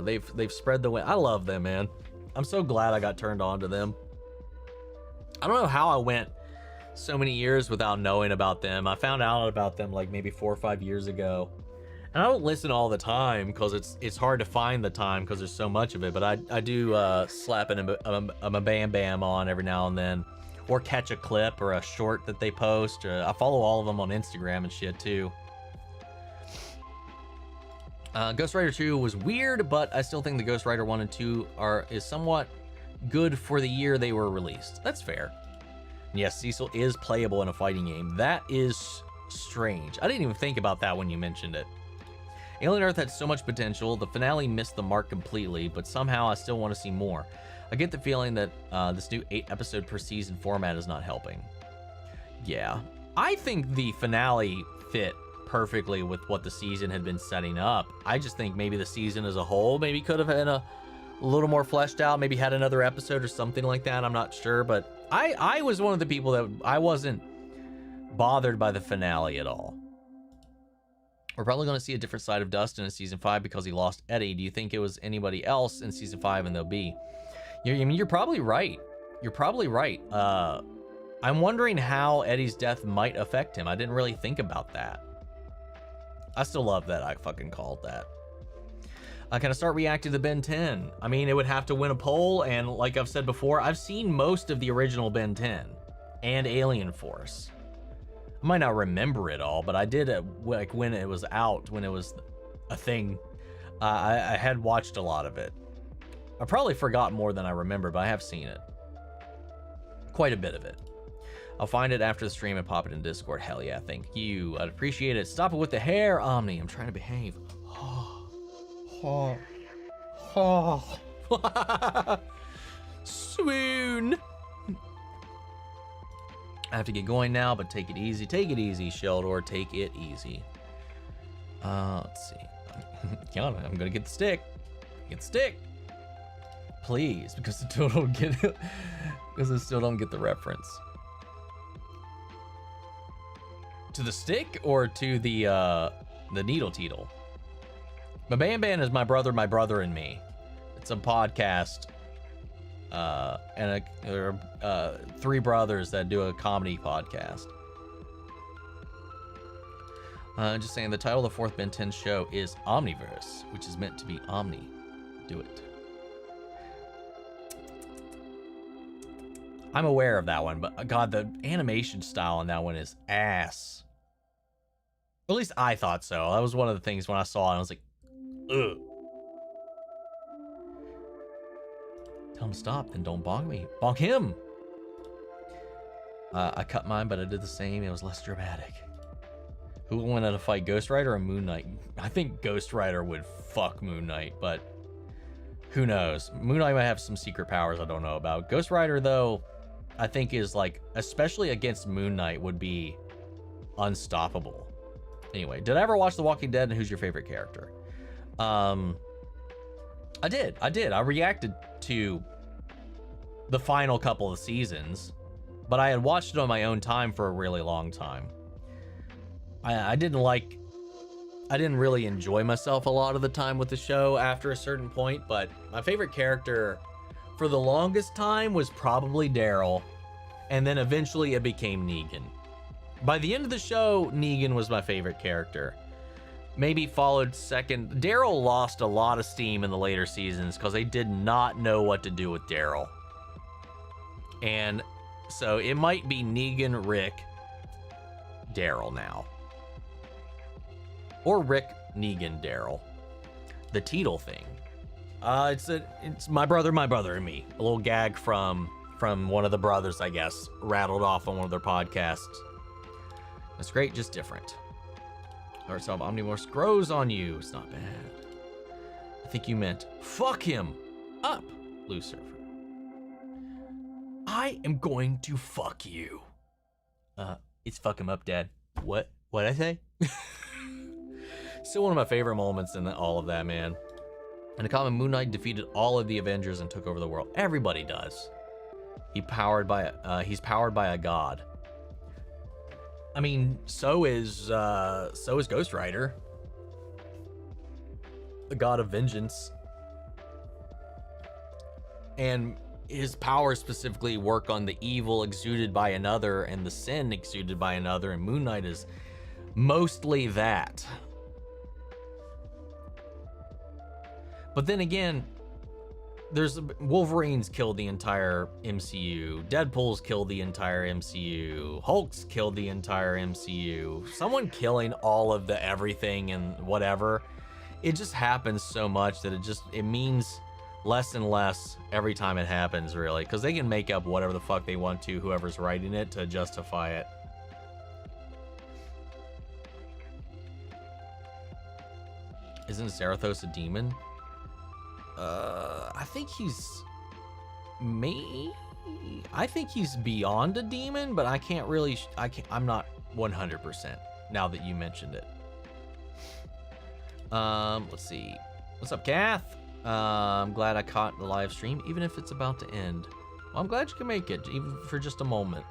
They've spread the wind. I love them, man. I'm so glad I got turned on to them. I don't know how I went so many years without knowing about them. I found out about them like maybe 4 or 5 years ago. And I don't listen all the time because it's hard to find the time because there's so much of it. But I do slap a Bam Bam on every now and then, or catch a clip or a short that they post. I follow all of them on Instagram and shit too. Ghost Rider 2 was weird, but I still think the Ghost Rider 1 and 2 is somewhat good for the year they were released. That's fair. And yes, Cecil is playable in a fighting game. That is strange. I didn't even think about that when you mentioned it. Alien Earth had so much potential. The finale missed the mark completely, but somehow I still want to see more. I get the feeling that this new 8-episode per season format is not helping. Yeah, I think the finale fit perfectly with what the season had been setting up. I just think maybe the season as a whole maybe could have been a little more fleshed out, maybe had another episode or something like that. I'm not sure, but I was one of the people that I wasn't bothered by the finale at all. We're probably going to see a different side of Dustin in season 5 because he lost Eddie. Do you think it was anybody else in season 5 and they'll be? I mean, you're probably right. You're probably right. I'm wondering how Eddie's death might affect him. I didn't really think about that. I still love that I fucking called that. Can I start reacting to Ben 10? I mean, it would have to win a poll, and like I've said before, I've seen most of the original Ben 10 and Alien Force. I might not remember it all, but I did like when it was out, when it was a thing. I had watched a lot of it. I probably forgot more than I remember, but I have seen it. Quite a bit of it. I'll find it after the stream and pop it in Discord. Hell yeah, thank you. I'd appreciate it. Stop it with the hair, Omni. I'm trying to behave. Swoon. I have to get going now, but take it easy. Take it easy, Sheldor. Take it easy. Let's see. Yeah, I'm gonna get the stick. Get the stick. Please, because I still don't get it. Because I still don't get the reference. To the stick or to the needle teedle? My band is my brother, and me. It's a podcast. And there are 3 brothers that do a comedy podcast. Just saying, the title of the 4th Ben 10 show is Omniverse, which is meant to be Omni. Do it. I'm aware of that one, but God, the animation style on that one is ass. At least I thought so. That was one of the things when I saw it, I was like, ugh. Tell him to stop, then don't bonk me. Bonk him! I cut mine, but I did the same. It was less dramatic. Who will win at a fight, Ghost Rider or Moon Knight? I think Ghost Rider would fuck Moon Knight, but who knows? Moon Knight might have some secret powers I don't know about. Ghost Rider, though, I think is like, especially against Moon Knight, would be unstoppable. Anyway, did I ever watch The Walking Dead, and who's your favorite character? I did. I reacted to the final couple of seasons, but I had watched it on my own time for a really long time. I didn't really enjoy myself a lot of the time with the show after a certain point, but my favorite character for the longest time was probably Daryl, and then eventually it became Negan. By the end of the show, Negan was my favorite character. Maybe followed second. Daryl lost a lot of steam in the later seasons because they did not know what to do with Daryl. And so it might be Negan, Rick, Daryl now. Or Rick, Negan, Daryl. The Teetle thing. It's my brother, and me. A little gag from one of the brothers, I guess, rattled off on one of their podcasts. It's great, just different. Starts off, Omniverse grows on you. It's not bad. I think you meant fuck him up, Blue Surfer. I am going to fuck you. It's fuck him up, Dad. What'd I say? Still one of my favorite moments in all of that, man. In the comic, Moon Knight defeated all of the Avengers and took over the world. Everybody does. He's powered by a god. I mean, so is Ghost Rider, the god of vengeance, and his powers specifically work on the evil exuded by another and the sin exuded by another, and Moon Knight is mostly that. But then again, Wolverine's killed the entire MCU. Deadpool's killed the entire MCU. Hulk's killed the entire MCU. Someone killing all of the everything and whatever. It just happens so much that it means less and less every time it happens, really, because they can make up whatever the fuck they want to, whoever's writing it, to justify it. Isn't Zarathos a demon? I think he's... I think he's beyond a demon, but I can't really... I'm not 100% now that you mentioned it. Let's see. What's up, Kath? I'm glad I caught the live stream, even if it's about to end. Well, I'm glad you can make it, even for just a moment.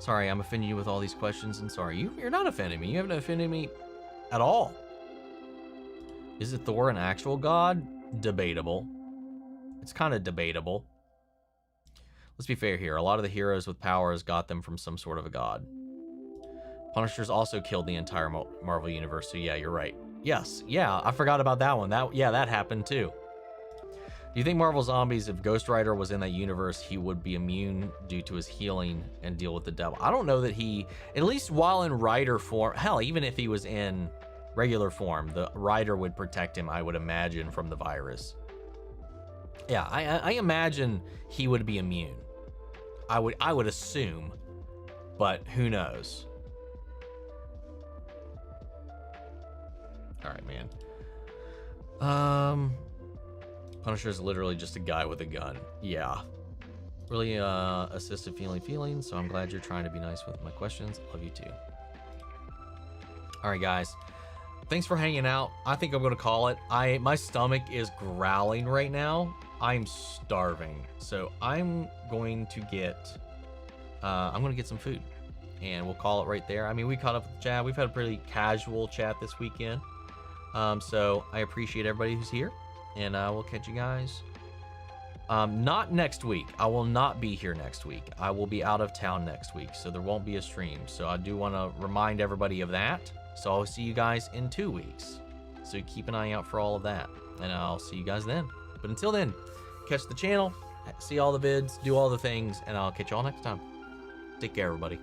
Sorry, I'm offending you with all these questions, and sorry, you're not offending me. You haven't offended me at all. Is it Thor an actual god? Debatable. It's kind of debatable. Let's be fair here. A lot of the heroes with powers got them from some sort of a god. Punishers also killed the entire Marvel universe, so yeah, you're right. Yes, yeah, I forgot about that one. That happened too. Do you think Marvel Zombies, if Ghost Rider was in that universe, he would be immune due to his healing and deal with the devil? I don't know that he, at least while in Rider form, hell, even if he was in regular form, the Rider would protect him, I would imagine, from the virus. Yeah, I imagine he would be immune. I would assume, but who knows? All right, man. Punisher is literally just a guy with a gun. Yeah. Really assisted feelings, so I'm glad you're trying to be nice with my questions. Love you too. All right, guys. Thanks for hanging out. I think I'm gonna call it. My stomach is growling right now. I'm starving, so I'm going to get some food, and we'll call it right there. I mean, we caught up with Chad. We've had a pretty casual chat this weekend, so I appreciate everybody who's here, and we'll catch you guys. Not next week. I will not be here next week. I will be out of town next week, so there won't be a stream. So I do want to remind everybody of that. So I'll see you guys in 2 weeks. So keep an eye out for all of that, and I'll see you guys then. But until then, catch the channel, see all the vids, do all the things, and I'll catch you all next time. Take care, everybody.